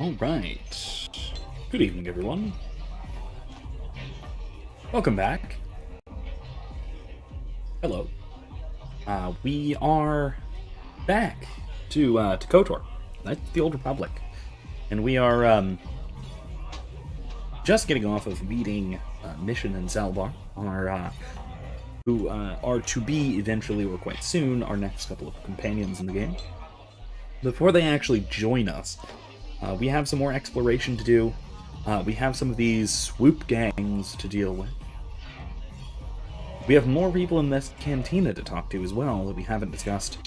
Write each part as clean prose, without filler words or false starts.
All right. Good evening, everyone. Welcome back. Hello. We are back to KOTOR. That's the Old Republic, and we are just getting off of meeting Mission and Zalbar, who are to be eventually or quite soon our next couple of companions in the game. Before they actually join us, we have some more exploration to do. We have some of these swoop gangs to deal with. We have more people in this cantina to talk to as well that we haven't discussed,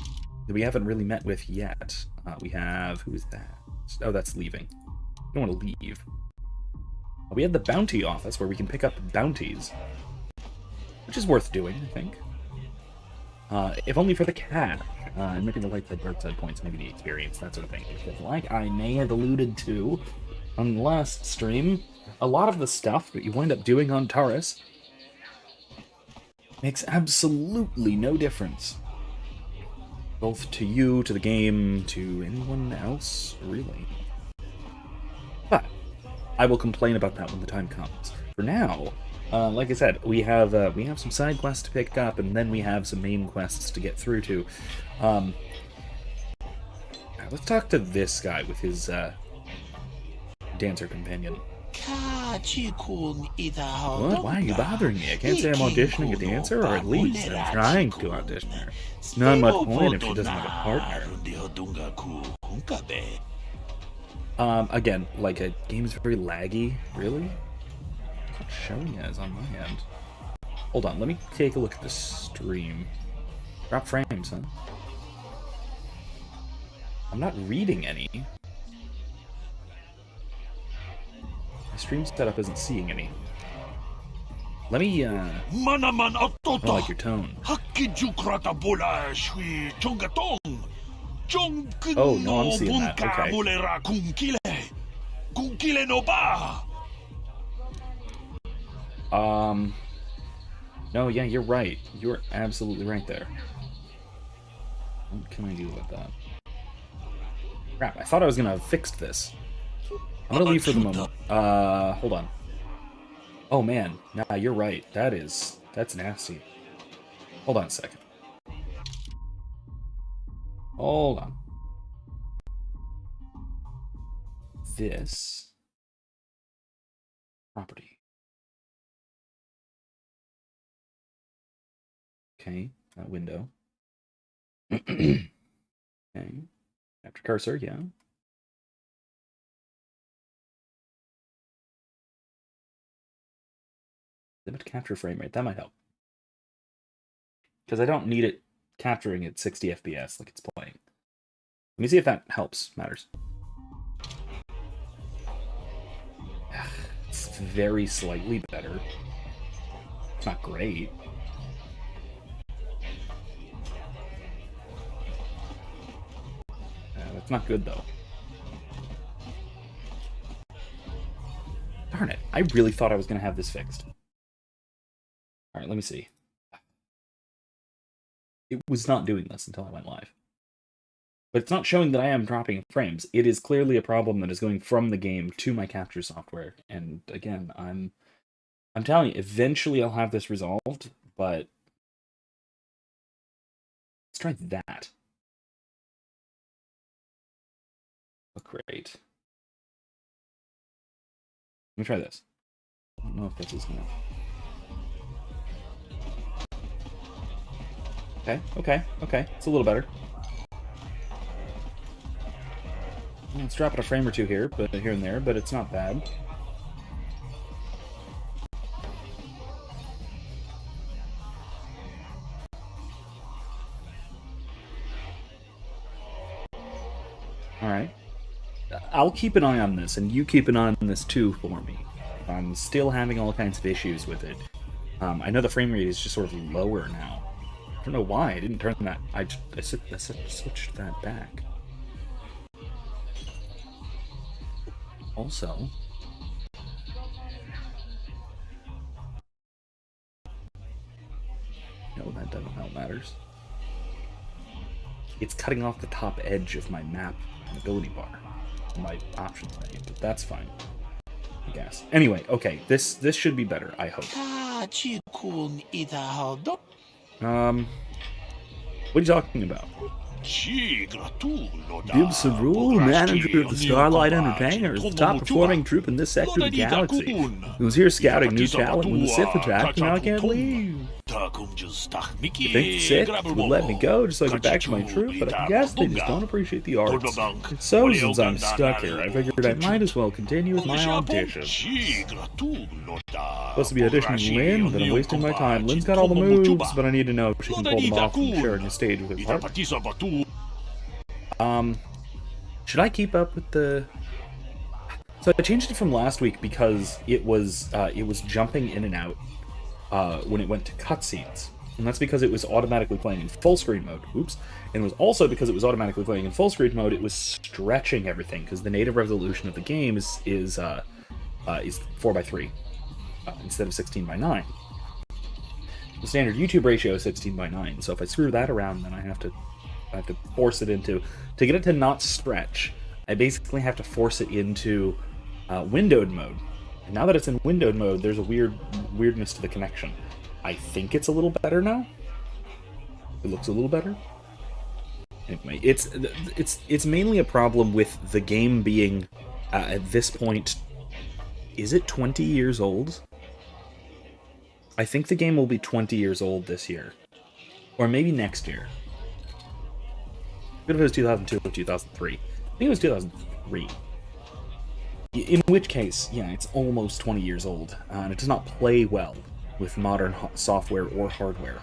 that we haven't really met with yet. We have... who is that? Oh, that's leaving. I don't want to leave. We have the bounty office where we can pick up bounties, which is worth doing, I think. If only for the cash. And maybe the light side, dark side points, maybe the experience, that sort of thing. Because like I may have alluded to on the last stream, a lot of the stuff that you wind up doing on Taris makes absolutely no difference. Both to you, to the game, to anyone else, really. But I will complain about that when the time comes. For now, like I said, we have some side quests to pick up, and then we have some main quests to get through to. Let's talk to this guy with his dancer companion. What? Why are you bothering me? I can't say I'm auditioning a dancer, or at least I'm trying to audition her. Not much point if she doesn't have a partner. Again, like, a game's very laggy. Really? It's not showing as on my end. Hold on, let me take a look at the stream. Drop frames, huh? I'm not reading any. My stream setup isn't seeing any. Let me, I don't like your tone. Oh, no, I'm seeing that. Okay. No, yeah, you're right. You're absolutely right there. What can I do about that? Crap, I thought I was gonna have fixed this. I'm gonna leave for the moment. Hold on. Oh man, nah, you're right. That's nasty. Hold on a second. Hold on. This property. Okay, that window. Okay. After cursor, yeah. Limit capture frame rate. That might help. Because I don't need it capturing at 60 FPS like it's playing. Let me see if that helps. Matters. It's very slightly better. It's not great. That's not good, though. Darn it. I really thought I was going to have this fixed. Alright, let me see. It was not doing this until I went live. But it's not showing that I am dropping frames. It is clearly a problem that is going from the game to my capture software. And again, I'm telling you, eventually I'll have this resolved, but let's try that. Look great. Let me try this. I don't know if this is gonna... Okay. It's a little better. Let's drop it a frame or two here and there, but it's not bad. Alright. I'll keep an eye on this, and you keep an eye on this too for me. I'm still having all kinds of issues with it. I know the frame rate is just sort of lower now. I don't know why. I didn't turn that. I switched that back. Also, no, that doesn't help matters. It's cutting off the top edge of my map and ability bar. my options menu, but that's fine, I guess. Anyway, okay, this should be better, I hope. What are you talking about? Gibbs Rule, manager of the Starlight Entertainers, the top performing troop in this sector of the galaxy. He was here scouting new talent when the Sith attacked, and now I can't leave. You think the Sith would let me go just so I get back to my troop, but I guess they just don't appreciate the arts. So since I'm stuck here, I figured I might as well continue with my audition. Supposed to be auditioning Lynn, but I'm wasting my time. Lynn's got all the moves, but I need to know if she can pull them off and sharing the stage with her partner. Should I keep up with the... So I changed it from last week because it was jumping in and out when it went to cutscenes. And that's because it was automatically playing in full screen mode. Oops. And it was also because it was automatically playing in full screen mode, it was stretching everything, because the native resolution of the game is 4:3 instead of 16:9. The standard YouTube ratio is 16:9, so if I screw that around, then I have to force it into... To get it to not stretch, I basically have to force it into windowed mode. And now that it's in windowed mode, there's a weirdness to the connection. I think it's a little better now. It looks a little better. Anyway, it's mainly a problem with the game being, at this point, is it 20 years old? I think the game will be 20 years old this year. Or maybe next year. Good if it was 2002 or 2003. I think it was 2003. In which case, yeah, it's almost 20 years old, and it does not play well with modern software or hardware.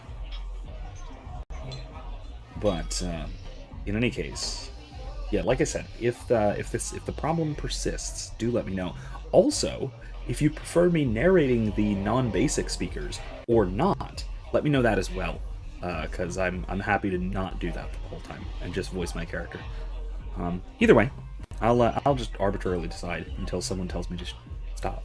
But in any case, yeah, like I said, if the problem persists, do let me know. Also, if you prefer me narrating the non-basic speakers or not, let me know that as well. Because I'm happy to not do that the whole time and just voice my character. Either way, I'll just arbitrarily decide until someone tells me to stop.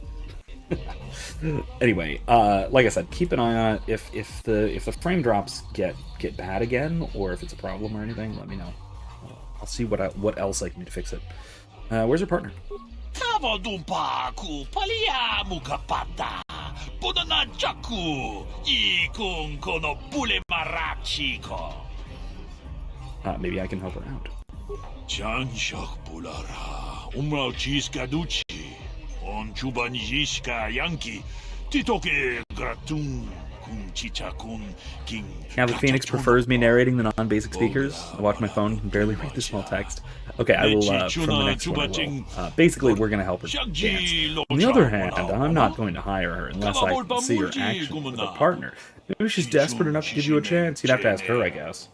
Anyway, like I said, keep an eye on it. If the frame drops get bad again, or if it's a problem or anything, let me know. I'll see what else I can do to fix it. Where's your partner? Maybe I can help her out. Now that Phoenix prefers me narrating the non-basic speakers, I watch my phone and barely read the small text. Okay, I will, from the next one I will. Basically, we're going to help her dance. On the other hand, I'm not going to hire her unless I can see her action with a partner. Maybe she's desperate enough to give you a chance. You'd have to ask her, I guess.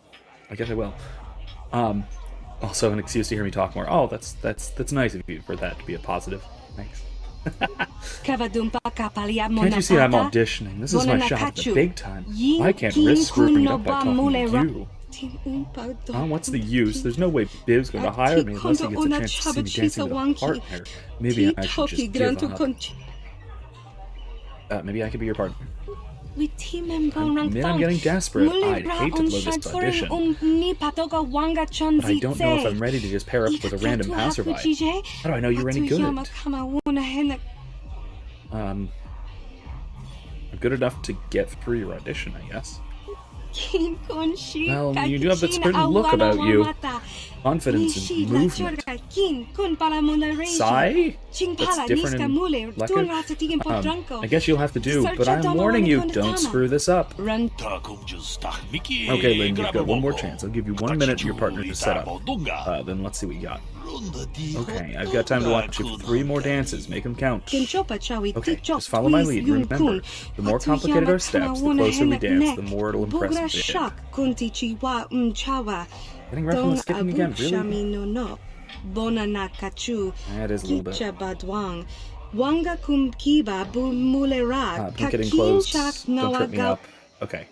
I guess I will. Also, an excuse to hear me talk more. Oh, that's nice of you for that to be a positive. Thanks. Can't you see I'm auditioning? This is my shot at the big time. I can't risk screwing it up by talking to you. What's the use? There's no way Bib's going to hire me unless he gets a chance to see me dancing with a partner. Maybe I should just give up. Maybe I could be your partner. I'm getting desperate. I'd hate to blow this audition. But I don't know if I'm ready to just pair up with a random passerby. How do I know you're any good? I'm good enough to get through your audition, I guess. Well, you do have that certain look about you. Confidence and movement. Sigh? That's different in Lekka. I guess you'll have to do, but I'm warning you, don't screw this up. Okay, Lynn, you've got one more chance. I'll give you 1 minute for your partner to set up. Then let's see what you got. Okay, I've got time to watch you for 3 more dances. Make them count. Okay, just follow my lead. Remember, the more complicated our steps, the closer we dance, the more it'll impress me. Getting rough on the skipping again, really? That is a little bit. I'm getting close. Don't trip me up. Okay.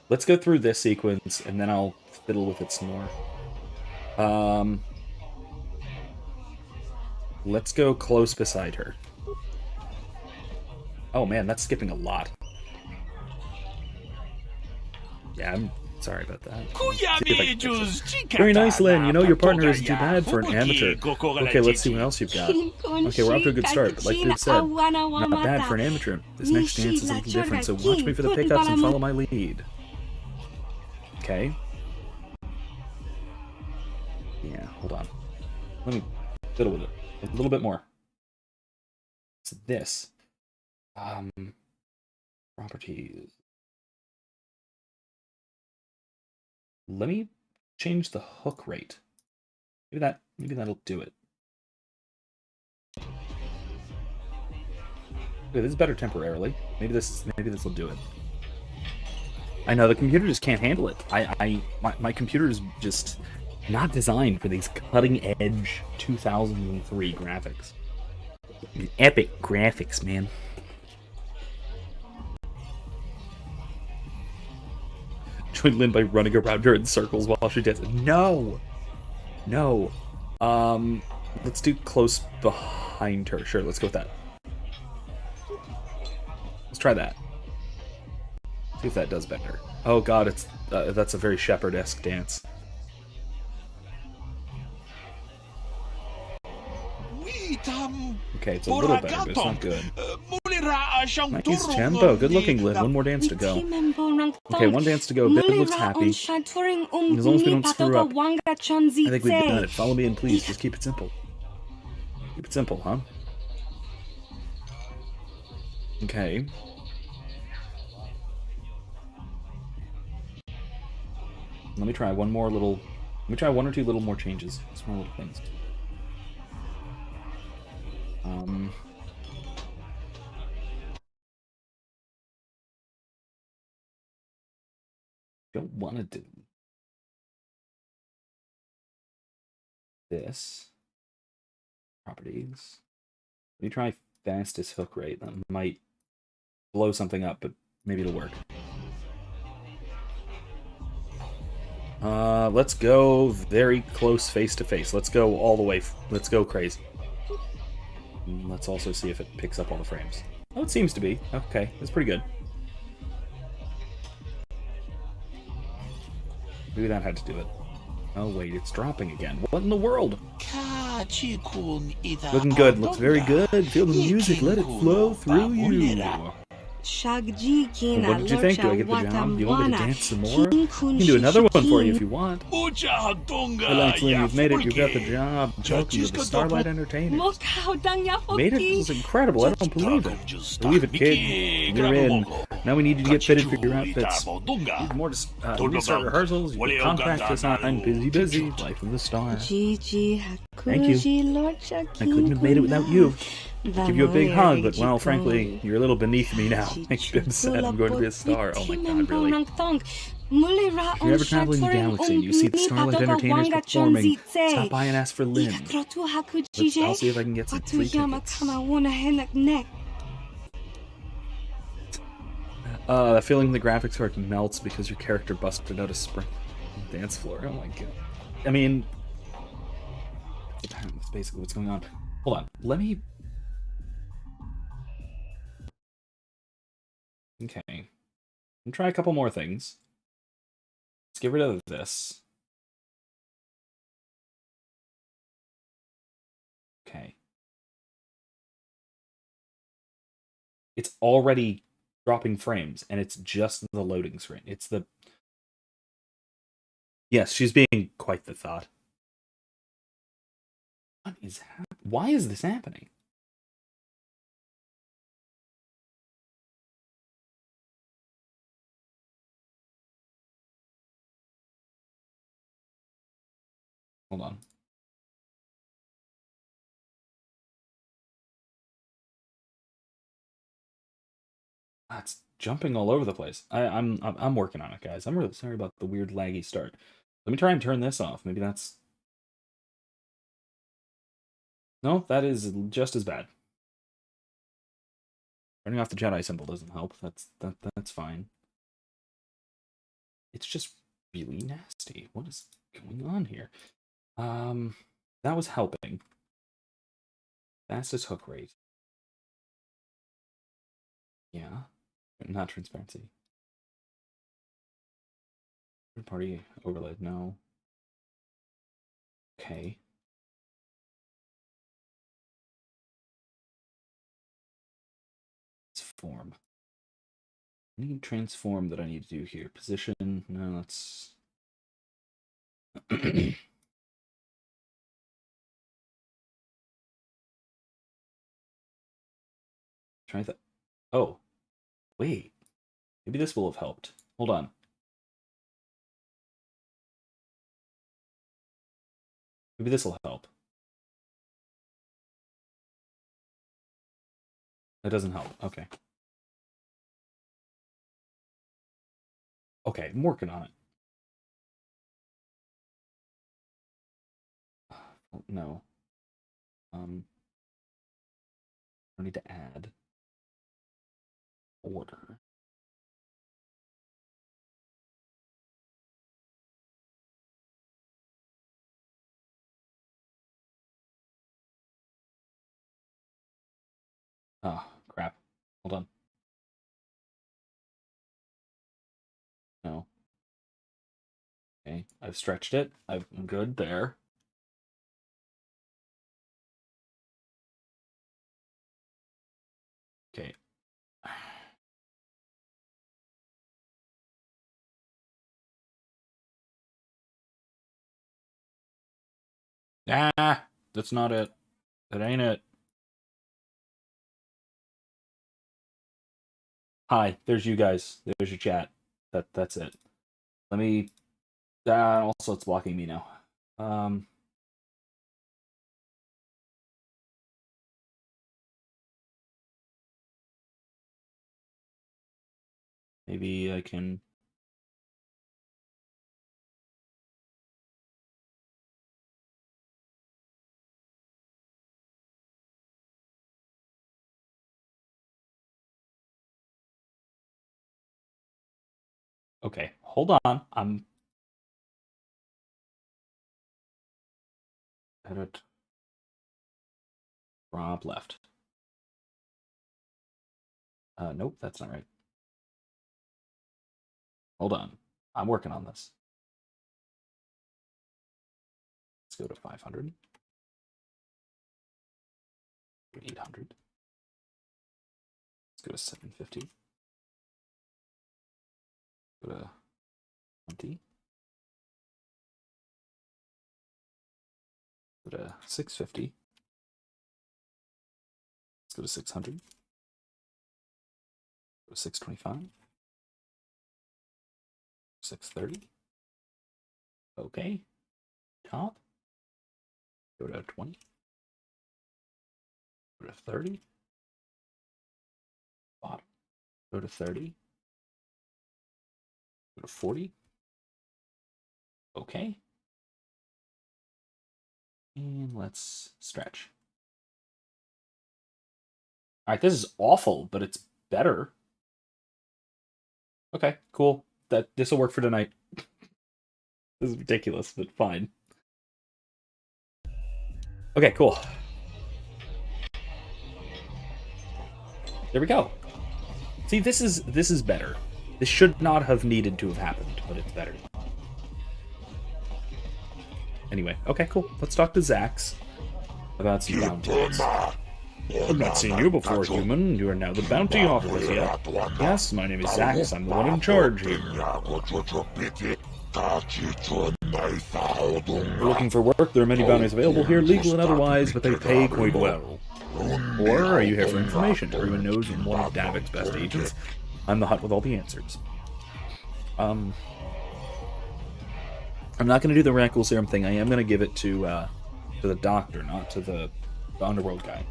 Let's go through this sequence, and then I'll fiddle with it some more. Let's go close beside her. Oh man, that's skipping a lot. Yeah, I'm Sorry about that. Very nice, Lynn. You know your partner isn't too bad for an amateur. Okay, let's see what else you've got. Okay, we're off to a good start, but like Bib said, not bad for an amateur. This next dance is a little different, so watch me for the pickups and follow my lead. Okay. Yeah, hold on. Let me fiddle with it a little bit more. So this. Properties. Let me change the hook rate. Maybe that'll do it. Okay, this is better temporarily. Maybe this will do it. I know the computer just can't handle it. My computer is just not designed for these cutting edge 2003 graphics. Epic graphics, man. Join Lynn by running around her in circles while she dances. No! No. Let's do close behind her. Sure, let's go with that. Let's try that. See if that does better. Oh god, it's that's a very Shepherd-esque dance. Okay, it's a little better, but it's not good. Nice tempo. Good looking, Lynn. One more dance to go. Okay, one dance to go. Bib looks happy. As long as we don't screw up, I think we've done it. Follow me and please, just keep it simple. Keep it simple, huh? Okay. Let me try one or two little more changes. Small little things. Don't want to do this. Properties. Let me try fastest hook rate. That might blow something up, but maybe it'll work. Let's go very close face to face. Let's go all the way. Let's go crazy. Let's also see if it picks up all the frames. Oh, it seems to be. Okay, that's pretty good. Maybe that had to do it. Oh wait, it's dropping again. What in the world? Looking good. Looks very good. Feel the music. Let it flow through you. Well, what did you think? Do I get the job? Do you want me to dance some more? I can do another one for you if you want. Excellent, you've made it. You've got the job. Welcome to the Starlight Entertainers. Made it? This is incredible. I don't believe it. Believe it, kid. You're in. Now we need you to get fitted for your outfits. Need more to start rehearsals. Your contract is on. Busy. Life of the star. Thank you. I couldn't have made it without you. I'd give you a big hug, but, well, frankly, you're a little beneath me now. Like Bib said, I'm going to be a star. Oh my god, really? If you're ever traveling the galaxy and you see the Starlight Entertainers performing, stop by and ask for Lynn. I'll see if I can get some free tickets. That feeling in the graphics card melts because your character busted out a spring on the dance floor. Oh my god. I mean, that's basically what's going on. Hold on, let me... Okay. I'm try a couple more things. Let's get rid of this. Okay. It's already dropping frames, and it's just the loading screen. It's the... Yes, she's being quite the thought. What is happening? Why is this happening? Hold on. It's jumping all over the place. I'm working on it, guys. I'm really sorry about the weird laggy start. Let me try and turn this off. Maybe that's... No, that is just as bad. Turning off the Jedi symbol doesn't help. That's fine. It's just really nasty. What is going on here? That was helping. Fastest hook rate. Yeah. Not transparency. Third party overlay, no. Okay. Transform. Any transform that I need to do here? Position, no, that's... Try that. Oh, wait. Maybe this will have helped. Hold on. Maybe this will help. That doesn't help. Okay. Okay, I'm working on it. No. I need to add order. Oh, crap. Hold on. No. Okay, I've stretched it. I'm good there. Okay. Ah, that's not it. That ain't it. Hi, there's you guys. There's your chat. That's it. Let me. Also, it's blocking me now. Maybe I can. Okay, hold on. I'm edit. Drop left. Nope, that's not right. Hold on. I'm working on this. Let's go to 500. 800. Let's go to 750. Go to 20. Go to 650. Let's go to 600. Go to 625. 630. Okay. Top. Go to 20. Go to 30. Bottom. Go to 30. Go to 40. Okay. And let's stretch. All right, this is awful, but it's better. Okay, cool. This will work for tonight. This is ridiculous, but fine. Okay, cool. There we go. See, this is better. This should not have needed to have happened, but it's better. Anyway, okay, cool. Let's talk to Zax about some bounties. I've not seen you before, human. You are now the bounty officer, yeah? Yes, my name is Zax. I'm the one in charge here. We're looking for work. There are many bounties available here, legal and otherwise, but they pay quite well. Or are you here for information? Everyone knows I'm one of Davik's best agents. I'm the hut with all the answers. I'm not going to do the Rackle Serum thing. I am going to give it to the doctor, not to the underworld guy.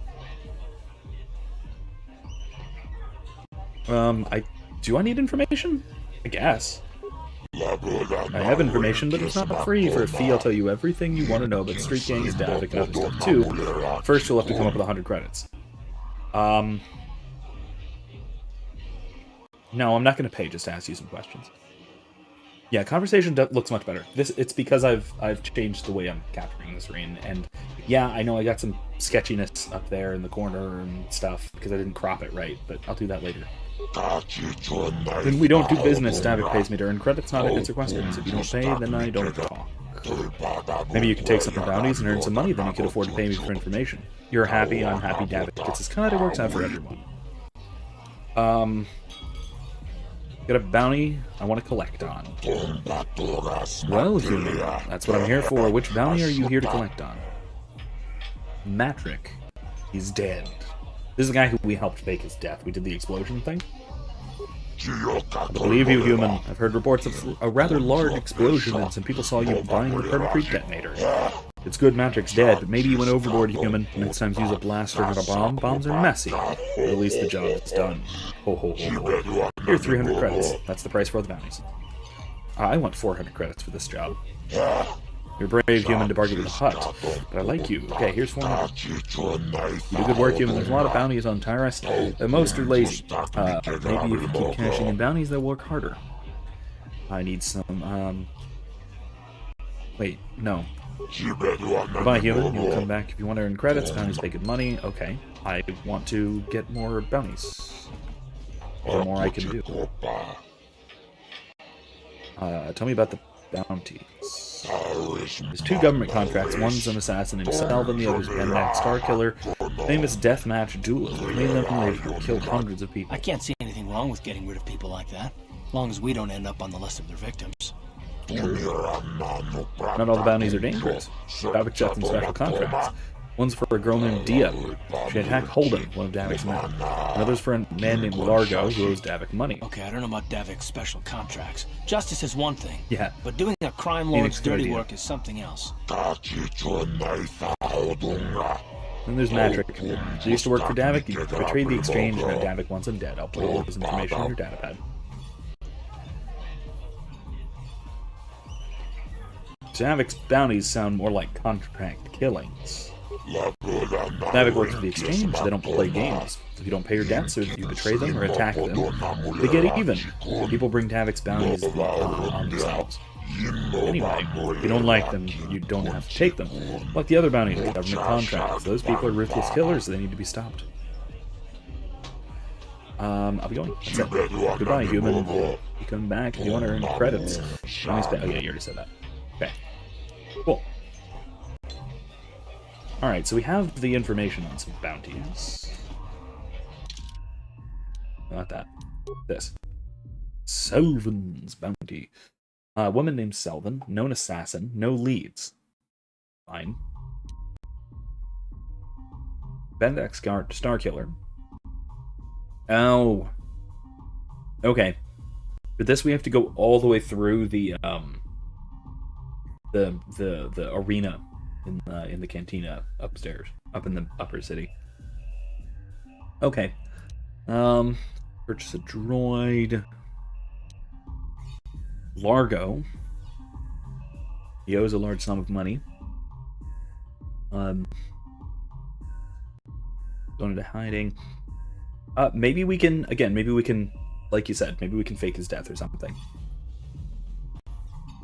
Do I need information? I guess. I have information, but it's not free. For a fee, I'll tell you everything you want to know about street gangs, Davik, and other stuff too. First, you'll have to come up with 100 credits. No, I'm not going to pay just to ask you some questions. Yeah, conversation looks much better. It's because I've changed the way I'm capturing the screen, and yeah, I know I got some sketchiness up there in the corner and stuff because I didn't crop it right, but I'll do that later. When we don't do business, Davik pays me to earn credits, not to answer questions. If you don't pay, then I don't talk. Maybe you could take some bounties and earn some money, then you could afford to pay me for information. You're happy, I'm happy, Davik gets his cut, it works out for everyone. Got a bounty I want to collect on. Well, human, that's what I'm here for. Which bounty are you here to collect on? Matrick. He's dead. This is the guy who we helped fake his death. We did the explosion thing. I believe you, human. I've heard reports of a rather large explosion and some people saw you buying the concrete detonator. It's good Matrick's dead, but maybe you went overboard, human. Next time use a blaster, not a bomb. Bombs are messy. But at least the job is done. Ho ho ho ho. Here, 300 credits. That's the price for the bounties. I want 400 credits for this job. You're brave, human, to bargain with a hut, but I like you. Okay, here's 400. You do good work, human. There's a lot of bounties on Taris. Most are lazy. Maybe if you keep cashing in bounties, they'll work harder. I need some, Wait, no. Goodbye, human. You'll come back if you want to earn credits. Bounties pay good money. Okay. I want to get more bounties. The more I can do. Tell me about the bounties. There's 2 government contracts. One's an assassin named Selvin, the other's a Bendak Starkiller. Famous deathmatch duelist. Between them, they've killed hundreds of people. I can't see anything wrong with getting rid of people like that, as long as we don't end up on the list of their victims. Not all the bounties are dangerous. Davik checks in special contracts. One's for a girl named Dia. She attacked Holden, one of Davik's men. Another's for a man named Largo, who owes Davik money. Okay, I don't know about Davik's special contracts. Justice is one thing. Yeah. But doing a crime lord's dirty work is something else. Then there's Matrick. He used to work for Davik. He betrayed the exchange, and now Davik wants him dead. I'll put all his information in your datapad. Davik's bounties sound more like contract killings. Davik works for the exchange. They don't play games. If you don't pay your debts, or if you betray them or attack them, they get even. People bring Davik's bounties on themselves. Anyway, if you don't like them, you don't have to take them. Like the other bounties, government contracts. Those people are ruthless killers, so they need to be stopped. I'll be going. That's it. Goodbye, human. You come back if you want to earn credits. Oh yeah, you already said that. Okay. Cool. Alright, so we have the information on some bounties. Not that. This. Selvin's bounty. A woman named Selvin, known assassin, no leads. Fine. Bendak Starkiller. Oh. Okay. For this we have to go all the way through the arena in the cantina upstairs, up in the upper city. Okay. Purchase a droid. Largo. He owes a large sum of money. Going into hiding. Maybe we can, like you said, maybe we can fake his death or something.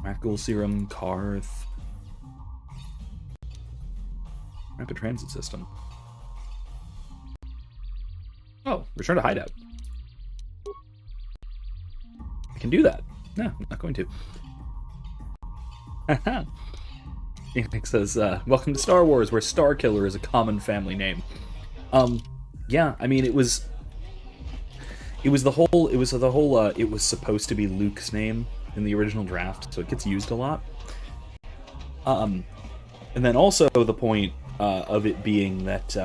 Radical Serum, Karth. Rapid transit system. Oh, return to hideout. I can do that. No, I'm not going to. Haha. Phoenix says, welcome to Star Wars, where Starkiller is a common family name. Yeah, I mean, it was supposed to be Luke's name in the original draft, so it gets used a lot. And then also the point of it being that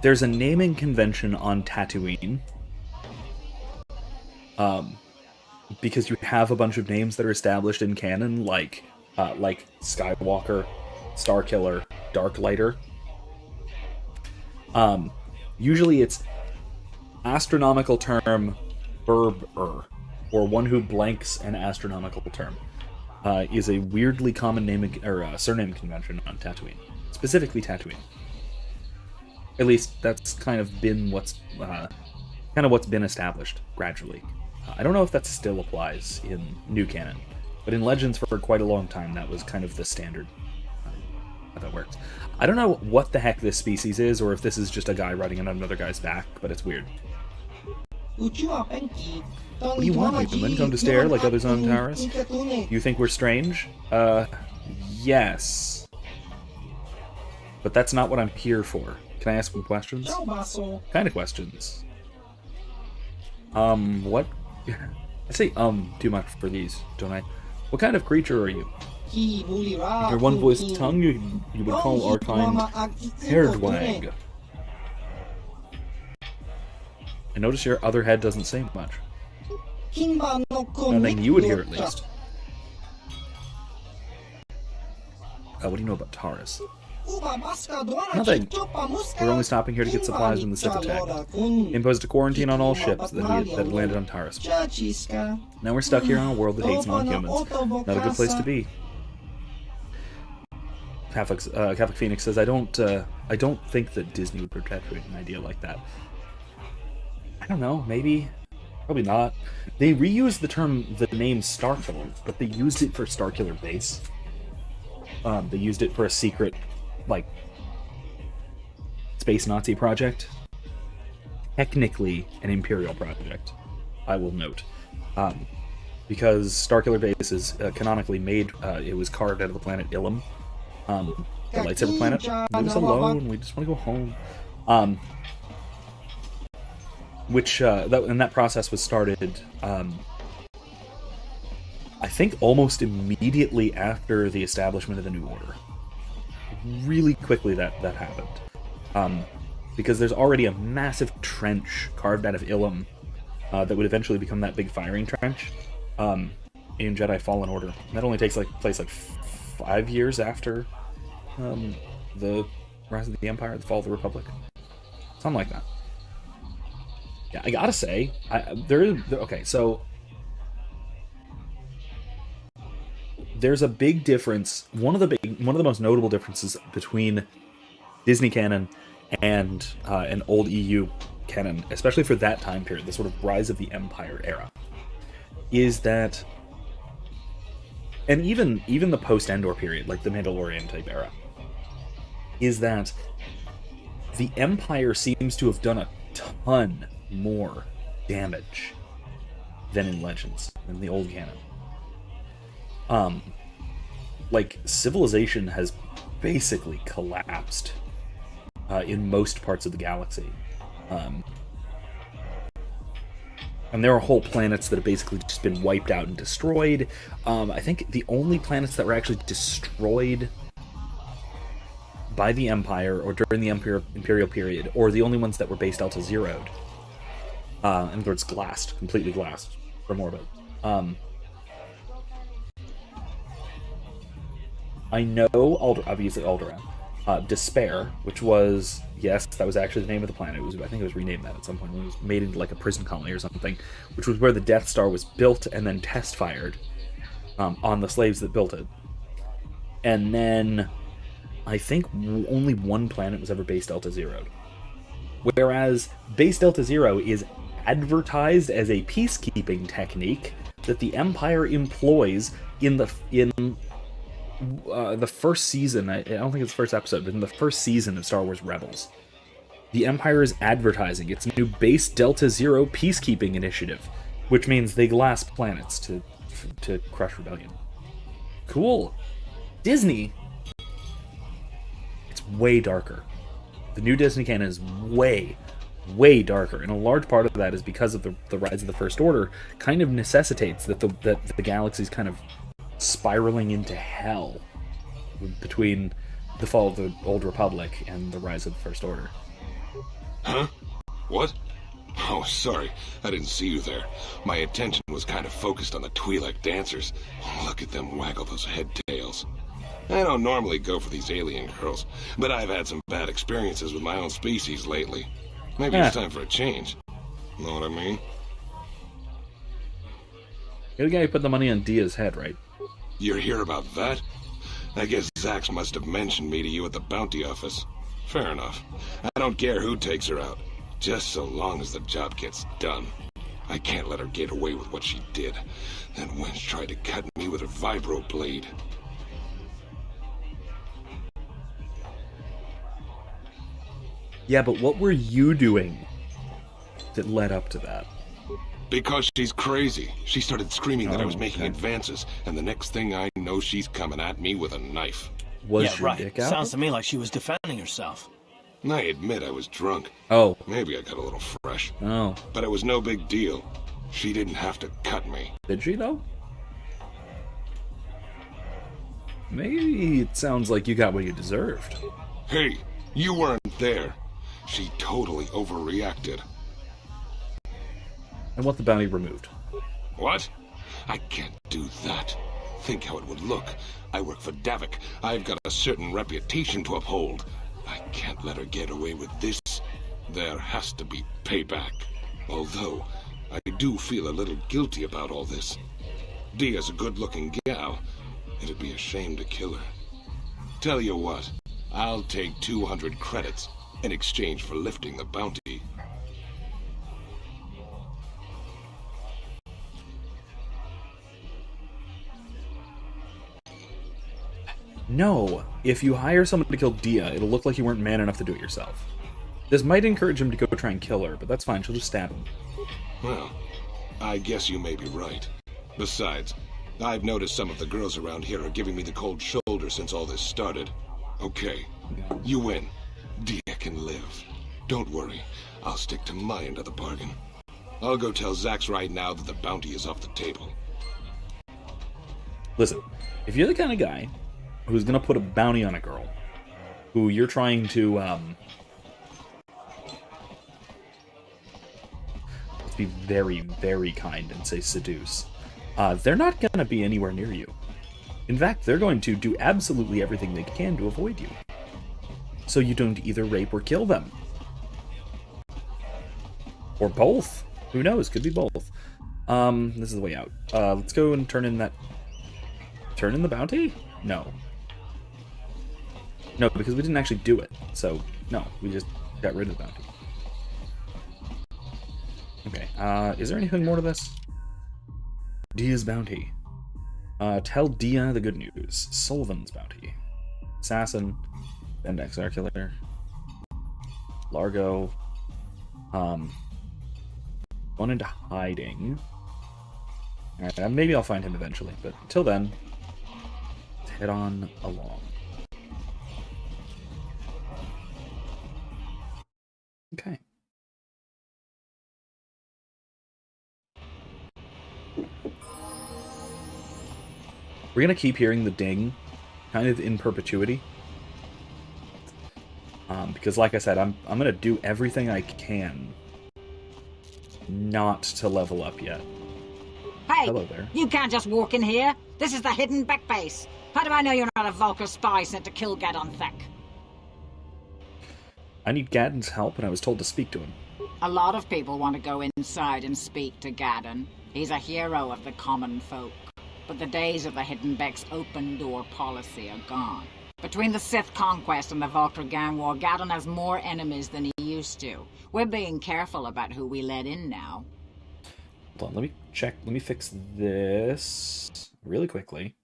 there's a naming convention on Tatooine, because you have a bunch of names that are established in canon, like Skywalker, Starkiller, Darklighter. Usually it's astronomical term, verb-er, or one who blanks an astronomical term. Is a weirdly common name or surname convention on Tatooine, specifically Tatooine. At least that's kind of been what's been established gradually. I don't know if that still applies in new canon, but in Legends for quite a long time that was kind of the standard. How that works. I don't know what the heck this species is, or if this is just a guy riding on another guy's back, but it's weird. What do you want, human? Come to stare like others on Taris? You think we're strange? Yes. But that's not what I'm here for. Can I ask some questions? Kind of questions. What? I say too much for these, don't I? What kind of creature are you? With your one-voiced tongue, you would call our kind Hairdwag. I notice your other head doesn't say much. Nothing you would hear, at least. What do you know about Taris? Nothing. We're only stopping here to get supplies when the Sith attacked. Imposed a quarantine on all ships that had landed on Taris. Now we're stuck here on a world that hates non-humans. Not a good place to be. Catholic Phoenix says, I don't think that Disney would perpetuate an idea like that. I don't know, maybe. Probably not. They reused the name Starkiller, but they used it for Starkiller Base. They used it for a secret, like, space Nazi project. Technically an Imperial project, I will note. Because Starkiller Base is canonically made, it was carved out of the planet Ilum. The lightsaber planet. Leave us alone, we just want to go home. That process was started, I think almost immediately after the establishment of the New Order. Really quickly that happened. Because there's already a massive trench carved out of Ilum that would eventually become that big firing trench in Jedi Fallen Order. That only takes place 5 years after the Rise of the Empire, the Fall of the Republic. Something like that. Yeah, I gotta say, okay, so there's a big difference. One of the most notable differences between Disney canon and an old EU canon, especially for that time period, the sort of Rise of the Empire era, is that, and even the post-Endor period, like the Mandalorian type era, is that the Empire seems to have done a ton more damage than in Legends, than the old canon. Like, civilization has basically collapsed in most parts of the galaxy. And there are whole planets that have basically just been wiped out and destroyed. I think the only planets that were actually destroyed by the Empire or during the Imperial period, or the only ones that were base Delta Zero'd, in other words, glassed, completely glassed from orbit. I know, obviously Alderaan. Despair, which was, yes, that was actually the name of the planet. I think it was renamed that at some point. It was made into like a prison colony or something, which was where the Death Star was built and then test fired on the slaves that built it. And then I think only one planet was ever base Delta Zero'd. Whereas base Delta Zero is advertised as a peacekeeping technique that the Empire employs in the first season. I don't think it's the first episode, but in the first season of Star Wars Rebels, the Empire is advertising its new base Delta Zero peacekeeping initiative, which means they glass planets to crush rebellion. Cool. Disney, it's way darker. The new Disney canon is way darker, and a large part of that is because of the rise of the First Order kind of necessitates that the galaxy's kind of spiraling into hell between the fall of the Old Republic and the rise of the First Order. Huh? What? Oh, sorry. I didn't see you there. My attention was kind of focused on the Twi'lek dancers. Look at them waggle those head tails. I don't normally go for these alien girls, but I've had some bad experiences with my own species lately. Maybe it's time for a change. Know what I mean? You're the guy who put the money on Dia's head, right? You're here about that? I guess Zax must have mentioned me to you at the bounty office. Fair enough. I don't care who takes her out, just so long as the job gets done. I can't let her get away with what she did. That wench tried to cut me with her vibro blade. Yeah, but what were you doing that led up to that? Because she's crazy. She started screaming that I was making okay. advances, and the next thing I know, she's coming at me with a knife. Was Yeah, your right. dick out? Sounds to me like she was defending herself. I admit I was drunk. Oh. Maybe I got a little fresh. Oh. But it was no big deal. She didn't have to cut me. Did she, though? Maybe it sounds like you got what you deserved. Hey, you weren't there. She totally overreacted. And want the bounty removed. What? I can't do that. Think how it would look. I work for Davik. I've got a certain reputation to uphold. I can't let her get away with this. There has to be payback. Although, I do feel a little guilty about all this. Dia's a good-looking gal. It'd be a shame to kill her. Tell you what, I'll take 200 credits in exchange for lifting the bounty. No, if you hire someone to kill Dia, it'll look like you weren't man enough to do it yourself. This might encourage him to go try and kill her, but that's fine, she'll just stab him. Well, I guess you may be right. Besides, I've noticed some of the girls around here are giving me the cold shoulder since all this started. Okay, you win. Dia can live. Don't worry, I'll stick to my end of the bargain. I'll go tell Zax right now that the bounty is off the table. Listen, if you're the kind of guy who's gonna put a bounty on a girl, who you're trying to, let's be very, very kind and say seduce, they're not gonna be anywhere near you. In fact, they're going to do absolutely everything they can to avoid you. So you don't either rape or kill them. Or both. Who knows? Could be both. This is the way out. Let's go and turn in that... Turn in the bounty? No. No, because we didn't actually do it. So, no. We just got rid of the bounty. Okay, is there anything more to this? Dia's bounty. Tell Dia the good news. Sullivan's bounty. Assassin. Bendex Circulator. Largo. Gone into hiding. Alright, maybe I'll find him eventually, but until then, let's head on along. Okay. We're gonna keep hearing the ding, kind of in perpetuity. Because like I said, I'm gonna do everything I can not to level up yet. Hey, Hello there. you can't just walk in here. This is the hidden back base. How do I know you're not a Vulcan spy sent to kill Gadon Thek? I need Gadon's help, and I was told to speak to him. A lot of people want to go inside and speak to Gadon. He's a hero of the common folk. But the days of the Hidden Beck's open-door policy are gone. Between the Sith conquest and the Vulcan gang war, Gadon has more enemies than he used to. We're being careful about who we let in now. Hold on, let me check. Let me fix this really quickly.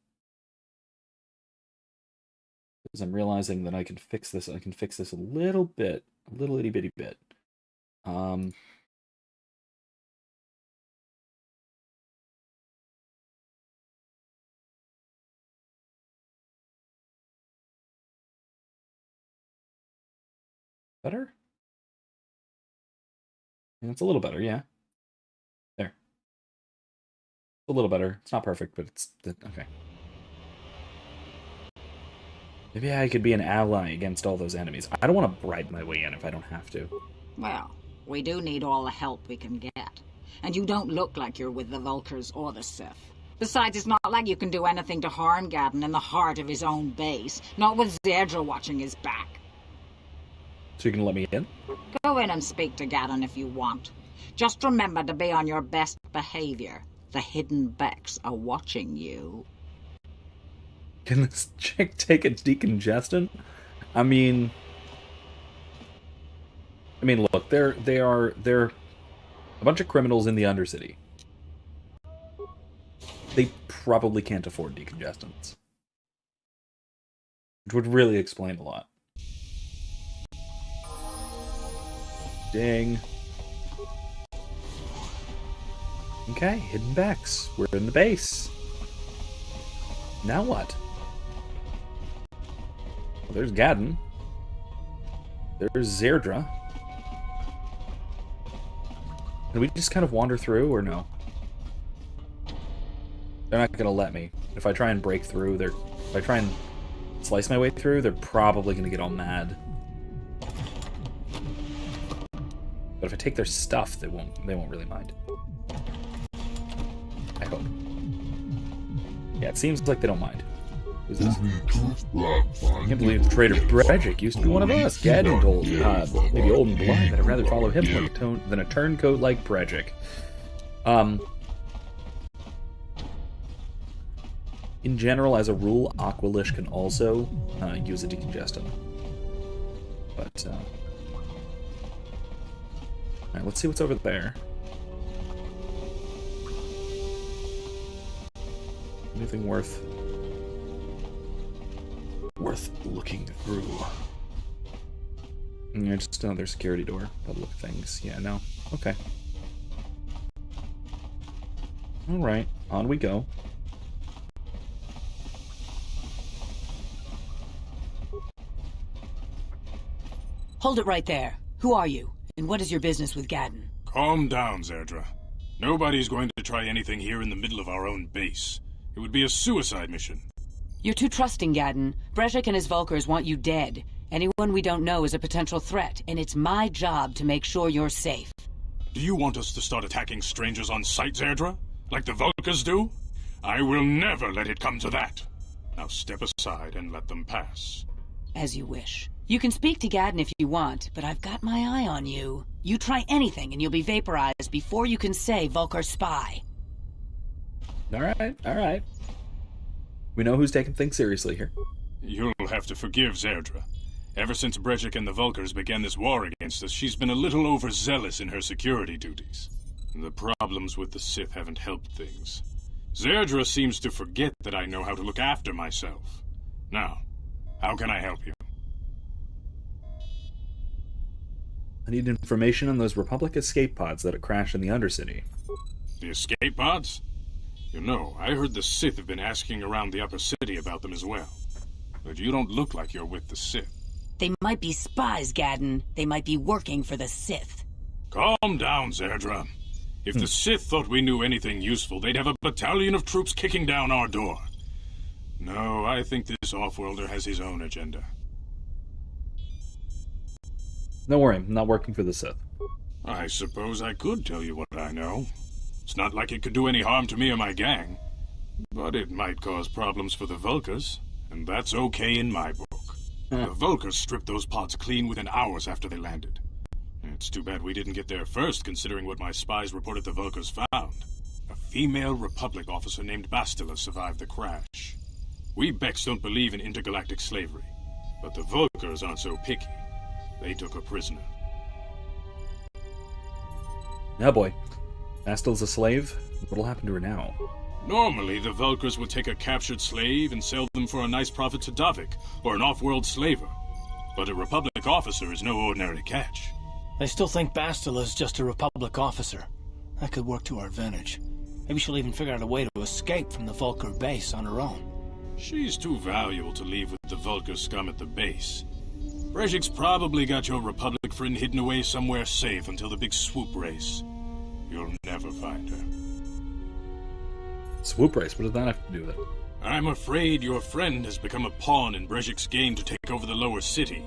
Because I'm realizing that I can fix this. I can fix this a little bit. A little itty-bitty bit. Better? Yeah, it's a little better, yeah. There. A little better. It's not perfect, but it's... okay. Maybe I could be an ally against all those enemies. I don't want to bribe my way in if I don't have to. Well, we do need all the help we can get. And you don't look like you're with the Vulkars or the Sith. Besides, it's not like you can do anything to harm Gadon in the heart of his own base. Not with Zedra watching his back. So you can let me in? Go in and speak to Gadon if you want. Just remember to be on your best behavior. The Hidden Becks are watching you. Can this chick take a decongestant? I mean, look, they're a bunch of criminals in the undercity. They probably can't afford decongestants, which would really explain a lot. Ding. Okay, hidden Bex. We're in the base. Now what? Well, there's Gadden. There's Zerdra. Can we just kind of wander through, or no? They're not gonna let me. If I try and break through, if I try and slice my way through, they're probably gonna get all mad. But if I take their stuff, they won't really mind. I hope. Yeah, it seems like they don't mind. Who's this? I can't believe the traitor Bredgick used to be one of us. Gadden told, maybe old and blind, but I'd rather follow him than a turncoat like Bredgick. In general, as a rule, Aqualish can also use a decongestant. But, alright, let's see what's over there. Anything worth looking through? Yeah, just another security door. Public things. Yeah, no. Okay. Alright, on we go. Hold it right there. Who are you? And what is your business with Gadden? Calm down, Zerdra. Nobody's going to try anything here in the middle of our own base. It would be a suicide mission. You're too trusting, Gadden. Bredgick and his Vulkars want you dead. Anyone we don't know is a potential threat, and it's my job to make sure you're safe. Do you want us to start attacking strangers on sight, Zerdra? Like the Vulkars do? I will never let it come to that. Now step aside and let them pass. As you wish. You can speak to Gadden if you want, but I've got my eye on you. You try anything and you'll be vaporized before you can say Vulkar spy. Alright. We know who's taking things seriously here. You'll have to forgive Zerdra. Ever since Bredgick and the Vulkars began this war against us, she's been a little overzealous in her security duties. The problems with the Sith haven't helped things. Zerdra seems to forget that I know how to look after myself. Now, how can I help you? I need information on those Republic escape pods that had crashed in the Undercity. The escape pods? You know, I heard the Sith have been asking around the upper city about them as well. But you don't look like you're with the Sith. They might be spies, Gadden. They might be working for the Sith. Calm down, Zerdra. If the Sith thought we knew anything useful, they'd have a battalion of troops kicking down our door. No, I think this off-worlder has his own agenda. Don't worry, I'm not working for the Sith. I suppose I could tell you what I know. It's not like it could do any harm to me or my gang. But it might cause problems for the Vulkars, and that's okay in my book. The Vulkars stripped those pods clean within hours after they landed. It's too bad we didn't get there first, considering what my spies reported the Vulkars found. A female Republic officer named Bastila survived the crash. We Becks don't believe in intergalactic slavery, but the Vulkars aren't so picky. They took her prisoner. Now, boy. Bastila's a slave? What'll happen to her now? Normally, the Vulkars would take a captured slave and sell them for a nice profit to Davik, or an off-world slaver. But a Republic officer is no ordinary catch. I still think Bastila's just a Republic officer. That could work to our advantage. Maybe she'll even figure out a way to escape from the Vulkar base on her own. She's too valuable to leave with the Vulkar scum at the base. Bredgick's probably got your Republic friend hidden away somewhere safe until the big swoop race. You'll never find her. Swoop race? What does that have to do with it? I'm afraid your friend has become a pawn in Bredgick's game to take over the lower city.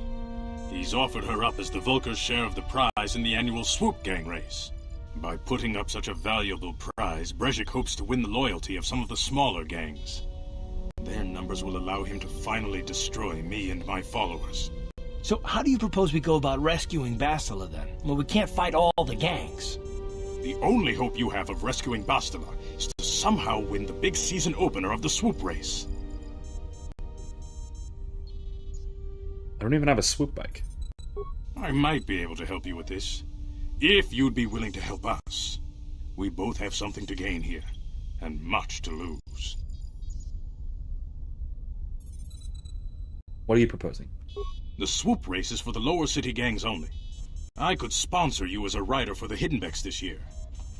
He's offered her up as the Vulkar's share of the prize in the annual swoop gang race. By putting up such a valuable prize, Bredgick hopes to win the loyalty of some of the smaller gangs. Their numbers will allow him to finally destroy me and my followers. So how do you propose we go about rescuing Bastila then? Well, we can't fight all the gangs. The only hope you have of rescuing Bastila is to somehow win the big season opener of the swoop race. I don't even have a swoop bike. I might be able to help you with this, if you'd be willing to help us. We both have something to gain here, and much to lose. What are you proposing? The swoop race is for the lower city gangs only. I could sponsor you as a rider for the Hiddenbecks this year.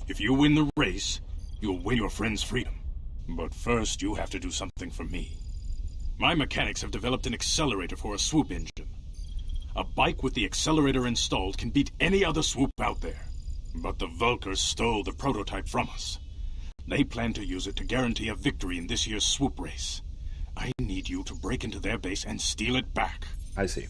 If you win the race, you'll win your friend's freedom. But first, you have to do something for me. My mechanics have developed an accelerator for a swoop engine. A bike with the accelerator installed can beat any other swoop out there. But the Vulkars stole the prototype from us. They plan to use it to guarantee a victory in this year's swoop race. I need you to break into their base and steal it back. I see.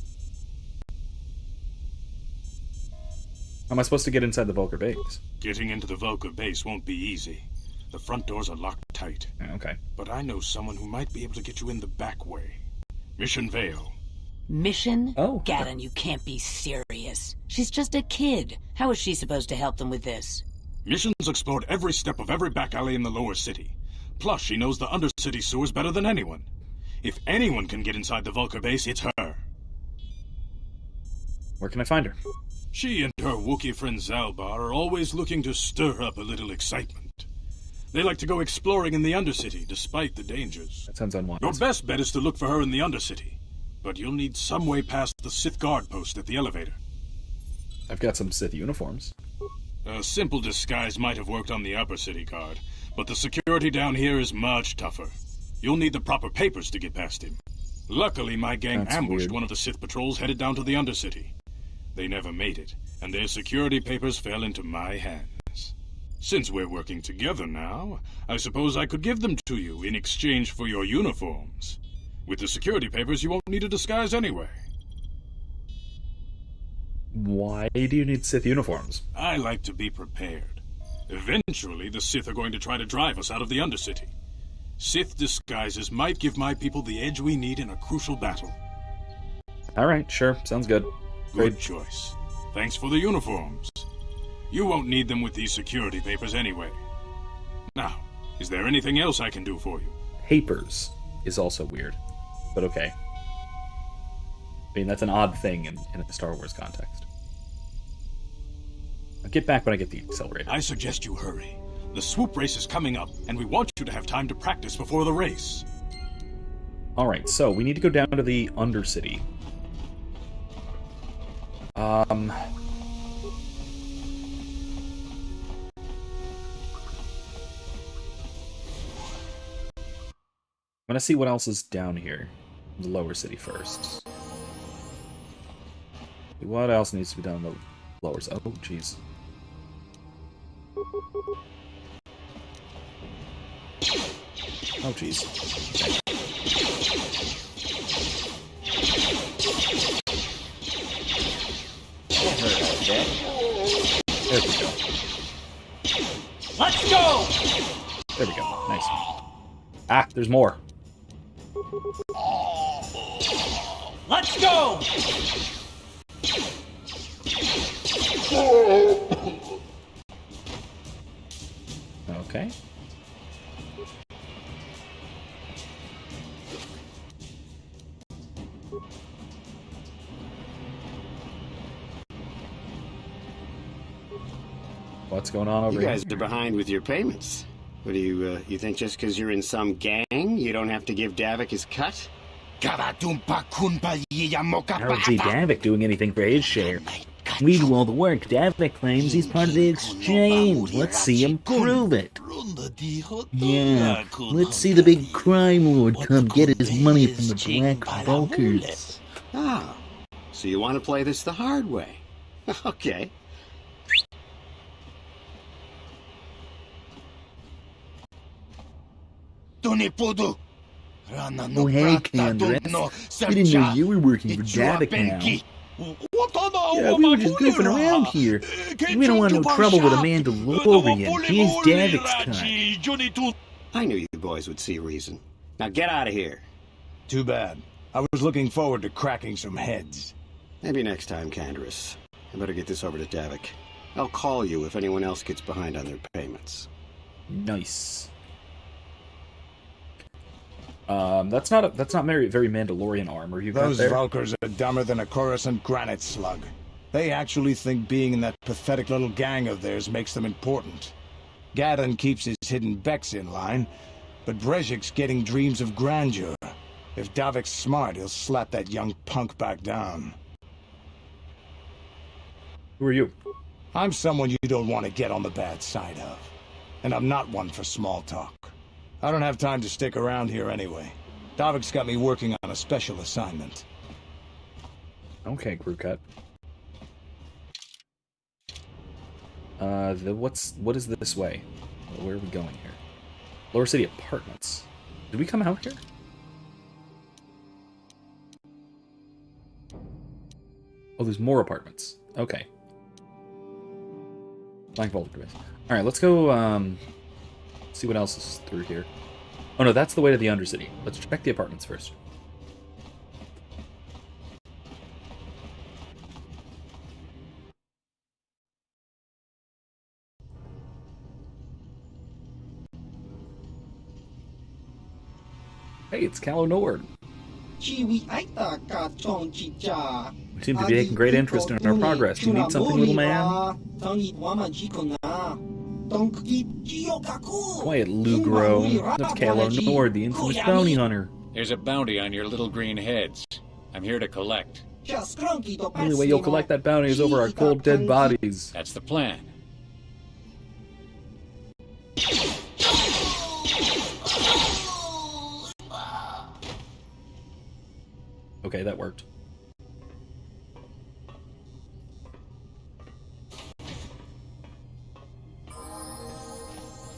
How am I supposed to get inside the Vulkar base? Getting into the Vulkar base won't be easy. The front doors are locked tight. Okay. But I know someone who might be able to get you in the back way. Mission Vale. Mission? Oh. Gaddon, you can't be serious. She's just a kid. How is she supposed to help them with this? Mission's explored every step of every back alley in the lower city. Plus, she knows the undercity sewers better than anyone. If anyone can get inside the Vulkar base, it's her. Where can I find her? She and her Wookiee friend Zalbar are always looking to stir up a little excitement. They like to go exploring in the undercity, despite the dangers. That sounds unwise. Your best bet is to look for her in the undercity. But you'll need some way past the Sith guard post at the elevator. I've got some Sith uniforms. A simple disguise might have worked on the upper city guard, but the security down here is much tougher. You'll need the proper papers to get past him. Luckily, my gang That's ambushed weird. one of the Sith patrols headed down to the undercity. They never made it, and their security papers fell into my hands. Since we're working together now, I suppose I could give them to you in exchange for your uniforms. With the security papers, you won't need a disguise anyway. Why do you need Sith uniforms? I like to be prepared. Eventually, the Sith are going to try to drive us out of the Undercity. Sith disguises might give my people the edge we need in a crucial battle. Alright, sure. Sounds good. Good choice. Thanks for the uniforms. You won't need them with these security papers anyway. Now, is there anything else I can do for you? Papers is also weird, but okay. I mean, that's an odd thing in a Star Wars context. I'll get back when I get the accelerator. I suggest you hurry. The swoop race is coming up, and we want you to have time to practice before the race. Alright, so we need to go down to the Undercity. I'm gonna see what else is down here. The lower city first. What else needs to be done in the lower city? Oh, jeez. Oh, jeez. There we go. Let's go! There we go. Nice. Ah, there's more. Let's go! Okay. What's going on over You here? guys are behind with your payments. What do you think just because you're in some gang, you don't have to give Davik his cut? I don't see Davik doing anything for his share. We do all the work. Davik claims he's part of the exchange. Let's see him prove it. Yeah, let's see the big crime lord come get his money from the Black Vulkars. Ah, so you want to play this the hard way? Okay. Oh, hey, Candace. We didn't know you were working for Davik now. Yeah, we were just goofing around here. We don't want no trouble with a Mandalorian. He's Davik's cut. I knew you boys would see reason. Now get out of here. Too bad. I was looking forward to cracking some heads. Maybe next time, Candace. I better get this over to Davik. I'll call you if anyone else gets behind on their payments. Nice. That's not very Mandalorian armor you got Those there. Vulkars are dumber than a Coruscant granite slug. They actually think being in that pathetic little gang of theirs makes them important. Gaddon keeps his hidden Becks in line, but Brezhik's getting dreams of grandeur. If Davik's smart, he'll slap that young punk back down. Who are you? I'm someone you don't want to get on the bad side of. And I'm not one for small talk. I don't have time to stick around here anyway. Davik's got me working on a special assignment. Okay, crew cut. What is this way? Where are we going here? Lower City Apartments. Did we come out here? Oh, there's more apartments. Okay. Blank Vault Device. Alright, let's go, see what else is through here. Oh no, that's the way to the Undercity. Let's check the apartments first. Hey, it's Calo Nord. We seem to be taking great interest in our progress. Do you need something, little man? Quiet, Lugro. That's Calo Nord, the infamous bounty hunter. There's a bounty on your little green heads. I'm here to collect. The only way you'll collect that bounty is over our cold, dead bodies. That's the plan. Okay, that worked.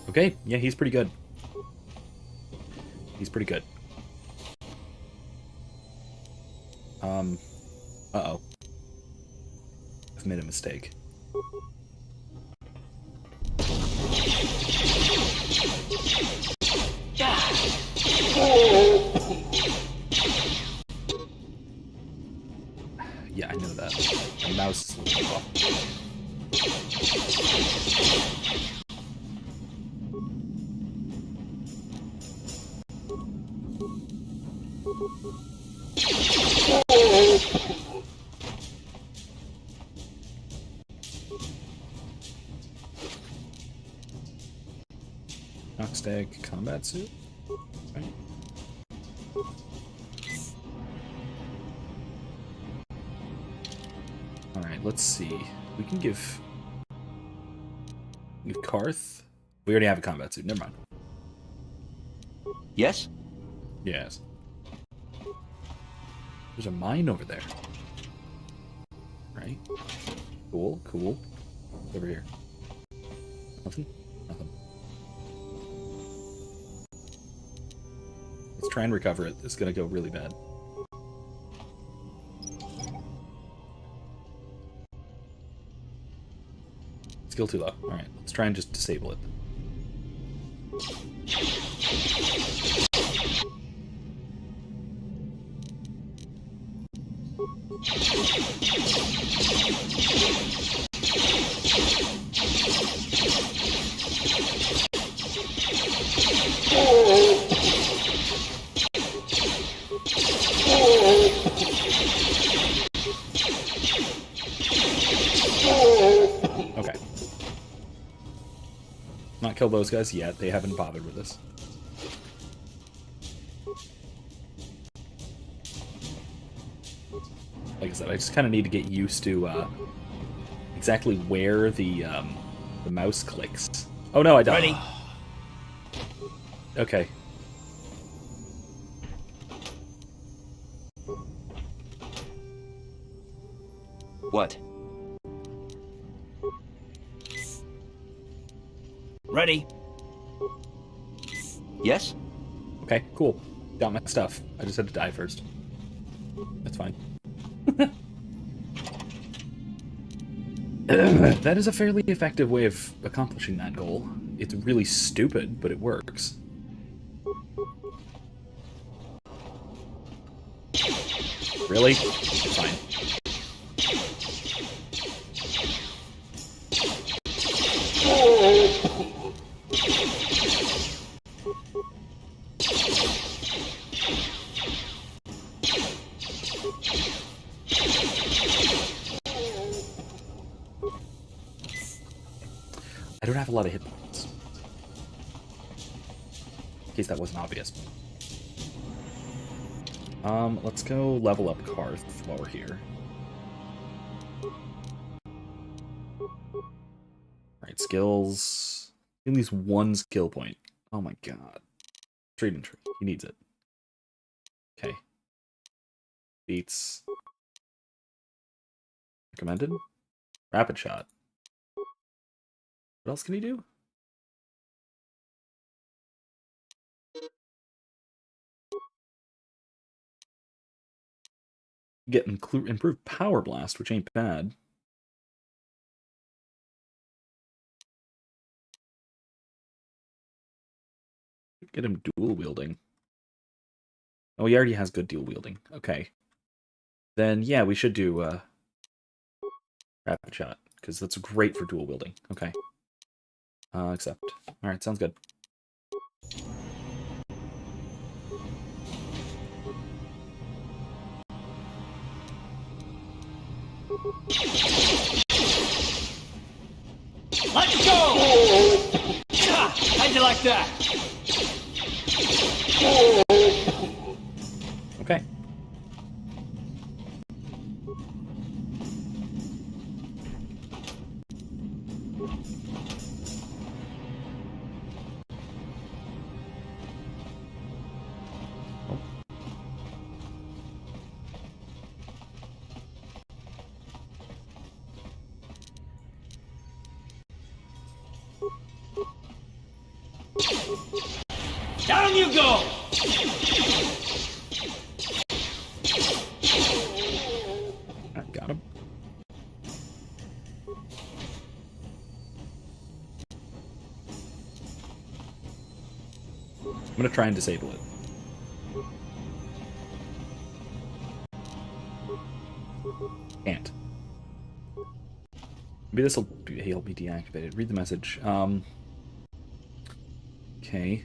Okay, yeah, he's pretty good. He's pretty good. Uh-oh. I've made a mistake. Yeah, I know that. The mouse is a little off. Knockstag combat suit? Okay. Alright, let's see. We can give Karth? We already have a combat suit, never mind. Yes? Yes. There's a mine over there. Right? Cool, cool. Over here. Nothing? Nothing. Let's try and recover it. It's gonna go really bad. Skill too low. Alright, let's try and just disable it. Okay. Not kill those guys yet. They haven't bothered with us. Like I said, I just kind of need to get used to exactly where the mouse clicks. Oh no, I died. Ready. Okay. What? Ready. Yes? Okay, cool. Got my stuff. I just had to die first. That's fine. That is a fairly effective way of accomplishing that goal. It's really stupid, but it works. Really? Fine. I don't have a lot of hit points. In case that wasn't obvious. Let's go level up Karth while we're here. skills. At least one skill point. Oh my god. Trade and tree. He needs it. Okay. Beats. Recommended. Rapid shot. What else can he do? Get improved power blast, which ain't bad. Get him dual wielding. Oh, he already has good dual wielding. Okay. Then yeah, we should do rapid shot because that's great for dual wielding. Okay. Accept. All right, sounds good. Let's go! How'd you like that? Okay. Down you go! I got him. I'm gonna try and disable it. Can't. Maybe this will help me deactivate it. Read the message. Okay.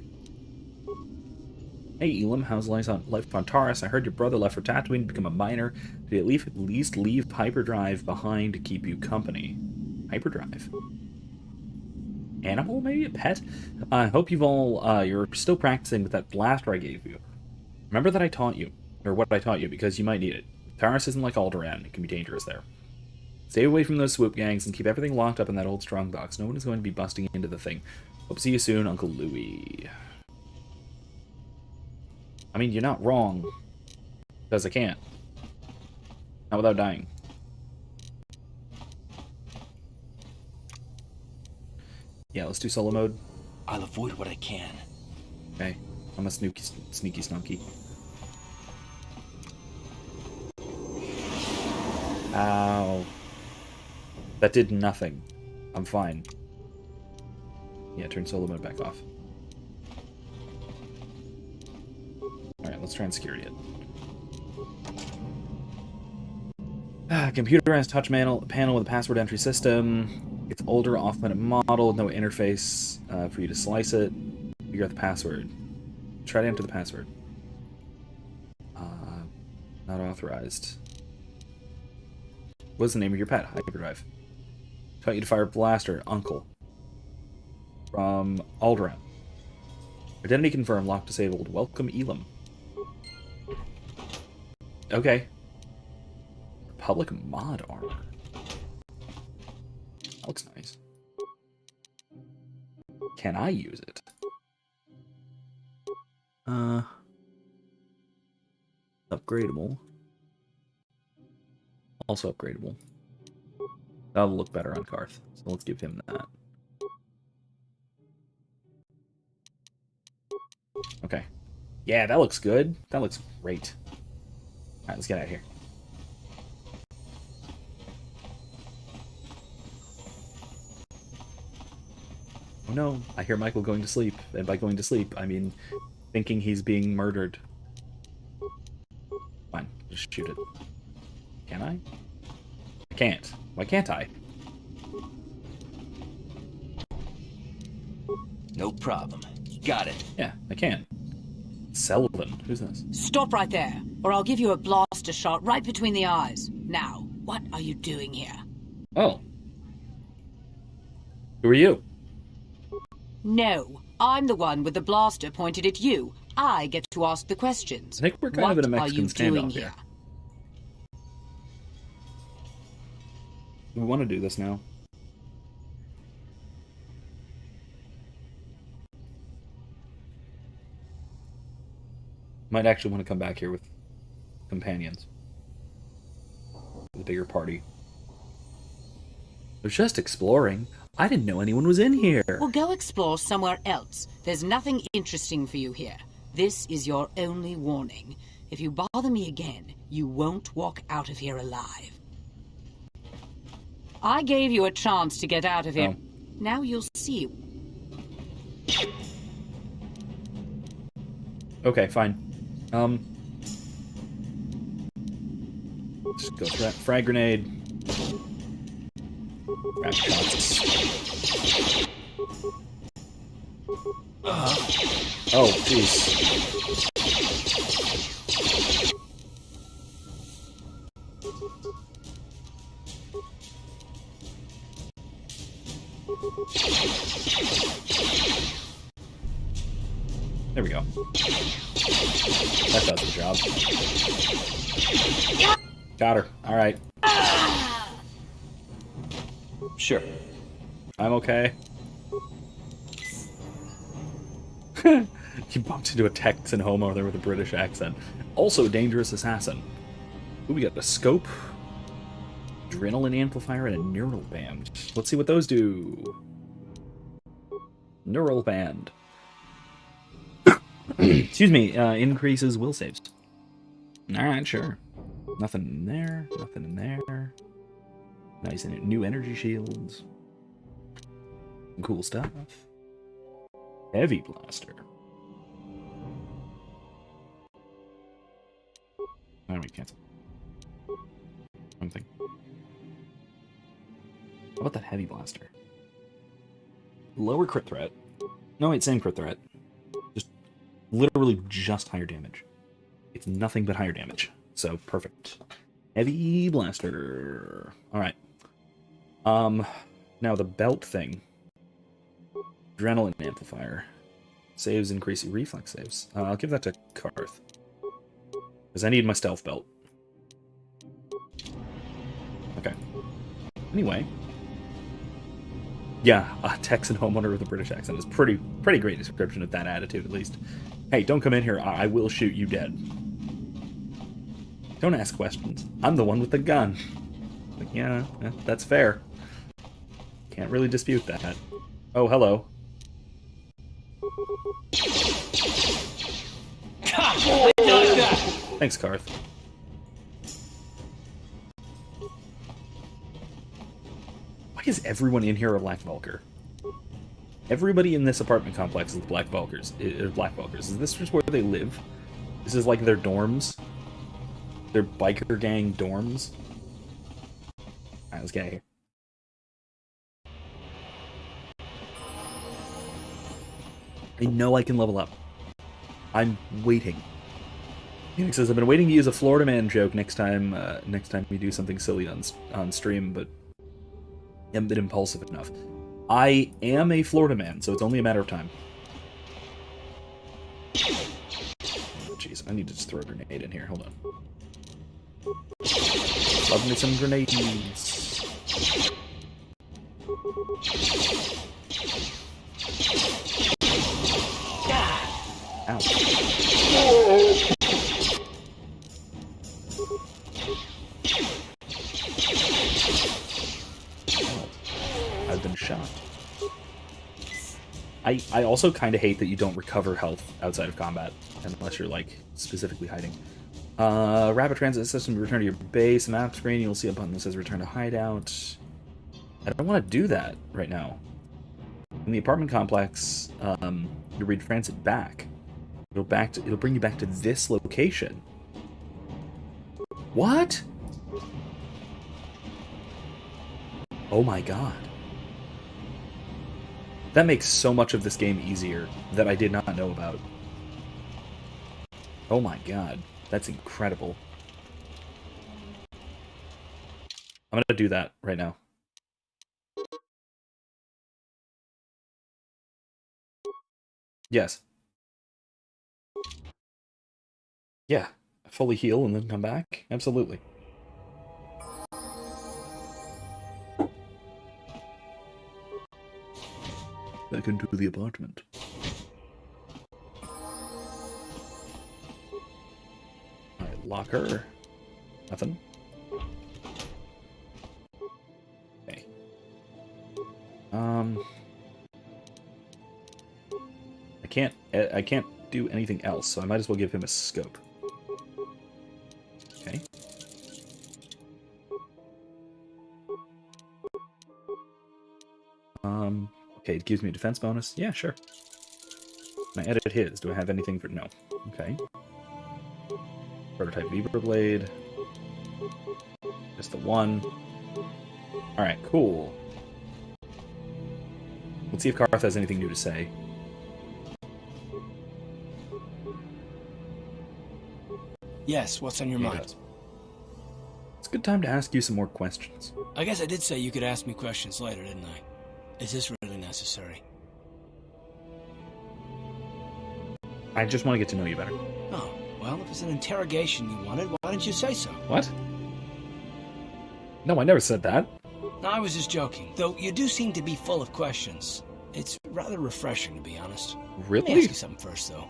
Hey Elam, how's life on Taris? I heard your brother left for Tatooine to become a miner. Did he at least leave hyperdrive behind to keep you company? Hyperdrive? Animal, maybe a pet? I hope you're still practicing with that blaster I gave you. Remember that I taught you, or what I taught you, because you might need it. Taris isn't like Alderaan; it can be dangerous there. Stay away from those swoop gangs and keep everything locked up in that old strongbox. No one is going to be busting into the thing. Hope to see you soon, Uncle Louie. I mean, you're not wrong. Because I can't. Not without dying. Yeah, let's do solo mode. I'll avoid what I can. Okay. I'm a sneaky snunky. Ow. That did nothing. I'm fine. Yeah, turn solo mode back off. Alright, let's try and security it. Computerized touch panel with a password entry system. It's older off-planet model with no interface for you to slice it. Figure out the password. Try to enter the password. Not authorized. What's the name of your pet? Hyperdrive. Taught you to fire blaster. Uncle. From Alderaan. Identity confirmed. Lock disabled. Welcome, Elam. Okay. Republic mod armor. That looks nice. Can I use it? Upgradable. Also upgradable. That'll look better on Karth, so let's give him that. Okay. Yeah, that looks good. That looks great. Alright, let's get out of here. Oh no, I hear Michael going to sleep. And by going to sleep, I mean thinking he's being murdered. Fine, just shoot it. Can I? I can't. Why can't I? No problem. Got it. Yeah, I can. Selvin. Who's this? Stop right there, or I'll give you a blaster shot right between the eyes. Now, what are you doing here? Oh. Who are you? No, I'm the one with the blaster pointed at you. I get to ask the questions. I think we're kind of in a Mexican what are you doing standoff here? We want to do this now. Might actually want to come back here with companions. The bigger party. They're just exploring. I didn't know anyone was in here. Well, go explore somewhere else. There's nothing interesting for you here. This is your only warning. If you bother me again, you won't walk out of here alive. I gave you a chance to get out of here. Oh. Now you'll see. Okay, fine. Just go frag grenade. Grab shots. Oh, jeez. There we go. That does the job. Got her. Alright. Sure. I'm okay. You bumped into a Texan homo there with a British accent. Also a dangerous assassin. Ooh, we got the scope, adrenaline amplifier, and a neural band. Let's see what those do. Neural band. Excuse me, increases will saves. Alright, sure. Nothing in there, nothing in there. Nice new energy shields. Some cool stuff. Heavy blaster. Alright, we cancel. Something. How about that heavy blaster? Lower crit threat. No, wait, same crit threat. Literally just higher damage. It's nothing but higher damage. So, perfect. Heavy blaster. Alright. Now the belt thing. Adrenaline amplifier. Saves increase reflex saves. I'll give that to Karth. Because I need my stealth belt. Okay. Anyway. Yeah, a Texan homeowner with a British accent is pretty great description of that attitude, at least. Hey, don't come in here. I will shoot you dead. Don't ask questions. I'm the one with the gun. Like, yeah, that's fair. Can't really dispute that. Oh, hello. Thanks, Karth. Why is everyone in here a Black Vulcar? Everybody in this apartment complex is Black Vulcars. Is this just where they live? This is like their dorms? Their biker gang dorms? Alright, let's get out of here. I know I can level up. I'm waiting. Phoenix says, I've been waiting to use a Florida man joke next time we do something silly on stream, but I haven't been impulsive enough. I am a Florida man, so it's only a matter of time. Jeez, I need to just throw a grenade in here. Hold on. Love me some grenades. Ow. I've been shot. I also kind of hate that you don't recover health outside of combat, unless you're, like, specifically hiding. Rapid transit system, return to your base, map screen, you'll see a button that says return to hideout. I don't want to do that right now. In the apartment complex, you read transit back. It'll bring you back to this location. What? Oh my god. That makes so much of this game easier that I did not know about. Oh my god. That's incredible. I'm gonna do that right now. Yes. Yeah. Fully heal and then come back? Absolutely. Back into the apartment. locker. Nothing. Okay. I can't do anything else, so I might as well give him a scope. Okay. Okay, it gives me a defense bonus. Yeah, sure. Can I edit his? Do I have anything for... No. Okay. Prototype Vibra Blade. Just the one. Alright, cool. Let's see if Karth has anything new to say. Yes, what's on your mind? It's a good time to ask you some more questions. I guess I did say you could ask me questions later, didn't I? Is this really necessary? I just want to get to know you better. Oh, well, if it's an interrogation you wanted, why didn't you say so? What? No, I never said that. No, I was just joking, though you do seem to be full of questions. It's rather refreshing, to be honest. Really? Let me ask you something first, though.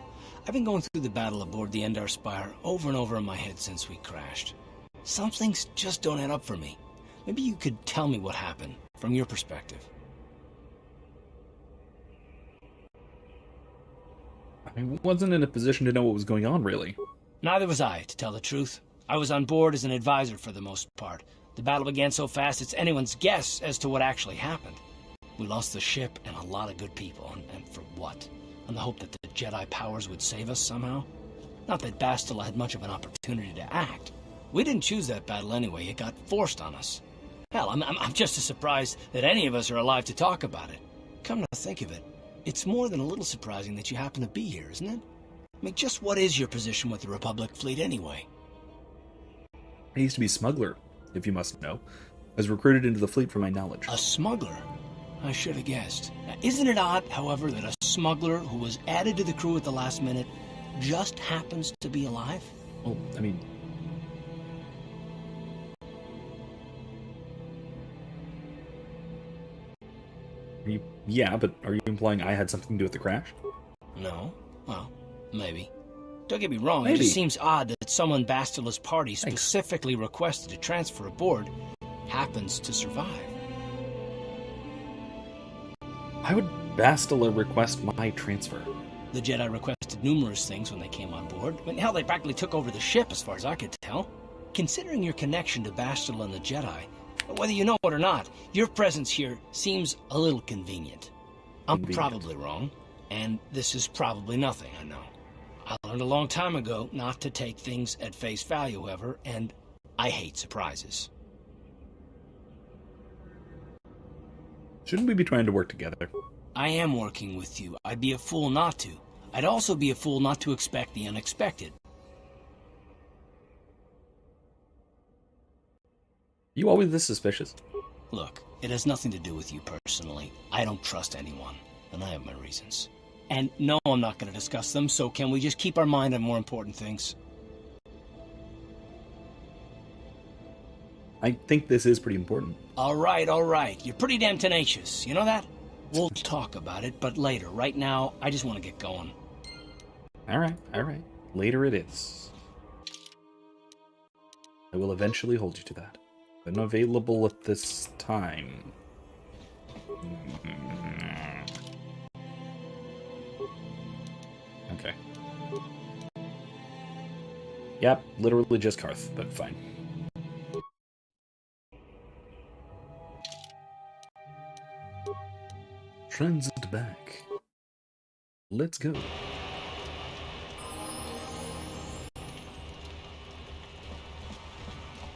I've been going through the battle aboard the Endar Spire over and over in my head since we crashed. Some things just don't add up for me. Maybe you could tell me what happened, from your perspective. I wasn't in a position to know what was going on, really. Neither was I, to tell the truth. I was on board as an advisor for the most part. The battle began so fast it's anyone's guess as to what actually happened. We lost the ship and a lot of good people, and for what? On the hope that the Jedi powers would save us somehow? Not that Bastila had much of an opportunity to act. We didn't choose that battle anyway, it got forced on us. Hell, I'm just as surprised that any of us are alive to talk about it. Come to think of it, it's more than a little surprising that you happen to be here, isn't it? I mean, just what is your position with the Republic fleet anyway? I used to be a smuggler, if you must know. I was recruited into the fleet for my knowledge. A smuggler? I should have guessed. Now, isn't it odd, however, that a smuggler who was added to the crew at the last minute just happens to be alive? Well, I mean... Yeah, but are you implying I had something to do with the crash? No. Well, maybe. Don't get me wrong, Maybe. It just seems odd that someone Bastila's party specifically requested to transfer aboard happens to survive. Why would Bastila request my transfer? The Jedi requested numerous things when they came on board. I mean, hell, they practically took over the ship as far as I could tell. Considering your connection to Bastila and the Jedi, whether you know it or not, your presence here seems a little convenient. I'm probably wrong, and this is probably nothing, I know. I learned a long time ago not to take things at face value, however, and I hate surprises. Shouldn't we be trying to work together? I am working with you. I'd be a fool not to. I'd also be a fool not to expect the unexpected. You always this suspicious? Look, it has nothing to do with you personally. I don't trust anyone, and I have my reasons. And no, I'm not going to discuss them, so can we just keep our mind on more important things? I think this is pretty important. All right. You're pretty damn tenacious. You know that? We'll talk about it, but later. Right now, I just want to get going. All right. Later it is. I will eventually hold you to that. Unavailable at this time. Okay. Yep, literally just Karth, but fine. Transit back. Let's go.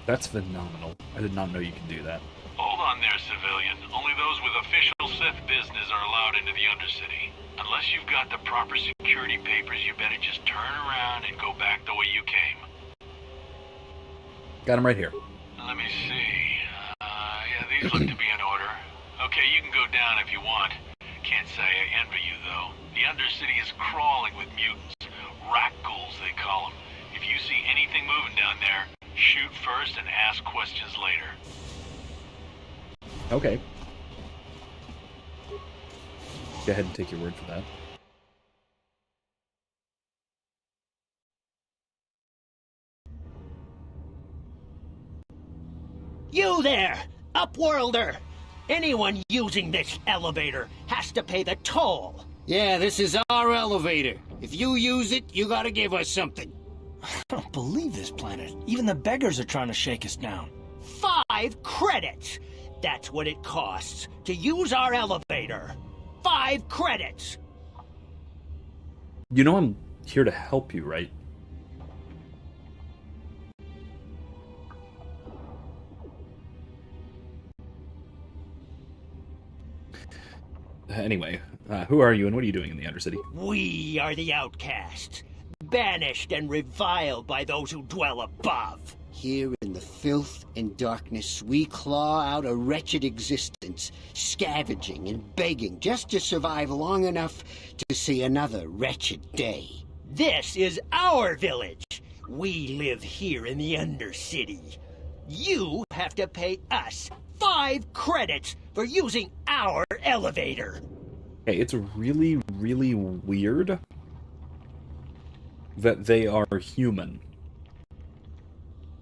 That's phenomenal. I did not know you could do that. Hold on there, civilian. Only those with official Sith business are allowed into the undercity. Unless you've got the proper security papers, you better just turn around and go back the way you came. Got him right here. Let me see. Yeah, these look to be in order. Okay, you can go down if you want. Can't say I envy you, though. The undercity is crawling with mutants. Rat ghouls, they call them. If you see anything moving down there, shoot first and ask questions later. Okay. Go ahead and take your word for that. You there, Upworlder! Anyone using this elevator has to pay the toll. Yeah, this is our elevator. If you use it, you gotta give us something. I don't believe this planet. Even the beggars are trying to shake us down. 5 credits! That's what it costs to use our elevator. 5 credits! You know I'm here to help you, right? Anyway, who are you and what are you doing in the Undercity? We are the outcasts, banished and reviled by those who dwell above. Here in the filth and darkness, we claw out a wretched existence, scavenging and begging just to survive long enough to see another wretched day. This is our village. We live here in the Undercity. You have to pay us 5 credits for using our elevator. Okay, it's really, really weird that they are human.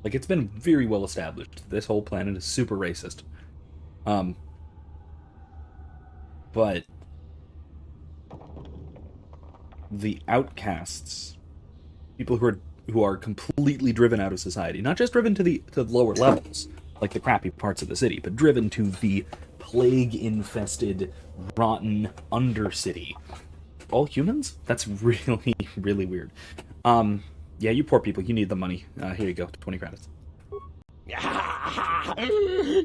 Like, it's been very well established. This whole planet is super racist. But the outcasts, people who are completely driven out of society, not just driven to the lower levels, like the crappy parts of the city, but driven to the plague-infested, rotten Undercity. All humans? That's really, really weird. Yeah, you poor people, you need the money. Here you go, 20 credits.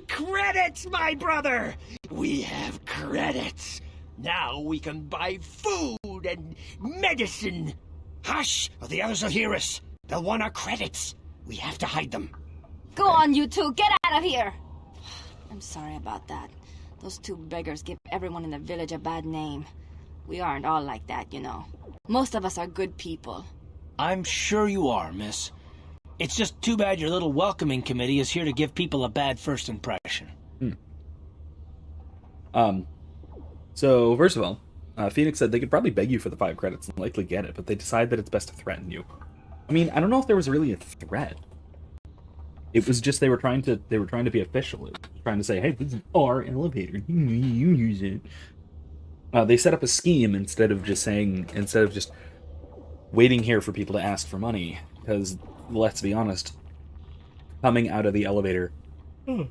Credits, my brother! We have credits. Now we can buy food and medicine. Hush, or the others will hear us. They'll want our credits. We have to hide them. Go on, you two. Get out of here. I'm sorry about that. Those 2 beggars give everyone in the village a bad name. We aren't all like that, you know. Most of us are good people. I'm sure you are, miss. It's just too bad your little welcoming committee is here to give people a bad first impression. So, first of all, Phoenix said they could probably beg you for the 5 credits and likely get it, but they decide that it's best to threaten you. I mean, I don't know if there was really a threat. It was just they were trying to be official. It was trying to say, hey, this is our elevator. You use it. They set up a scheme instead of just waiting here for people to ask for money. Because, let's be honest, coming out of the elevator, from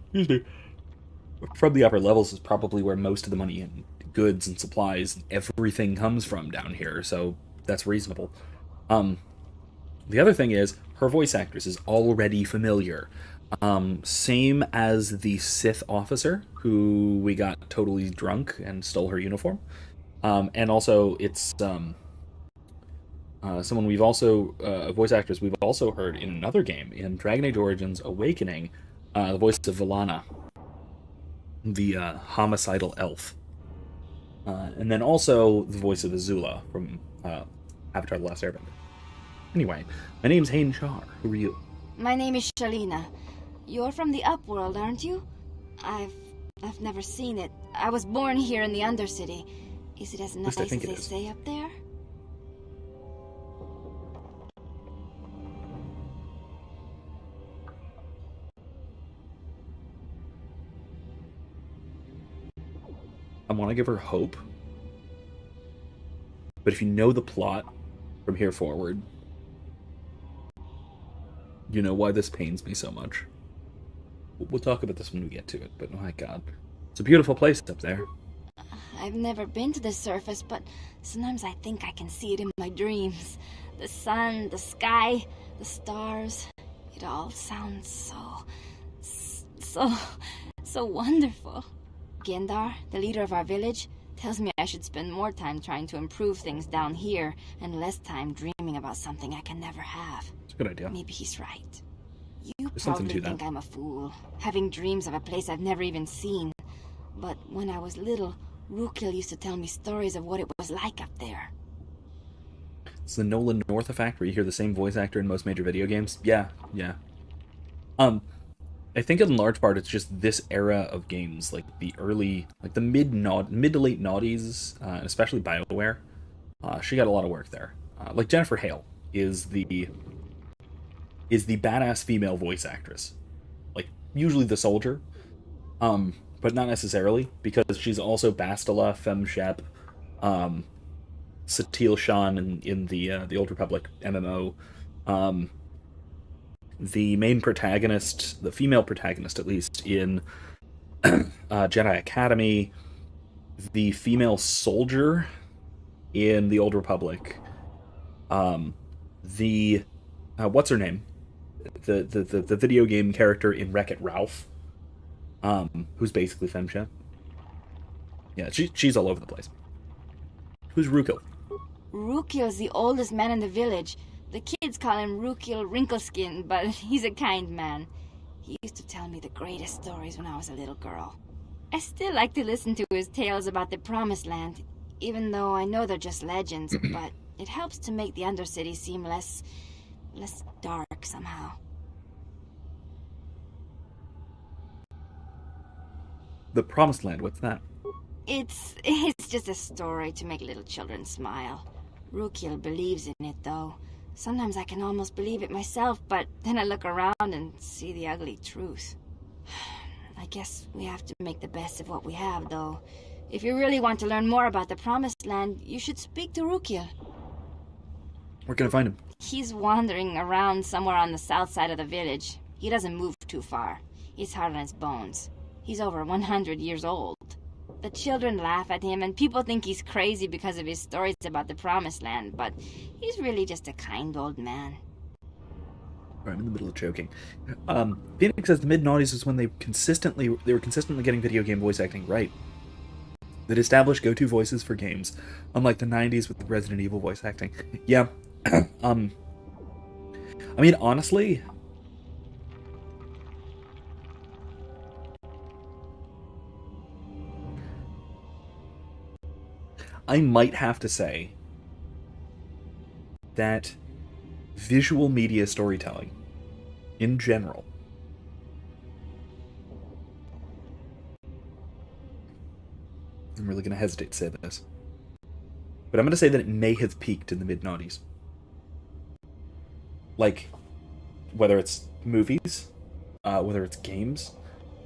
the upper levels is probably where most of the money and goods and supplies and everything comes from down here. So that's reasonable. The other thing is, her voice actress is already familiar. Same as the Sith officer, who we got totally drunk and stole her uniform. And also, it's someone we've also, a voice actress we've also heard in another game, in Dragon Age Origins Awakening, the voice of Villana, the homicidal elf. And then also the voice of Azula from Avatar: The Last Airbender. Anyway, my name's Hain Char. Who are you? My name is Shalina. You're from the Upworld, aren't you? I've never seen it. I was born here in the Undercity. Is it as nice as they say up there? I want to give her hope. But if you know the plot from here forward, you know why this pains me so much. We'll talk about this when we get to it, but my god. It's a beautiful place up there. I've never been to the surface, but sometimes I think I can see it in my dreams. The sun, the sky, the stars. It all sounds so wonderful. Gendar, the leader of our village, tells me I should spend more time trying to improve things down here and less time dreaming about something I can never have. It's a good idea. Maybe he's right. You There's probably think I'm a fool, having dreams of a place I've never even seen. But when I was little, Rukil used to tell me stories of what it was like up there. It's the Nolan North effect, where you hear the same voice actor in most major video games. Yeah. I think in large part it's just this era of games, like the early, like the mid to late noughties, especially BioWare. She got a lot of work there. Like Jennifer Hale is the badass female voice actress. Like usually the soldier, but not necessarily, because she's also Bastila, Femshep, Bastila Shan in the Old Republic MMO. The main protagonist, the female protagonist at least, in Jedi Academy, the female soldier in the Old Republic, what's her name? The video game character in Wreck-It Ralph, who's basically Femshep. Yeah, she's all over the place. Who's Rukil? Rukil's the oldest man in the village. The kids call him Rukil Wrinkleskin, but he's a kind man. He used to tell me the greatest stories when I was a little girl. I still like to listen to his tales about the Promised Land, even though I know they're just legends, but it helps to make the Undercity seem less dark somehow. The Promised Land, what's that? It's just a story to make little children smile. Rukil believes in it, though. Sometimes I can almost believe it myself, but then I look around and see the ugly truth. I guess we have to make the best of what we have, though. If you really want to learn more about the Promised Land, you should speak to Rukil. Where can I find him? He's wandering around somewhere on the south side of the village. He doesn't move too far. He's hard on his bones. He's over 100 years old. The children laugh at him, and people think he's crazy because of his stories about the Promised Land, but he's really just a kind old man. I'm in the middle of choking. Phoenix says the mid-noughties was when they were consistently getting video game voice acting right. That established go-to voices for games, unlike the 90s with the Resident Evil voice acting. Yeah. I mean, honestly, I might have to say that visual media storytelling, in general, I'm really going to hesitate to say this, but I'm going to say that it may have peaked in the mid-noughties. Like, whether it's movies, whether it's games,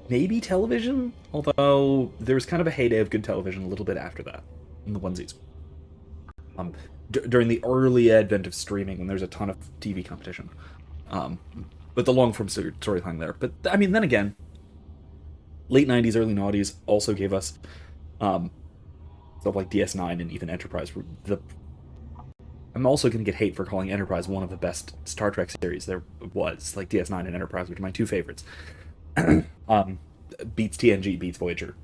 maybe television, although there was kind of a heyday of good television a little bit after that, in the onesies. During the early advent of streaming, when there's a ton of TV competition. But the long-form storyline there. But, I mean, then again, late 90s, early noughties also gave us stuff like DS9 and even Enterprise. I'm also going to get hate for calling Enterprise one of the best Star Trek series there was, like DS9 and Enterprise, which are my two favorites. Beats TNG, beats Voyager.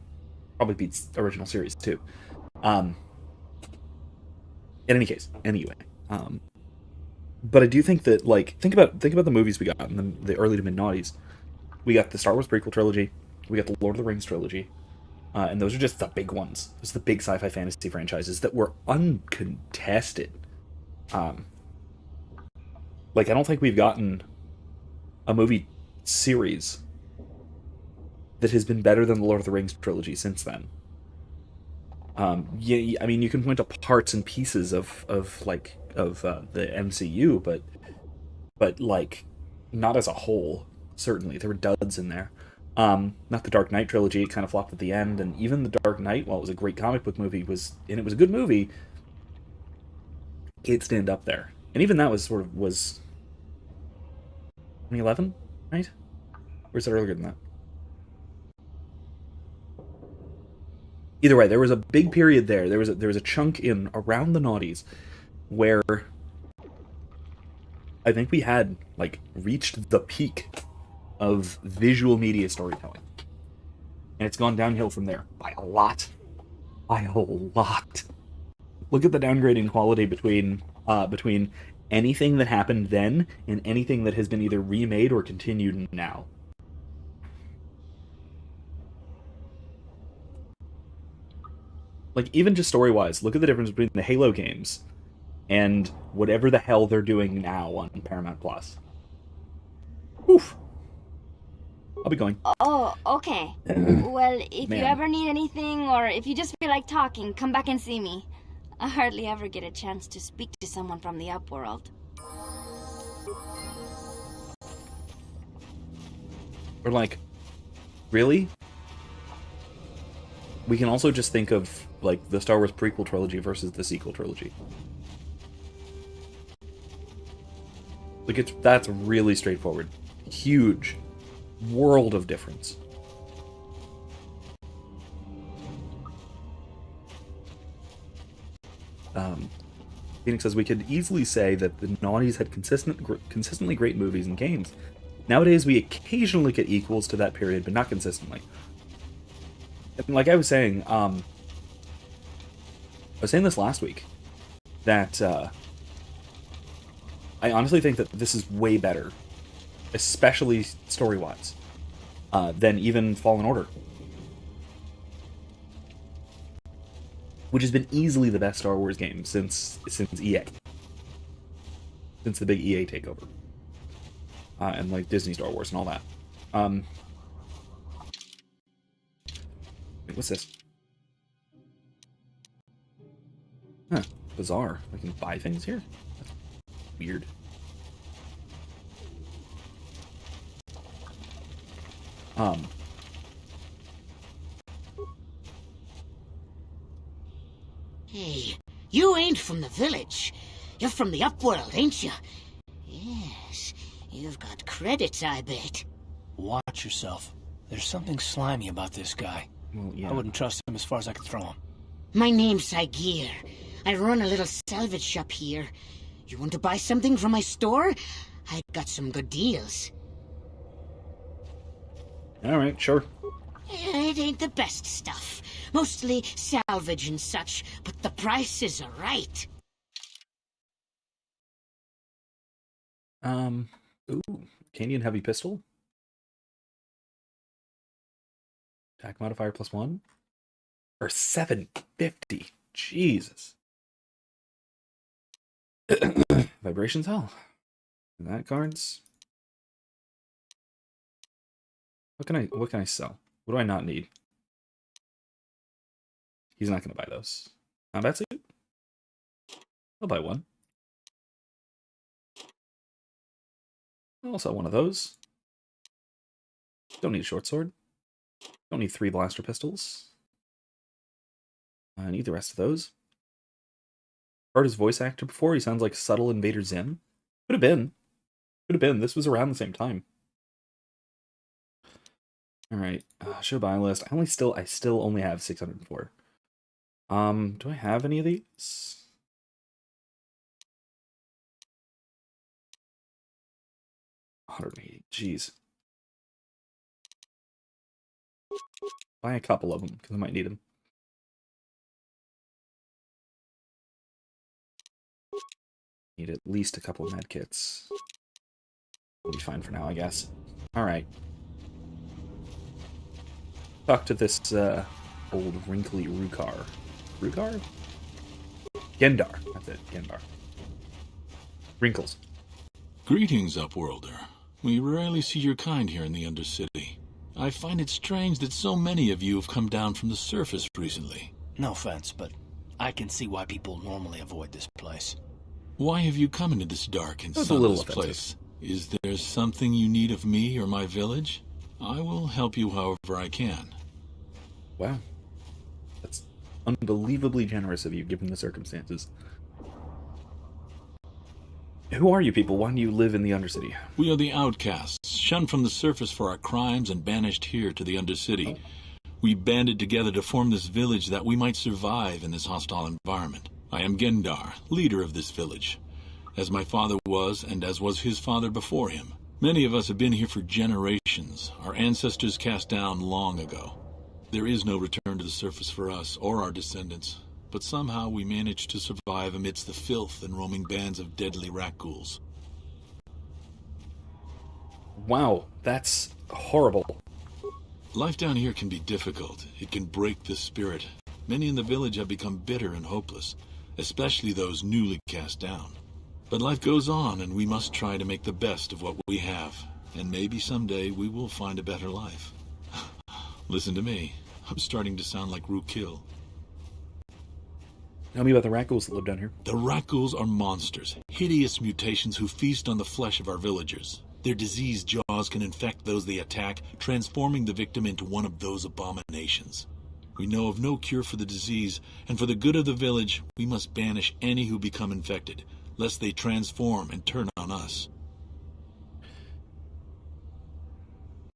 Probably beats original series, too. In any case, anyway. But I do think that, like, think about the movies we got in the early to mid-noughties. We got the Star Wars prequel trilogy, we got the Lord of the Rings trilogy, and those are just the big ones. Those are the big sci-fi fantasy franchises that were uncontested. Like, I don't think we've gotten a movie series that has been better than the Lord of the Rings trilogy since then. Yeah, I mean, you can point to parts and pieces of the MCU, but like, not as a whole. Certainly, there were duds in there. Not the Dark Knight trilogy; it kind of flopped at the end, and even the Dark Knight, while it was a great comic book movie, it was a good movie. It stand up there, and even that was 2011, right? Or is it earlier than that? Either way, there was a big period there. There was a chunk in around the noughties where I think we had, like, reached the peak of visual media storytelling. And it's gone downhill from there by a lot. By a lot. Look at the downgrading quality between anything that happened then and anything that has been either remade or continued now. Like, even just story-wise, look at the difference between the Halo games and whatever the hell they're doing now on Paramount+. Oof. I'll be going. Oh, okay. Well, if you ever need anything, or if you just feel like talking, come back and see me. I hardly ever get a chance to speak to someone from the Upworld. Or, like, really, we can also just think of, like, the Star Wars prequel trilogy versus the sequel trilogy. Like, that's really straightforward. Huge world of difference. Phoenix says, we could easily say that the Naughties had consistently great movies and games. Nowadays, we occasionally get equals to that period, but not consistently. And like I was saying, this last week, that I honestly think that this is way better, especially story-wise, than even Fallen Order, which has been easily the best Star Wars game since EA, since the big EA takeover, and like Disney Star Wars and all that. Wait, what's this? Huh, bizarre. I can buy things here? That's weird. Hey, you ain't from the village. You're from the Upworld, ain't you? Yes, you've got credits, I bet. Watch yourself. There's something slimy about this guy. Well, yeah. I wouldn't trust him as far as I could throw him. My name's Saigir. I run a little salvage shop here. You want to buy something from my store? I got some good deals. Alright, sure. It ain't the best stuff. Mostly salvage and such, but the prices are right. Ooh, Canadian heavy pistol. Attack modifier +1. Or 750. Jesus. Vibrations hell. And that cards. What can I sell? What do I not need? He's not gonna buy those. Combat suit? I'll buy one. I'll sell one of those. Don't need a short sword. Don't need 3 blaster pistols. I need the rest of those. Heard his voice actor before. He sounds like subtle Invader Zim. Could have been. Could have been. This was around the same time. Alright. Show buy list. I still only have 604. Do I have any of these? $180. Jeez. Buy a couple of them, because I might need them. Need at least a couple of med kits. We'll be fine for now, I guess. Alright. Talk to this old wrinkly Rukar. Rukar? Gendar. That's it, Gendar. Wrinkles. Greetings, Upworlder. We rarely see your kind here in the Undercity. I find it strange that so many of you have come down from the surface recently. No offense, but I can see why people normally avoid this place. Why have you come into this dark and sunless place? Is there something you need of me or my village? I will help you however I can. Wow. That's unbelievably generous of you, given the circumstances. Who are you people? Why do you live in the Undercity? We are the outcasts, shunned from the surface for our crimes and banished here to the Undercity. We banded together to form this village that we might survive in this hostile environment. I am Gendar, leader of this village, as my father was and as was his father before him. Many of us have been here for generations, our ancestors cast down long ago. There is no return to the surface for us or our descendants, but somehow we managed to survive amidst the filth and roaming bands of deadly rat ghouls. Wow, that's horrible. Life down here can be difficult. It can break the spirit. Many in the village have become bitter and hopeless, especially those newly cast down. But life goes on, and we must try to make the best of what we have. And maybe someday we will find a better life. Listen to me. I'm starting to sound like Rookil. Tell me about the rat ghouls that live down here. The rat ghouls are monsters, hideous mutations who feast on the flesh of our villagers. Their diseased jaws can infect those they attack, transforming the victim into one of those abominations. We know of no cure for the disease, and for the good of the village, we must banish any who become infected, lest they transform and turn on us.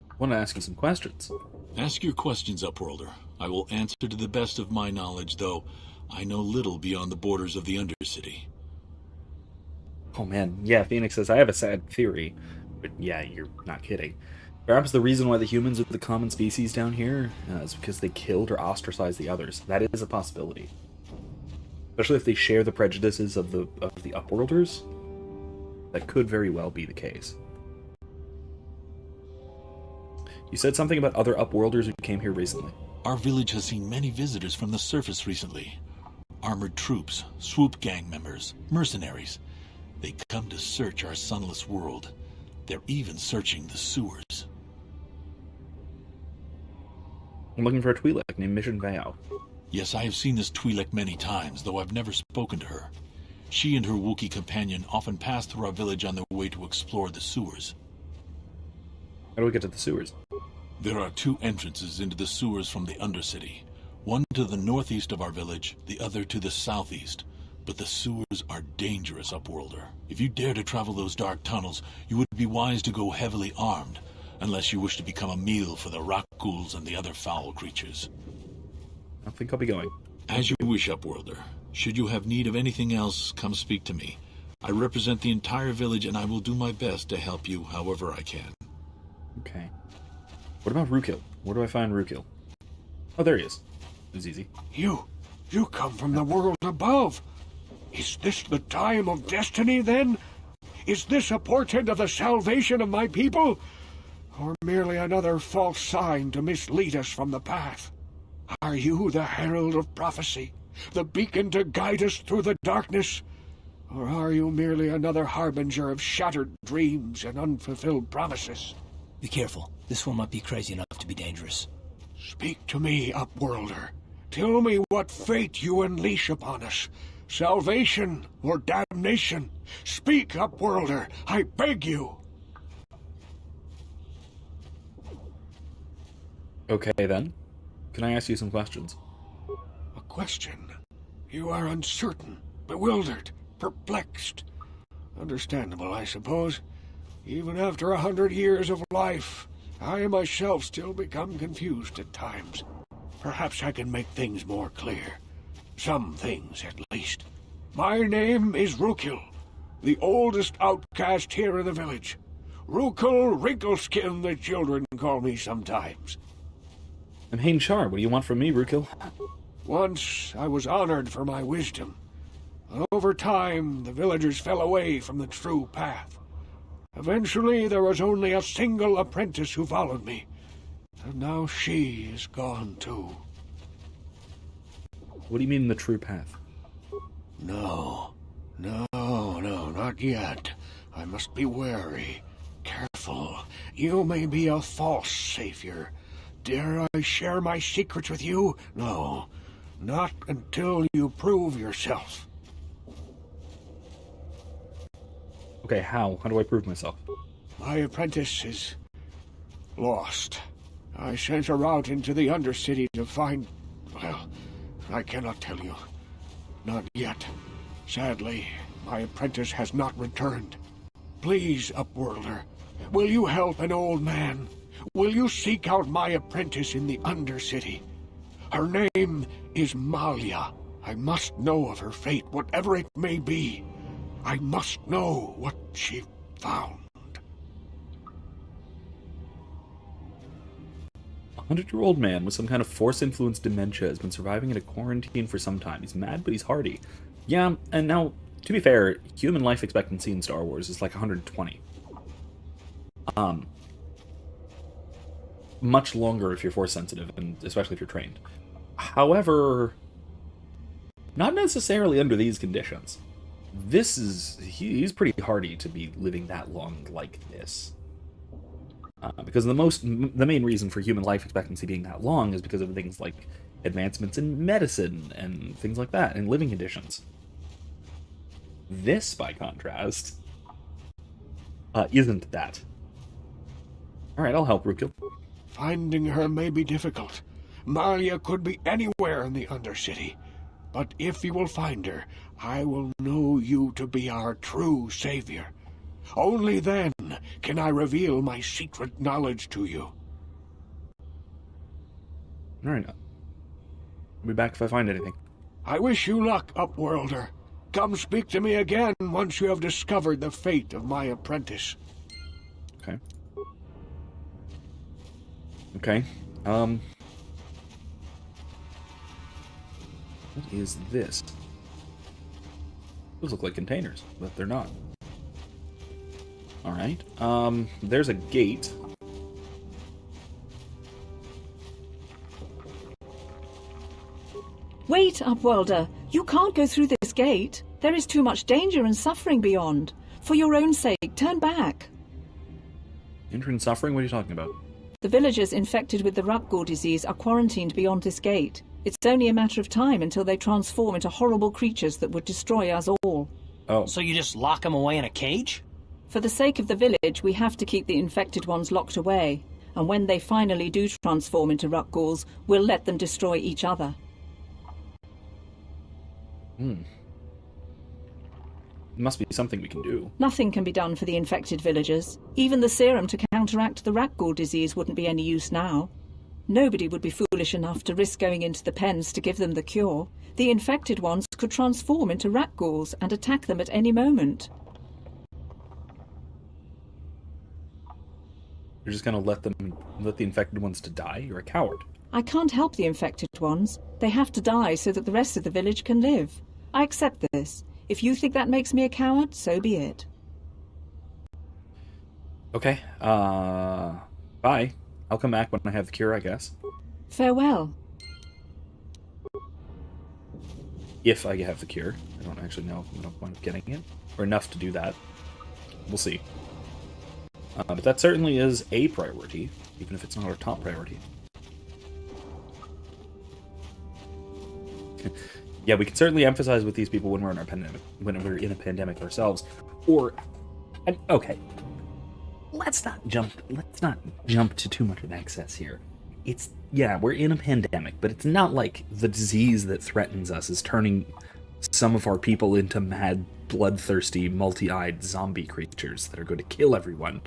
I want to ask you some questions. Ask your questions, Upworlder. I will answer to the best of my knowledge, though I know little beyond the borders of the Undercity. Oh man, yeah, Phoenix says, I have a sad theory. But yeah, you're not kidding. Perhaps the reason why the humans are the common species down here is because they killed or ostracized the others. That is a possibility. Especially if they share the prejudices of the Upworlders. That could very well be the case. You said something about other Upworlders who came here recently. Our village has seen many visitors from the surface recently. Armored troops, swoop gang members, mercenaries. They come to search our sunless world. They're even searching the sewers. I'm looking for a Twi'lek named Mission Vao. Yes, I have seen this Twi'lek many times, though I've never spoken to her. She and her Wookiee companion often pass through our village on their way to explore the sewers. How do we get to the sewers? There are two entrances into the sewers from the Undercity. One to the northeast of our village, the other to the southeast. But the sewers are dangerous, Upworlder. If you dare to travel those dark tunnels, you would be wise to go heavily armed, unless you wish to become a meal for the rock ghouls and the other foul creatures. I don't think I'll be going. As you wish, Upworlder. Should you have need of anything else, come speak to me. I represent the entire village, and I will do my best to help you however I can. Okay. What about Rukil? Where do I find Rukil? Oh, there he is. It was easy. You come from the world above. Is this the time of destiny, then? Is this a portent of the salvation of my people? Or merely another false sign to mislead us from the path? Are you the herald of prophecy, the beacon to guide us through the darkness? Or are you merely another harbinger of shattered dreams and unfulfilled promises? Be careful. This one might be crazy enough to be dangerous. Speak to me, Upworlder. Tell me what fate you unleash upon us. Salvation or damnation? Speak, Upworlder, I beg you. Okay, then. Can I ask you some questions? A question? You are uncertain, bewildered, perplexed. Understandable, I suppose. Even after 100 years of life, I myself still become confused at times. Perhaps I can make things more clear. Some things, at least. My name is Rukil, the oldest outcast here in the village. Rukil Wrinkleskin, the children call me sometimes. I'm Hain Char. What do you want from me, Rukil? Once I was honored for my wisdom. But over time, the villagers fell away from the true path. Eventually, there was only a single apprentice who followed me. And now she is gone too. What do you mean the true path? No, not yet. I must be wary, careful. You may be a false savior. Dare I share my secrets with you? No, not until you prove yourself. Okay, how? How do I prove myself? My apprentice is lost. I sent her out into the Undercity to find... Well, I cannot tell you. Not yet. Sadly, my apprentice has not returned. Please, Upworlder, will you help an old man? Will you seek out my apprentice in the Undercity? Her name is Malia. I must know of her fate, whatever it may be. I must know what she found. 100-year-old man with some kind of Force-influenced dementia has been surviving in a quarantine for some time. He's mad, but he's hardy. Yeah, and now, to be fair, human life expectancy in Star Wars is like 120. Much longer if you're Force-sensitive, and especially if you're trained. However, not necessarily under these conditions. He's pretty hardy to be living that long like this. Because the main reason for human life expectancy being that long is because of things like advancements in medicine and things like that, and living conditions. This, by contrast, isn't that. Alright, I'll help, Rukil. Finding her may be difficult. Malia could be anywhere in the Undercity. But if you will find her, I will know you to be our true savior. Only then can I reveal my secret knowledge to you. Alright. I'll be back if I find anything. I wish you luck, Upworlder. Come speak to me again once you have discovered the fate of my apprentice. Okay. Okay. What is this? Those look like containers, but they're not. Alright. There's a gate. Wait, Upworlder. You can't go through this gate. There is too much danger and suffering beyond. For your own sake, turn back. Danger and suffering? What are you talking about? The villagers infected with the Rupgor disease are quarantined beyond this gate. It's only a matter of time until they transform into horrible creatures that would destroy us all. Oh. So you just lock them away in a cage? For the sake of the village, we have to keep the infected ones locked away. And when they finally do transform into Rupgors, we'll let them destroy each other. Must be something we can do. Nothing can be done for the infected villagers. Even the serum to counteract the Rupgor disease wouldn't be any use now. Nobody would be foolish enough to risk going into the pens to give them the cure. The infected ones could transform into Rupgors and attack them at any moment. You're just gonna let the infected ones to die? You're a coward. I can't help the infected ones. They have to die so that the rest of the village can live. I accept this. If you think that makes me a coward, so be it. Okay, bye. I'll come back when I have the cure, I guess. Farewell. If I have the cure. I don't actually know if I'm going to wind up getting it. Or enough to do that. We'll see. But that certainly is a priority, even if it's not our top priority. Yeah, we can certainly emphasize with these people when we're in our pandemic, when we're in a pandemic ourselves. Or, okay, let's not jump to too much of excess here. Yeah, we're in a pandemic, but it's not like the disease that threatens us is turning some of our people into mad, bloodthirsty, multi-eyed zombie creatures that are going to kill everyone.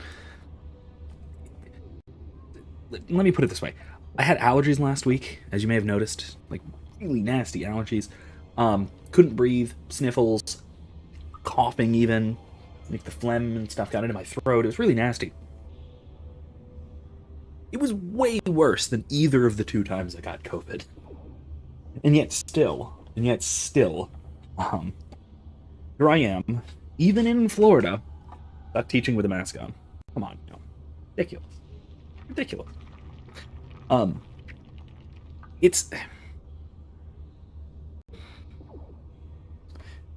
Let me put it this way. I had allergies last week, as you may have noticed, like really nasty allergies. Couldn't breathe, sniffles, coughing even, like the phlegm and stuff got into my throat. It was really nasty. It was way worse than either of the 2 times I got COVID. And yet still, here I am, even in Florida, not teaching with a mask on. Come on, no. Ridiculous.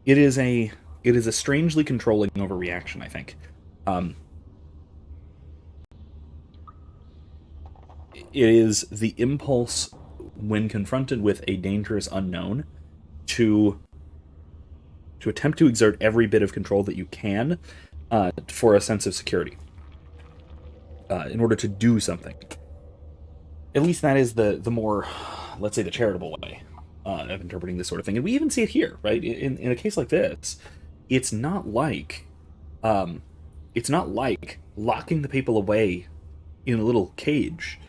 It is a strangely controlling overreaction, I think. It is the impulse when confronted with a dangerous unknown to attempt to exert every bit of control that you can for a sense of security, in order to do something. At least that is the more, let's say, the charitable way of interpreting this sort of thing. And we even see it here, right? In a case like this, it's not like locking the people away in a little cage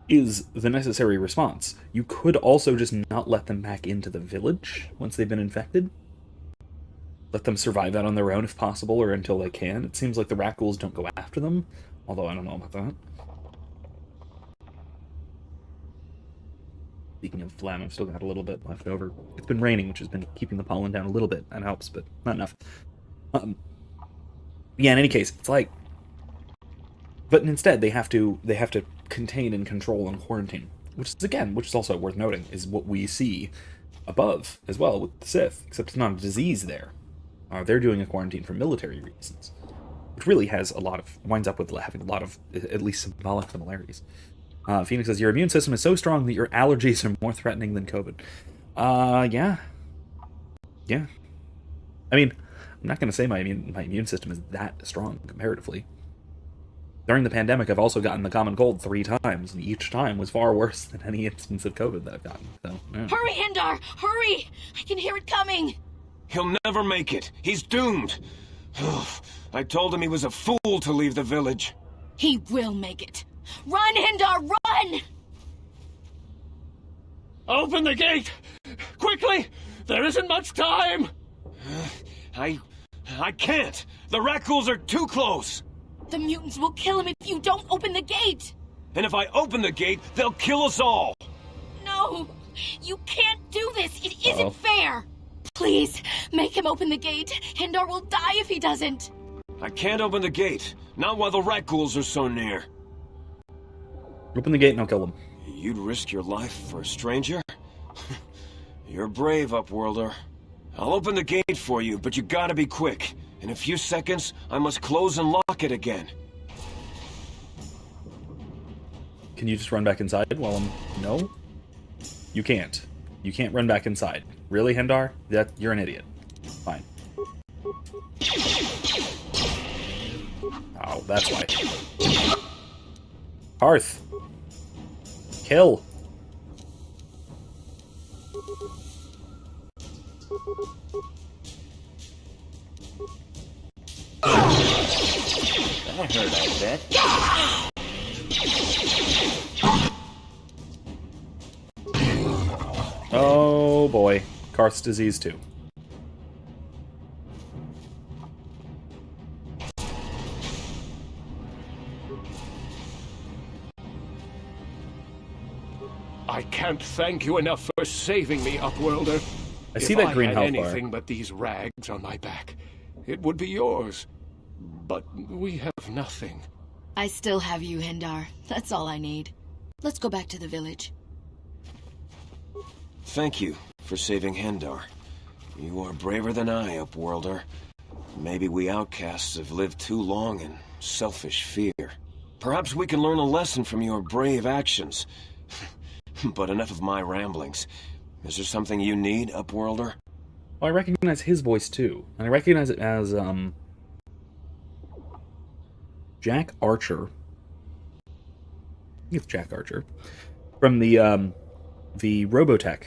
is the necessary response. You could also just not let them back into the village once they've been infected. Let them survive out on their own if possible, or until they can. It seems like the rat ghouls don't go after them, although I don't know about that. Speaking of phlegm, I've still got a little bit left over. It's been raining, which has been keeping the pollen down a little bit. That helps, but not enough. Yeah, in any case, it's like... But instead, they have to contain and control and quarantine. Which is also worth noting, is what we see above as well with the Sith. Except it's not a disease there. They're doing a quarantine for military reasons. Which really winds up with having a lot of, at least symbolic similarities. Phoenix says, your immune system is so strong that your allergies are more threatening than COVID. Yeah. I mean, I'm not going to say my immune system is that strong comparatively. during the pandemic, I've also gotten the common cold 3 times, and each time was far worse than any instance of COVID that I've gotten. So, yeah. Hurry, Hindar! Hurry! I can hear it coming! He'll never make it. He's doomed. I told him he was a fool to leave the village. He will make it. Run, Hindar, run! Open the gate! Quickly! There isn't much time! I can't! The Rakghouls are too close! The mutants will kill him if you don't open the gate! And if I open the gate, they'll kill us all! No! You can't do this! It isn't fair! Please, make him open the gate! Hindar will die if he doesn't! I can't open the gate. Not while the Rakghouls are so near. Open the gate and I'll kill them. You'd risk your life for a stranger? You're brave, Upworlder. I'll open the gate for you, but you gotta be quick. In a few seconds, I must close and lock it again. Can you just run back inside while I'm... No? You can't. You can't run back inside. Really, Hindar? You're an idiot. Fine. Oh, that's why. Hearth. Kill. That hurt, I bet. Oh boy. Karth's disease too. I can't thank you enough for saving me, Upworlder. I see that green health health bar. If I had bar. anything but these rags on my back, it would be yours. But we have nothing. I still have you, Hindar. That's all I need. Let's go back to the village. Thank you for saving Hendar. You are braver than I, Upworlder. Maybe we outcasts have lived too long in selfish fear. Perhaps we can learn a lesson from your brave actions. But enough of my ramblings. Is there something you need, Upworlder? Well, I recognize his voice too. And I recognize it as, Jack Archer. I think it's Jack Archer. From the Robotech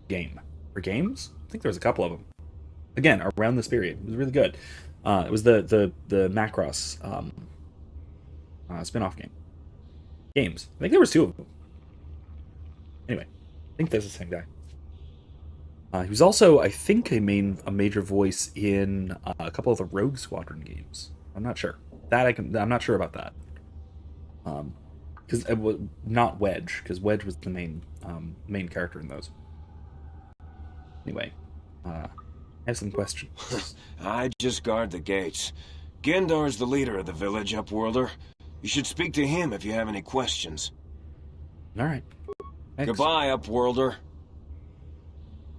game. Or games? I think there was a couple of them. Again, around this period. It was really good. It was the Macross spin-off game. Games. I think there was 2 of them. Anyway, I think that's the same guy. He was also, I think, a major voice in a couple of the Rogue Squadron games. I'm not sure. I'm not sure about that. Because it was not Wedge, because Wedge was the main character in those. Anyway, I have some questions. I just guard the gates. Gendar's the leader of the village, Upworlder. You should speak to him if you have any questions. All right. Thanks. Goodbye, Upworlder.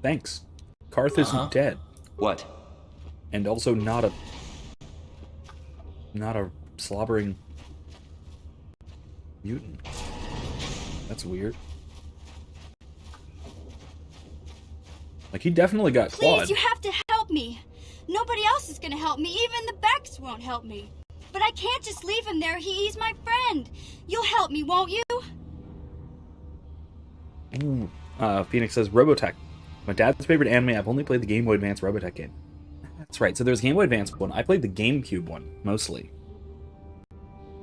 Thanks. Karth isn't dead. What? And also not a slobbering mutant. That's weird. Like, he definitely got clawed. Please, you have to help me. Nobody else is gonna help me. Even the Becks won't help me. But I can't just leave him there. He's my friend. You'll help me, won't you? Ooh. Phoenix says, Robotech. My dad's favorite anime. I've only played the Game Boy Advance Robotech game. That's right. So there's a Game Boy Advance one. I played the GameCube one, mostly.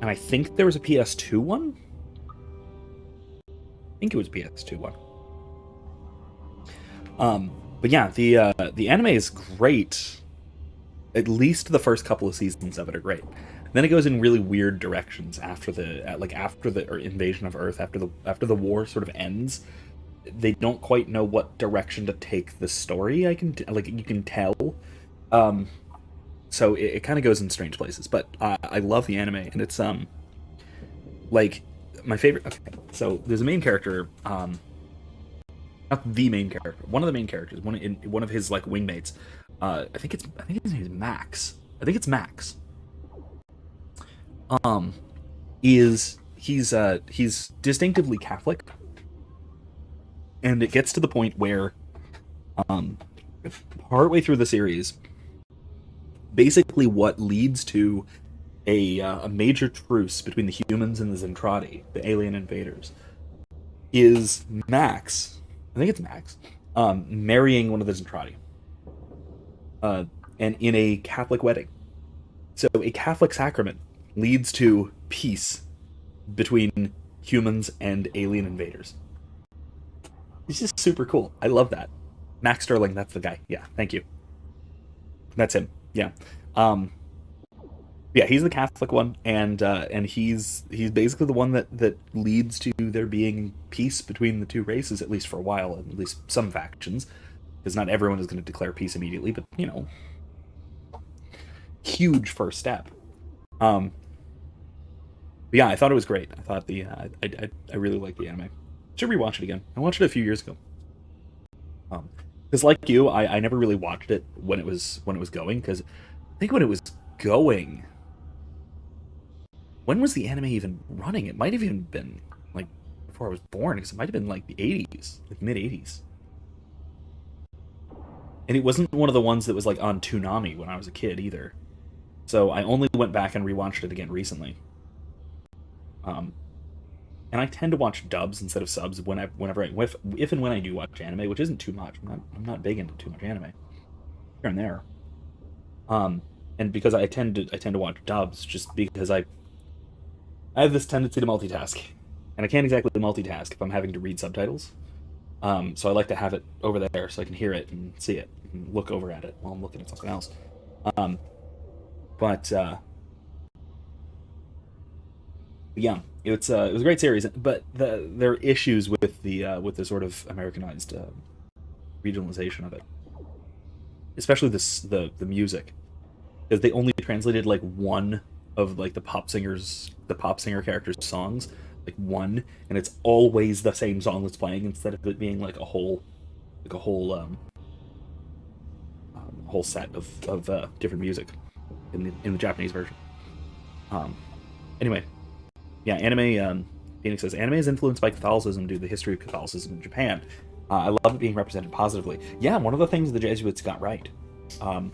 And I think there was a PS2 one? I think it was a PS2 one. But yeah, the anime is great. At least the first couple of seasons of it are great. Then it goes in really weird directions after the invasion of Earth, after the war sort of ends. They don't quite know what direction to take the story. You can tell. So it kind of goes in strange places. But I love the anime, and it's like my favorite. Okay, so there's a main character. Not the main character. One of the main characters. One of his like wingmates. I think his name is Max. I think it's Max. He's distinctively Catholic, and it gets to the point where, partway through the series, basically what leads to a major truce between the humans and the Zentradi, the alien invaders, is Max, I think it's Max, marrying one of the Zentradi, and in a Catholic wedding. So a Catholic sacrament leads to peace between humans and alien invaders. It's just super cool. I love that. Max Sterling, that's the guy. Yeah, thank you. That's him. Yeah. Yeah, he's the Catholic one, and he's basically the one that leads to there being peace between the two races, at least for a while, at least some factions, because not everyone is going to declare peace immediately, but, you know, huge first step. But yeah, I thought it was great. I thought I really liked the anime. Should rewatch it again. I watched it a few years ago. Because like you, I never really watched it when it was going, because I think when it was going, when was the anime even running? It might have even been like before I was born, because it might have been like the 80s, like mid 80s. And it wasn't one of the ones that was like on Toonami when I was a kid either. So I only went back and rewatched it again recently. And I tend to watch dubs instead of subs if and when I do watch anime, which isn't too much. I'm not big into too much anime here and there. And because I tend to watch dubs just because I have this tendency to multitask, and I can't exactly multitask if I'm having to read subtitles. So I like to have it over there so I can hear it and see it and look over at it while I'm looking at something else. Yeah, it was a great series, but there are issues with the sort of Americanized regionalization of it, especially the music, because they only translated like one of like the pop singer character's songs, like one, and it's always the same song that's playing instead of it being like a whole set of different music in the Japanese version. Anyway. Yeah, anime, Phoenix says, anime is influenced by Catholicism due to the history of Catholicism in Japan. I love it being represented positively. Yeah, one of the things the Jesuits got right. The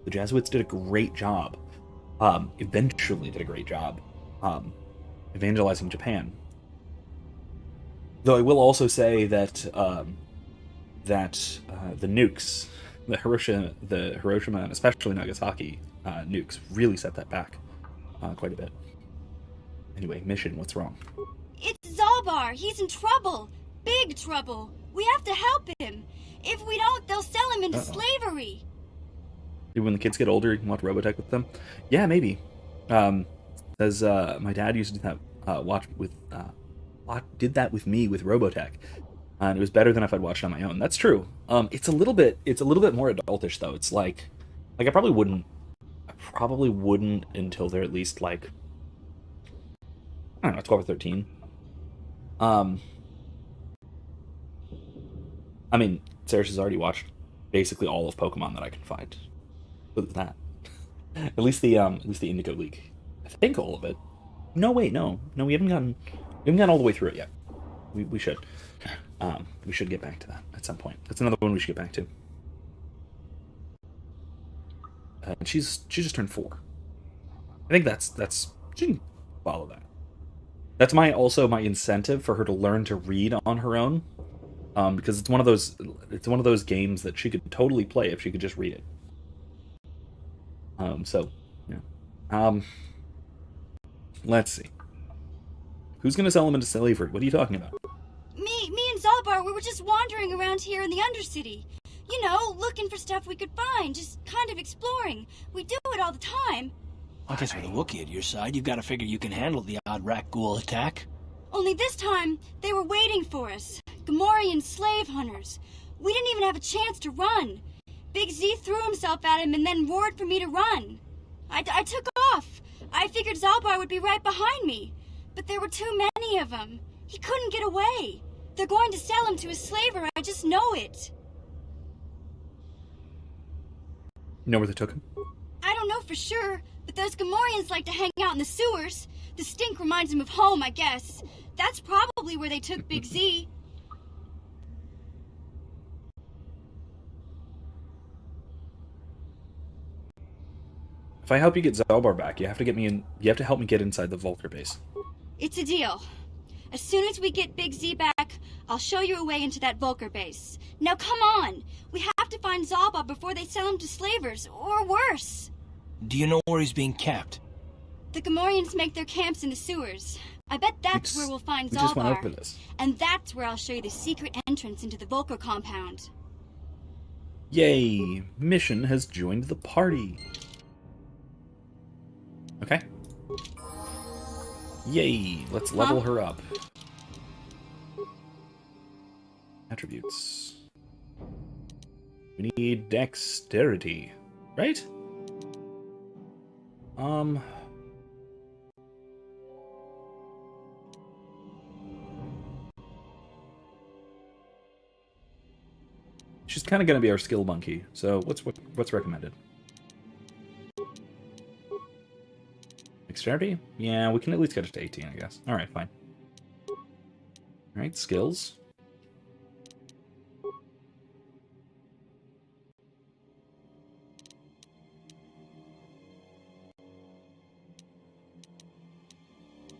Jesuits did a great job, eventually did a great job, evangelizing Japan. Though I will also say that, the nukes, the Hiroshima and especially Nagasaki nukes really set that back quite a bit. Anyway, Mission, what's wrong? It's Zalbar. He's in trouble. Big trouble. We have to help him. If we don't, they'll sell him into slavery. When the kids get older, you can watch Robotech with them? Yeah, maybe. As my dad used to do that, did that with me with Robotech. And it was better than if I'd watched it on my own. That's true. It's a little bit more adultish, though. It's like I probably wouldn't until they're at least like, I don't know, 12 or 13. I mean, Sarah has already watched basically all of Pokemon that I can find. Look at that. At least the Indigo League. I think all of it. No, wait, no, we haven't gotten all the way through it yet. We should. We should get back to that at some point. That's another one we should get back to. She's just turned 4. I think that's she can follow that. That's my incentive for her to learn to read on her own, because it's one of those games that she could totally play if she could just read it. So yeah. Let's see. Who's gonna sell him into slavery? What are you talking about? Me and Zalbar, we were just wandering around here in the Undercity. You know, looking for stuff we could find, just kind of exploring. We do it all the time. I guess with a Wookiee at your side, you've got to figure you can handle the odd rat ghoul attack. Only this time, they were waiting for us. Gamorrean slave hunters. We didn't even have a chance to run. Big Z threw himself at him and then roared for me to run. I took off. I figured Zalbar would be right behind me. But there were too many of them. He couldn't get away. They're going to sell him to a slaver, I just know it. You know where they took him? I don't know for sure, but those Gamorreans like to hang out in the sewers. The stink reminds them of home, I guess. That's probably where they took Big Z. If I help you get Zalbar back, you have to get me in. You have to help me get inside the Vulcar base. It's a deal. As soon as we get Big Z back, I'll show you a way into that Vulcar base. Now come on! We have to find Zalbar before they sell him to slavers, or worse. Do you know where he's being kept? The Gamorreans make their camps in the sewers. I bet that's where we'll find Zalbar. We just went over this. And that's where I'll show you the secret entrance into the Vulcar compound. Yay! Mission has joined the party. Okay. Yay! Let's level her up. Attributes. We need dexterity, right? She's kind of going to be our skill monkey. So what's recommended? Dexterity? Yeah, we can at least get it to 18, I guess. All right, fine. All right, skills.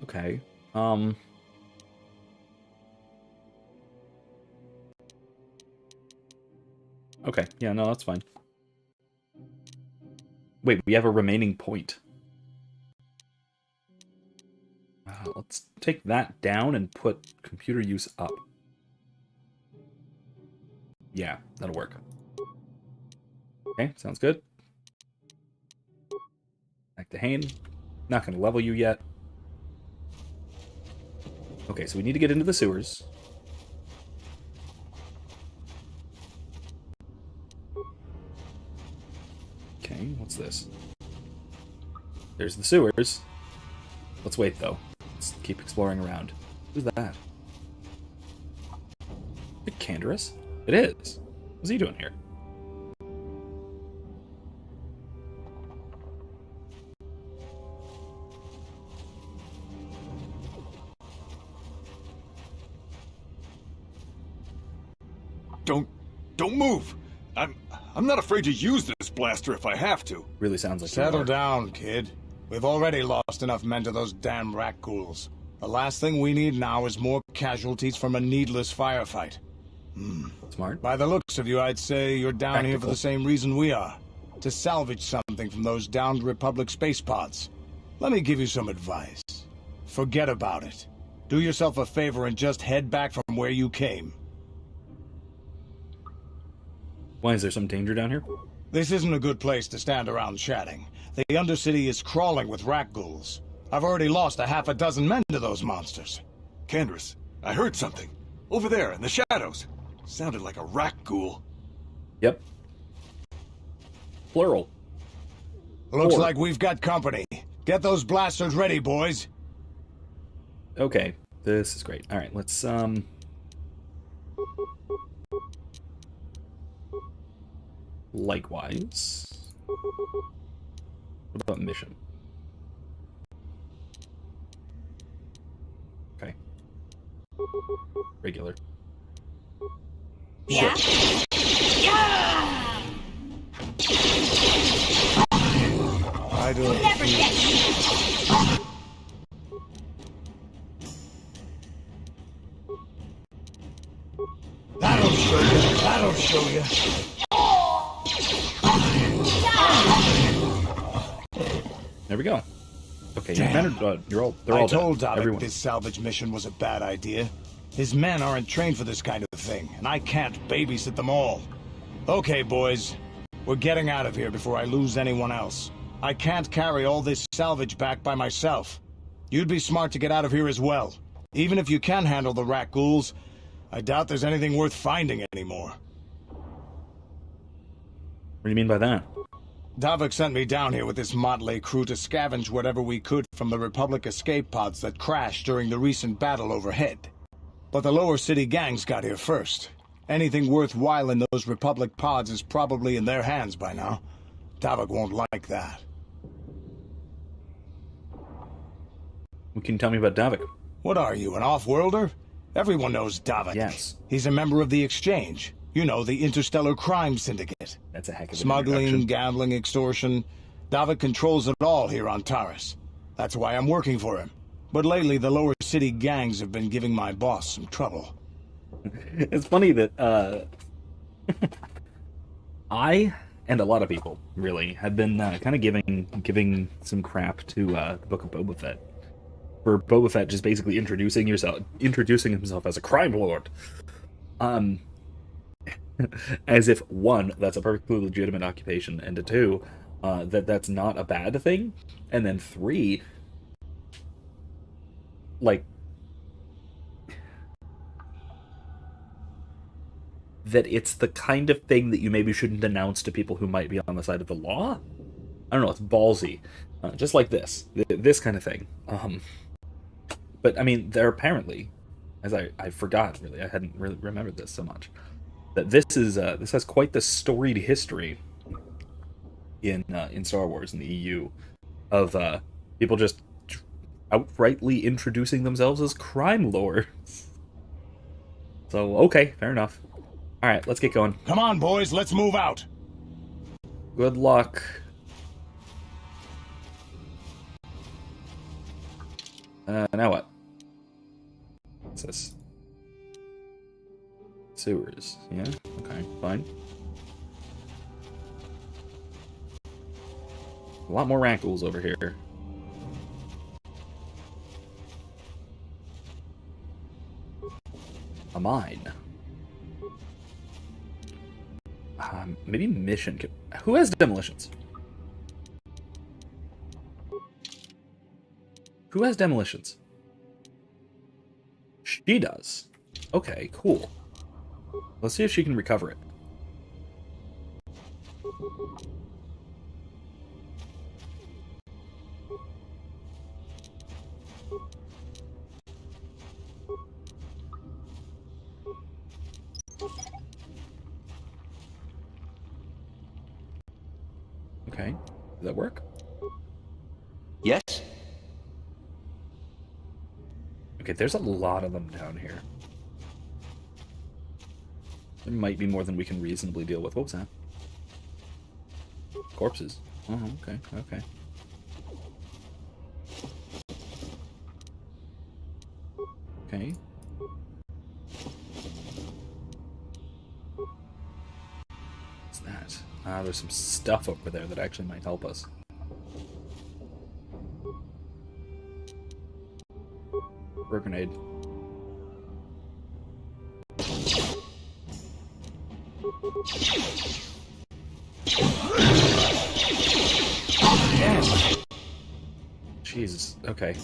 Okay. Okay, yeah, no, that's fine. Wait, we have a remaining point. Let's take that down and put computer use up. Yeah, that'll work. Okay, sounds good. Back to Hain. Not going to level you yet. Okay, so we need to get into the sewers. Okay, what's this? There's the sewers. Let's wait, though. Let's keep exploring around. Who's that? Is it Candaris? It is. What's he doing here? Don't move! I'm not afraid to use this blaster if I have to. Really sounds like Settle down, kid. We've already lost enough men to those damn rat ghouls. The last thing we need now is more casualties from a needless firefight. Smart. By the looks of you, I'd say you're down here for the same reason we are. To salvage something from those downed Republic space pods. Let me give you some advice. Forget about it. Do yourself a favor and just head back from where you came. Why, is there some danger down here? This isn't a good place to stand around chatting. The Undercity is crawling with rat ghouls. I've already lost a half a dozen men to those monsters. Candaris, I heard something. Over there, in the shadows. Sounded like a rat ghoul. Yep. Plural. Looks like we've got company. Get those blasters ready, boys. Okay, this is great. All right, let's likewise. What about mission? Okay. Regular. Yeah. Yeah. I don't never get you. That'll show you. That'll show you. There we go. Okay, Damn. they're all dead. I told Davik Everyone. this salvage mission was a bad idea. His men aren't trained for this kind of thing, and I can't babysit them all. Okay, boys. We're getting out of here before I lose anyone else. I can't carry all this salvage back by myself. You'd be smart to get out of here as well. Even if you can handle the rat ghouls, I doubt there's anything worth finding anymore. What do you mean by that? Davik sent me down here with this motley crew to scavenge whatever we could from the Republic escape pods that crashed during the recent battle overhead. But the lower city gangs got here first. Anything worthwhile in those Republic pods is probably in their hands by now. Davik won't like that. What can you tell me about Davik? What are you, an off-worlder? Everyone knows Davik. Yes. He's a member of the Exchange. You know, the Interstellar Crime Syndicate. That's a heck of a Smuggling, introduction. gambling, extortion. Davik controls it all here on Taris. That's why I'm working for him. But lately, the lower city gangs have been giving my boss some trouble. It's funny that I and a lot of people really have been kind of giving some crap to the Book of Boba Fett for Boba Fett just basically introducing himself as a crime lord, as if one, that's a perfectly legitimate occupation, and two, that's not a bad thing, and then three, like, that it's the kind of thing that you maybe shouldn't announce to people who might be on the side of the law. I don't know, it's ballsy. Just like this kind of thing. But, I mean, there apparently, as I forgot, really, I hadn't really remembered this so much, that this has quite the storied history in Star Wars, in the EU, of people just outrightly introducing themselves as crime lords. So, okay, fair enough. Alright, let's get going. Come on, boys, let's move out. Good luck. Now what? What's this? Sewers. Yeah? Okay, fine. A lot more rankles over here. A mine. Maybe mission. Who has demolitions? Who has demolitions? She does. Okay, cool. Let's see if she can recover it. Okay, does that work? Yes. Okay, there's a lot of them down here. There might be more than we can reasonably deal with. What was that? Corpses. Oh, okay, okay. Okay. What's that? There's some stuff over there that actually might help us. Or a grenade. Damn. Jesus. Okay.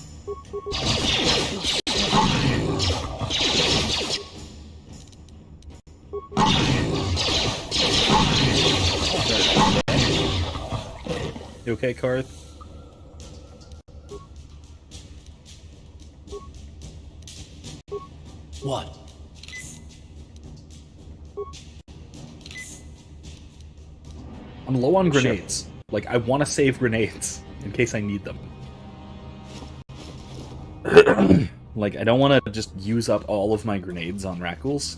You okay, Karth? What? I'm low on grenades. Like, I want to save grenades in case I need them. Like, I don't want to just use up all of my grenades on Rackles.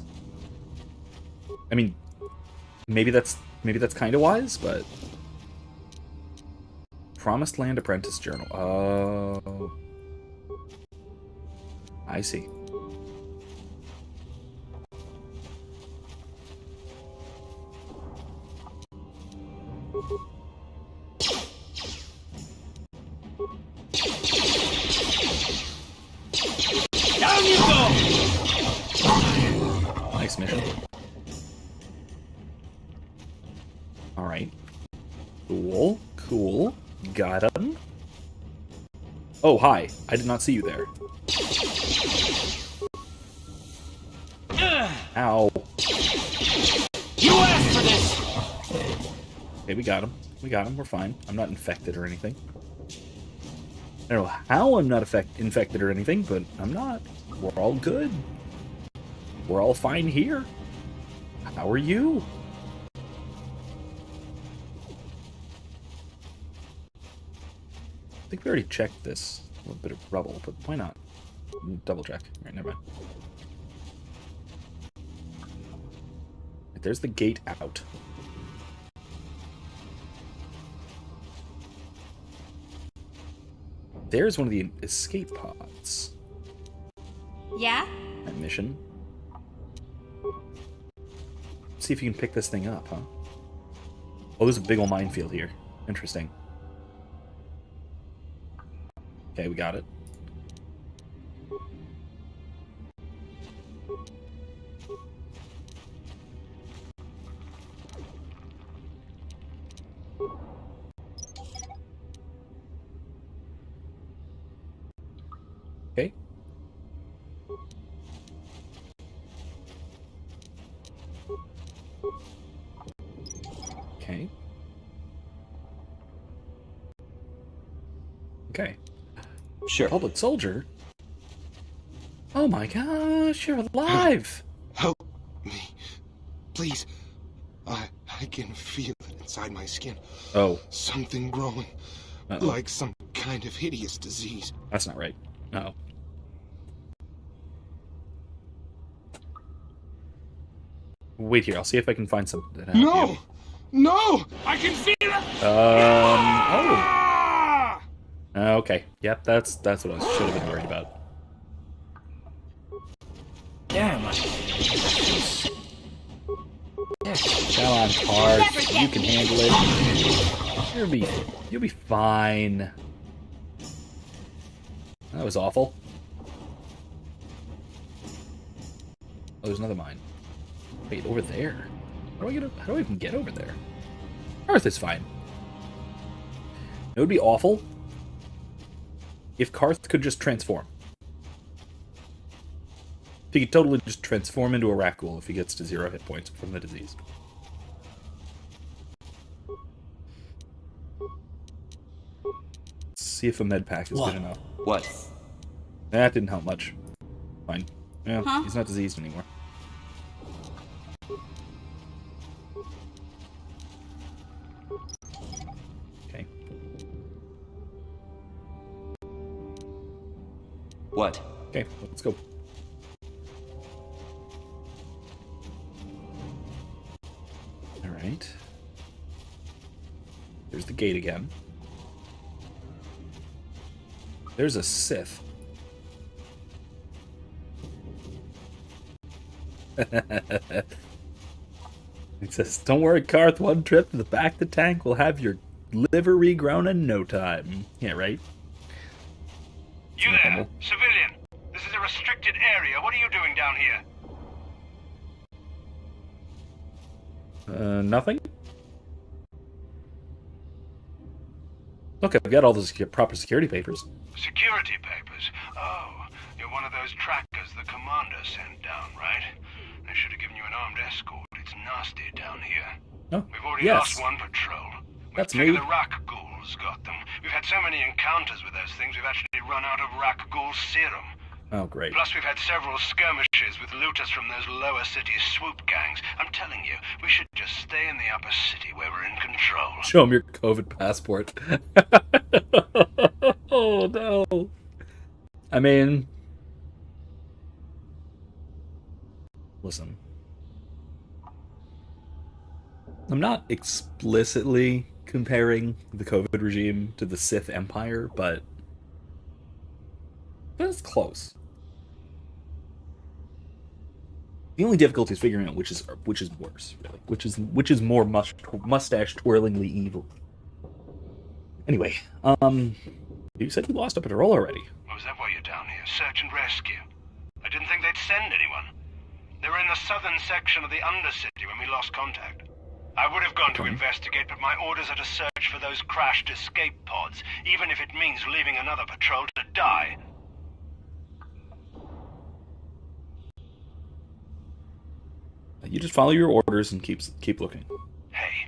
I mean, maybe that's kind of wise, but Promised Land Apprentice Journal. Oh, I see. Down you go! Nice mission. Alright. Cool. Cool. Got him. Oh, hi. I did not see you there. Ow. You asked for this! Okay, we got him. We got him. We're fine. I'm not infected or anything. I don't know how I'm not infected or anything, but I'm not. We're all good. We're all fine here. How are you? I think we already checked this. A little bit of rubble, but why not? Double check. Alright, never mind. There's the gate out. There's one of the escape pods. Yeah? That mission. See if you can pick this thing up, huh? Oh, there's a big old minefield here. Interesting. Okay, we got it. Okay. Okay. Okay. Sure. Public soldier? Oh my gosh, you're alive! Help me. Please. I can feel it inside my skin. Oh. Something growing. Uh-oh. Like some kind of hideous disease. That's not right. No. Wait here, I'll see if I can find something that No! No! I can feel it! Oh. Okay. Yep, that's what I should have been worried about. Damn. Come on, Parth. You can handle it. You'll be fine. That was awful. Oh, there's another mine. Wait, over there? How do I even get over there? Earth is fine. It would be awful if Karth could just transform. He could totally just transform into a Rakghoul if he gets to 0 hit points from the disease. Let's see if a med pack is good enough. What? That didn't help much. Fine. Yeah, Huh? he's not diseased anymore. Okay. What? Okay, let's go. Alright. There's the gate again. There's a Sith. It says, don't worry, Karth, one trip to the back of the tank will have your liver regrown in no time. Yeah, right? You there, civilian. This is a restricted area. What are you doing down here? Nothing? Look, I've got all the proper security papers. Security papers? Oh, you're one of those trackers the commander sent down, right? They should have given you an armed escort. It's nasty down here. Oh, We've already yes. lost one patrol. That's Figure me. the Rakghouls got them. We've had so many encounters with those things, we've actually run out of Rakghoul serum. Oh, great. Plus, we've had several skirmishes with looters from those lower city swoop gangs. I'm telling you, we should just stay in the upper city where we're in control. Show him your COVID passport. Oh, no. I mean... Listen. I'm not explicitly comparing the COVID regime to the Sith Empire, but it's close. The only difficulty is figuring out which is worse, really. Which is more mustache twirlingly evil. Anyway, you said you lost a patrol already. Oh, is that why you're down here? Search and rescue? I didn't think they'd send anyone. They were in the southern section of the undercity when we lost contact. I would have gone to investigate, but my orders are to search for those crashed escape pods, even if it means leaving another patrol to die. You just follow your orders and keep looking. Hey,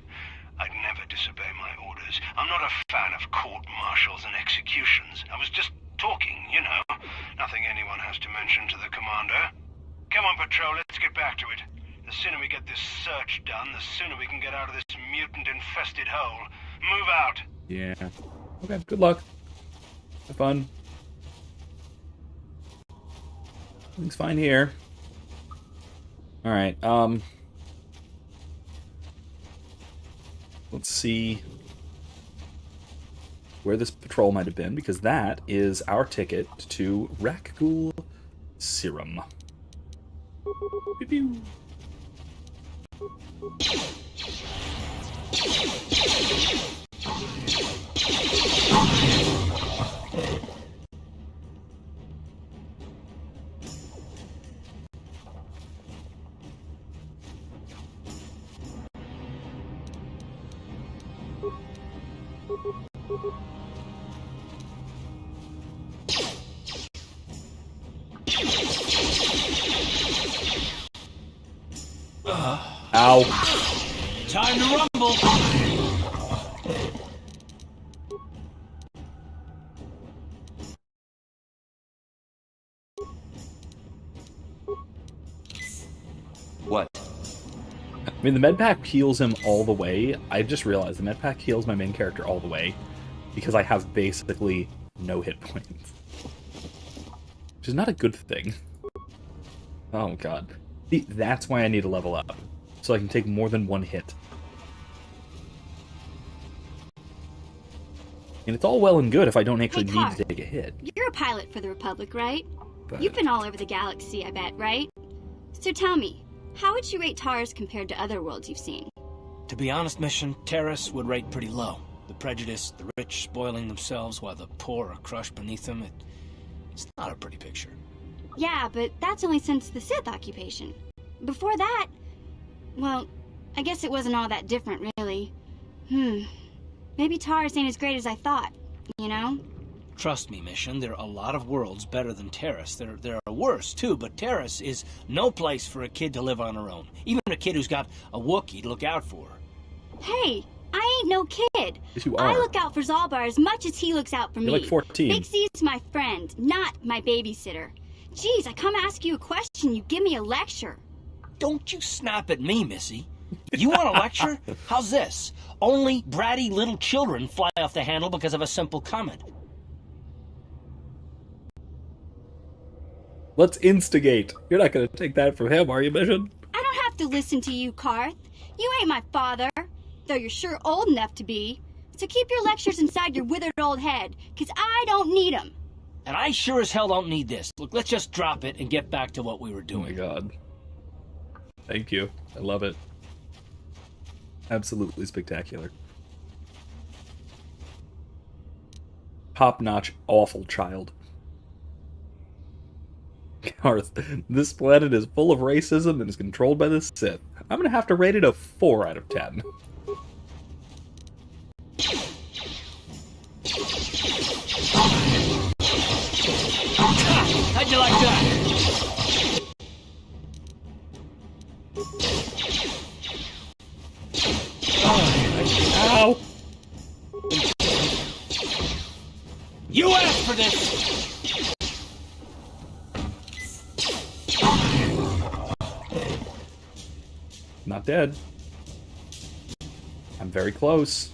I'd never disobey my orders. I'm not a fan of court-martials and executions. I was just talking, you know. Nothing anyone has to mention to the commander. Come on, patrol, let's get back to it. The sooner we get this search done, the sooner we can get out of this mutant-infested hole. Move out. Yeah. Okay, good luck. Have fun. Everything's fine here. Alright, let's see. where this patrol might have been, because that is our ticket to Rakghoul Serum. Pew pew. Ow. Time to rumble. What? I mean, the med pack heals him all the way. I just realized the med pack heals my main character all the way because I have basically no hit points. Which is not a good thing. Oh god. See, that's why I need to level up. So I can take more than one hit. And it's all well and good if I don't actually need to take a hit. You're a pilot for the Republic, right? But... You've been all over the galaxy, I bet, right? So tell me, how would you rate Taris compared to other worlds you've seen? To be honest, Mission, Taris would rate pretty low. The prejudice, the rich spoiling themselves while the poor are crushed beneath them, it's not a pretty picture. Yeah, but that's only since the Sith occupation. Before that, well, I guess it wasn't all that different, really. Maybe Taris ain't as great as I thought, you know? Trust me, Mission, there are a lot of worlds better than Taris. There are worse, too, but Taris is no place for a kid to live on her own. Even a kid who's got a Wookiee to look out for. Hey, I ain't no kid. Yes, you are. I look out for Zalbar as much as he looks out for me. You're like 14. Big C's my friend, not my babysitter. Jeez, I come ask you a question, you give me a lecture. Don't you snap at me, Missy. You want a lecture? How's this? Only bratty little children fly off the handle because of a simple comment. Let's instigate. You're not going to take that from him, are you, Mission? I don't have to listen to you, Karth. You ain't my father, though you're sure old enough to be. So keep your lectures inside your withered old head, because I don't need them. And I sure as hell don't need this. Look, let's just drop it and get back to what we were doing. Oh my god. Thank you. I love it. Absolutely spectacular. Top-notch, awful child. Karth, this planet is full of racism and is controlled by the Sith. I'm gonna have to rate it a 4 out of 10. How'd you like that? Ow! You asked for this! Not dead. I'm very close.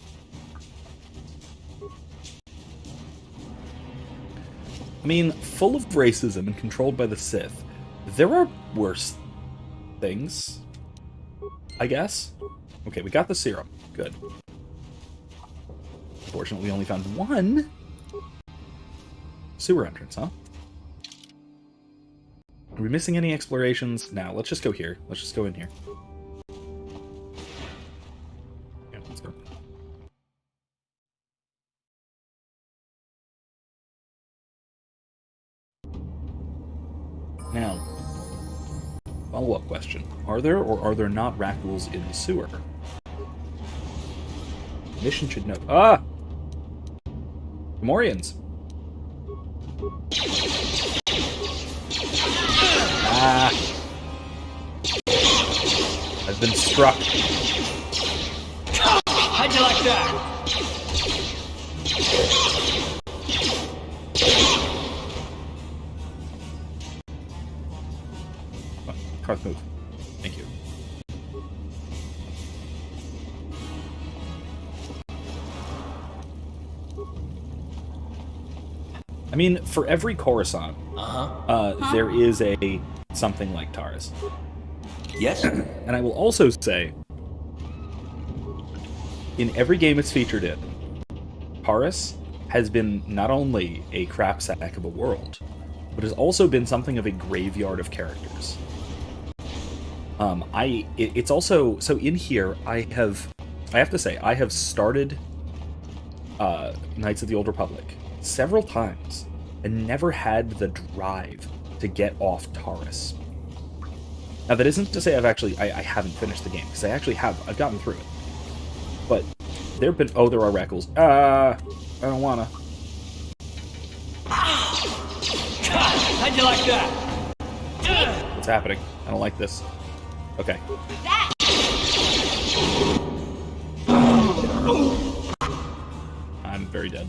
I mean, full of racism and controlled by the Sith. There are worse things, I guess. Okay, we got the serum. Good. Unfortunately, we only found one sewer entrance, huh? Are we missing any explorations? Now, let's just go here. Let's just go in here. Yeah, let's go. Now, follow-up question. Are there or are there not Rakghouls in the sewer? Mission should know. Ah! Gamorreans. Ah! I've been struck. How'd you like that? Karth, move. Thank you. I mean, for every Coruscant, there is a something like Taris. Yes. And I will also say, in every game it's featured in, Taris has been not only a crap sack of a world, but has also been something of a graveyard of characters. It's also, so in here, I have to say, I have started Knights of the Old Republic several times and never had the drive to get off Taris. Now, that isn't to say I haven't finished the game, because I actually have. I've gotten through it. But there have been... Oh, there are Reckles. I don't wanna. How'd you like that? What's happening? I don't like this. Okay. I'm very dead.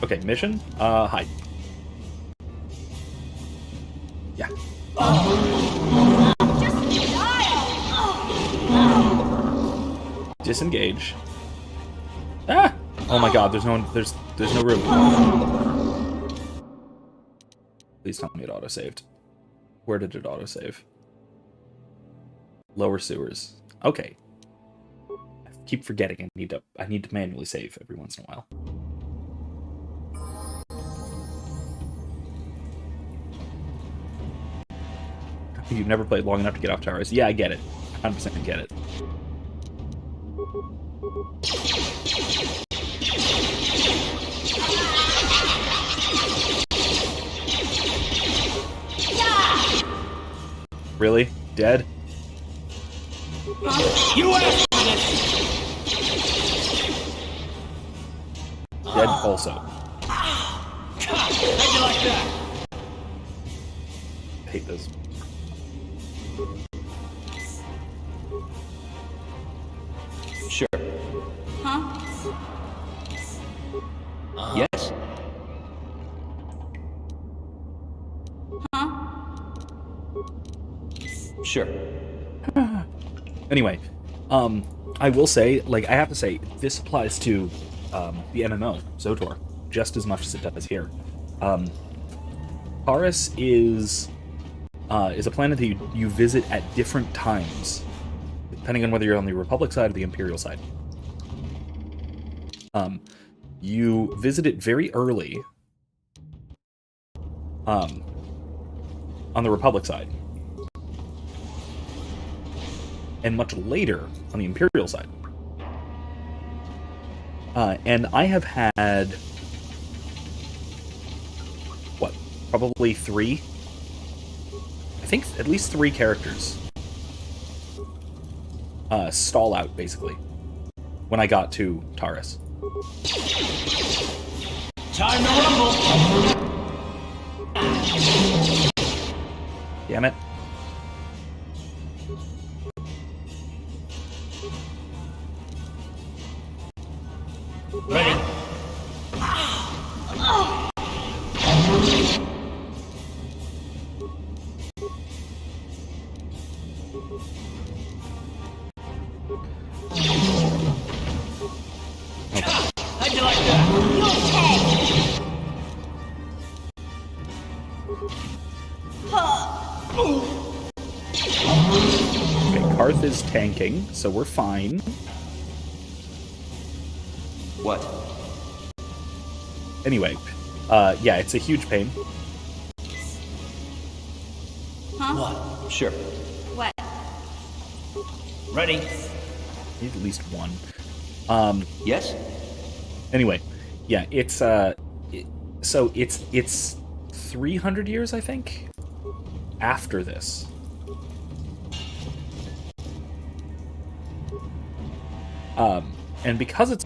Okay, mission? Hide. Yeah. Disengage. Ah! Oh my god, there's no room. Please tell me it auto-saved. Where did it auto-save? Lower sewers. Okay. I keep forgetting I need to manually save every once in a while. You've never played long enough to get off Taris. Yeah, I get it. 100% get it. Really? Dead? You asked for this! Dead also. How'd you like that? I hate those. Sure. Huh? Yes. Huh? Sure. Anyway, I will say, like, I have to say, this applies to the MMO, ZOTOR, just as much as it does here. Taris is a planet that you visit at different times, depending on whether you're on the Republic side or the Imperial side. You visit it very early on the Republic side, and much later on the Imperial side. And I have had, what, probably three? I think at least three characters stall out, basically, when I got to Taris. Time to rumble! Damn it. Ready? How'd you like that? Okay, Karth is tanking, so we're fine. What? Anyway, yeah, it's a huge pain. Huh? What? Sure. What? Ready? Need at least one. Yes? Anyway, yeah, it's so it's 300 years, I think, after this. And because it's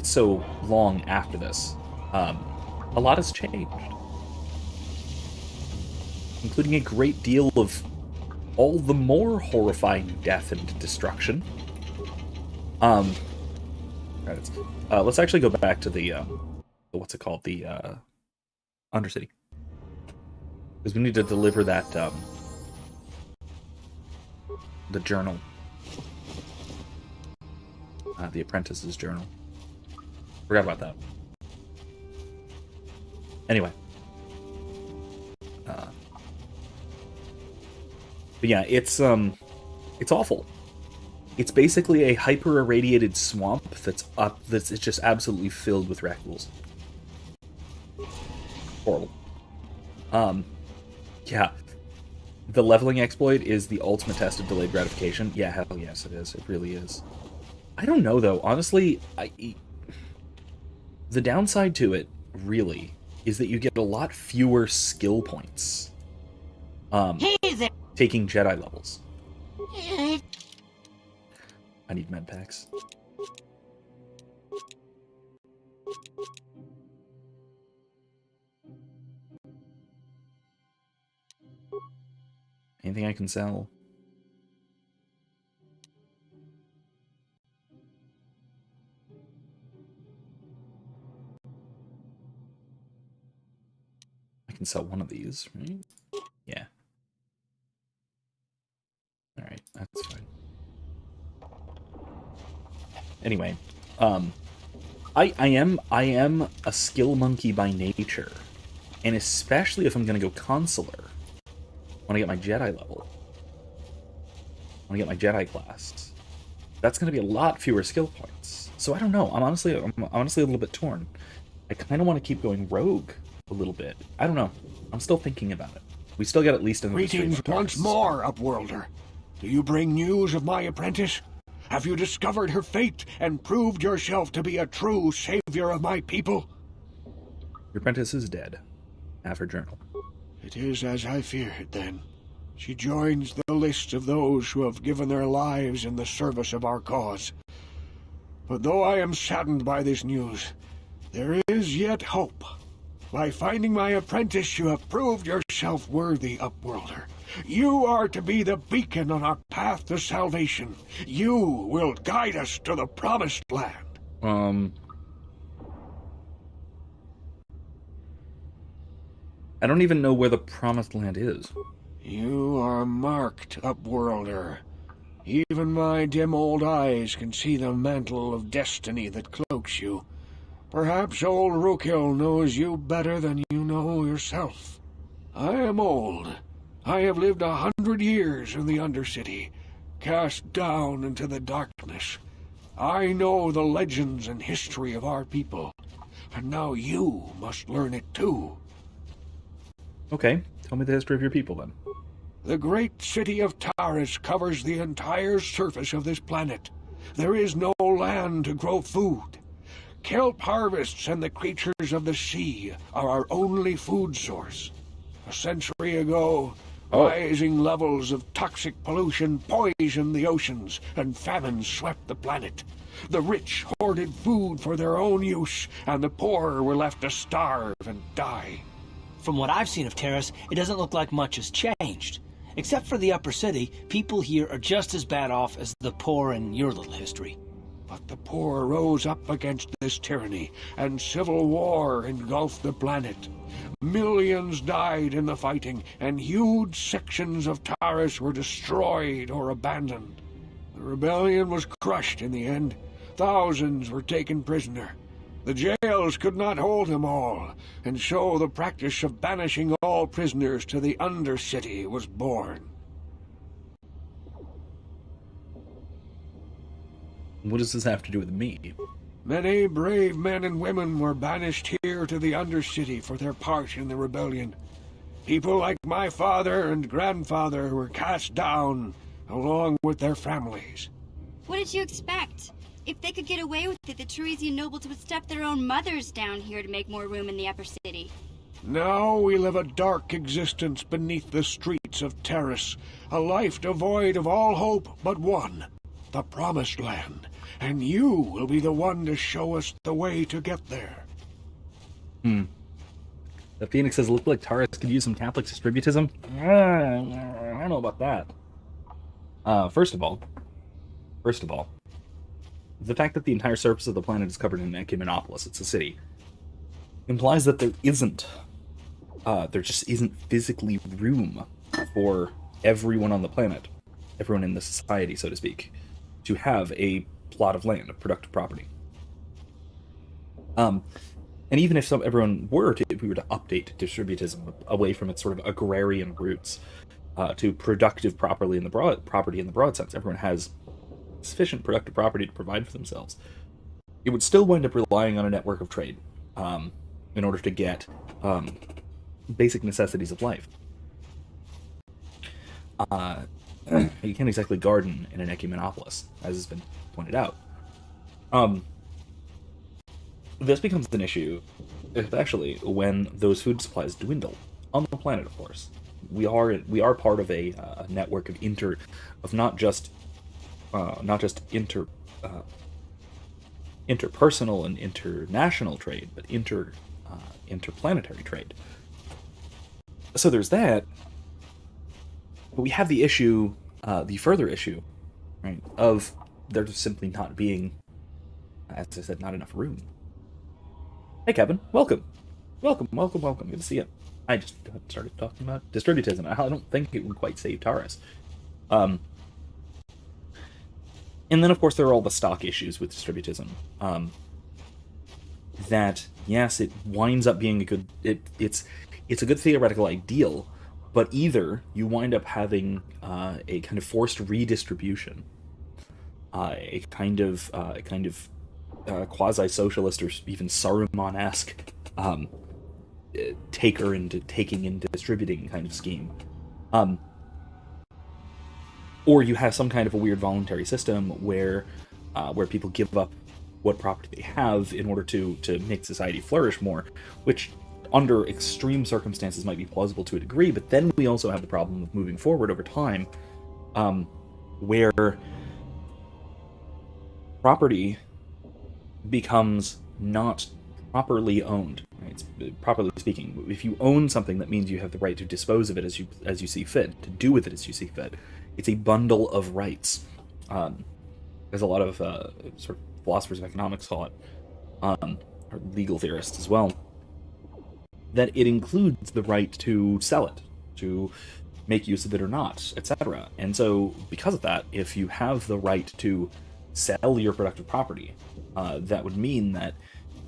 so long after this, a lot has changed, including a great deal of all the more horrifying death and destruction. Let's actually go back to the what's it called, the Undercity, because we need to deliver that the journal, the apprentice's journal. Forgot about that. Anyway, but yeah, it's awful. It's basically a hyper-irradiated swamp that's just absolutely filled with raccoons. Horrible. Yeah. The leveling exploit is the ultimate test of delayed gratification. Yeah, hell yes, it is. It really is. I don't know, though. Honestly, the downside to it, really, is that you get a lot fewer skill points. Taking Jedi levels. I need med packs. Anything I can sell? I can sell one of these, right? Yeah. Alright, that's fine. Anyway, I am a skill monkey by nature. And especially if I'm gonna go consular. I want to get my Jedi level. I want to get my Jedi class. That's going to be a lot fewer skill points. So I don't know. I'm honestly a little bit torn. I kind of want to keep going rogue a little bit. I don't know. I'm still thinking about it. We still got at least another Greetings once more, Upworlder. Do you bring news of my apprentice? Have you discovered her fate and proved yourself to be a true savior of my people? Your apprentice is dead. Have her journal. It is as I feared, then. She joins the list of those who have given their lives in the service of our cause. But though I am saddened by this news, there is yet hope. By finding my apprentice, you have proved yourself worthy, Upworlder. You are to be the beacon on our path to salvation. You will guide us to the promised land. I don't even know where the promised land is. You are marked, Upworlder. Even my dim old eyes can see the mantle of destiny that cloaks you. Perhaps old Rookhill knows you better than you know yourself. I am old. I have lived 100 years in the Undercity, cast down into the darkness. I know the legends and history of our people, and now you must learn it too. Okay, tell me the history of your people, then. The great city of Taris covers the entire surface of this planet. There is no land to grow food. Kelp harvests and the creatures of the sea are our only food source. A century ago, rising levels of toxic pollution poisoned the oceans, and famine swept the planet. The rich hoarded food for their own use, and the poor were left to starve and die. From what I've seen of Taris, it doesn't look like much has changed. Except for the upper city, people here are just as bad off as the poor in your little history. But the poor rose up against this tyranny, and civil war engulfed the planet. Millions died in the fighting, and huge sections of Taris were destroyed or abandoned. The rebellion was crushed in the end. Thousands were taken prisoner. The jails could not hold them all, and so the practice of banishing all prisoners to the Undercity was born. What does this have to do with me? Many brave men and women were banished here to the Undercity for their part in the rebellion. People like my father and grandfather were cast down, along with their families. What did you expect? If they could get away with it, the Tarisian nobles would step their own mothers down here to make more room in the upper city. Now we live a dark existence beneath the streets of Taris, a life devoid of all hope but one, the Promised Land, and you will be the one to show us the way to get there. The Phoenix says, look like Taris could use some Catholic distributism. I don't know about that. First of all, the fact that the entire surface of the planet is covered in Ecumenopolis, it's a city, implies that there just isn't physically room for everyone on the planet, everyone in the society, so to speak, to have a plot of land, a productive property. And even if everyone were to, if we were to update distributism away from its sort of agrarian roots to productive property in the broad sense, everyone has sufficient productive property to provide for themselves, it would still wind up relying on a network of trade in order to get basic necessities of life. You can't exactly garden in an ecumenopolis, as has been pointed out. This becomes an issue, especially when those food supplies dwindle on the planet. Of course, we are part of a network of not just interpersonal and international trade, but interplanetary trade. So there's that. But we have the issue, the further issue, right, of there simply not being, as I said, not enough room. Hey, Kevin, welcome. Welcome. Good to see you. I just started talking about distributism. I don't think it would quite save Taris. And then, of course, there are all the stock issues with distributism. That, yes, it winds up being a good... It's a good theoretical ideal, but either you wind up having a kind of forced redistribution, a kind of quasi-socialist or even Saruman-esque taking into distributing kind of scheme, or you have some kind of a weird voluntary system where people give up what property they have in order to make society flourish more, which under extreme circumstances might be plausible to a degree, but then we also have the problem of moving forward over time, where property becomes not properly owned. Right? Properly speaking, if you own something, that means you have the right to dispose of it as you see fit, to do with it as you see fit. It's a bundle of rights. As a lot of sort of philosophers of economics call it, or legal theorists as well, that it includes the right to sell it, to make use of it or not, etc. And so, because of that, if you have the right to sell your productive property, that would mean that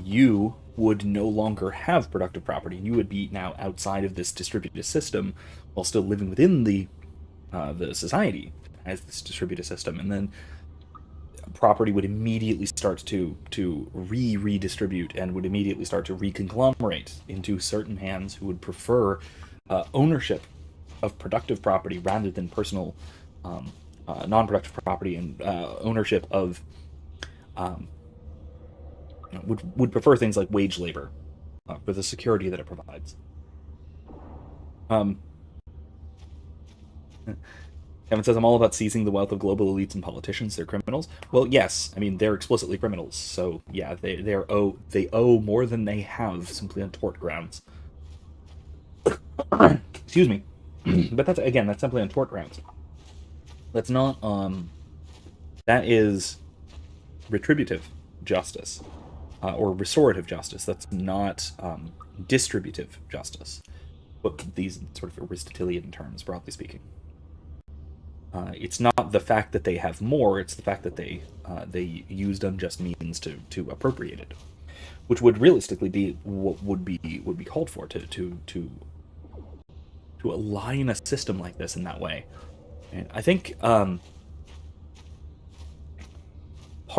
you would no longer have productive property. You would be now outside of this distributed system while still living within the society as this distributed system, and then property would immediately start to redistribute and would immediately start to reconglomerate into certain hands who would prefer ownership of productive property rather than personal non-productive property, and ownership of would prefer things like wage labor for the security that it provides. Kevin says, I'm all about seizing the wealth of global elites and politicians. They're criminals. Well, yes. I mean, they're explicitly criminals. So, yeah, they owe more than they have simply on tort grounds. Excuse me. But that's simply on tort grounds. That's not, that is retributive justice, or restorative justice. That's not distributive justice. But these sort of Aristotelian terms, broadly speaking. It's not the fact that they have more; it's the fact that they used unjust means to appropriate it, which would realistically be what would be called for to align a system like this in that way. And I think part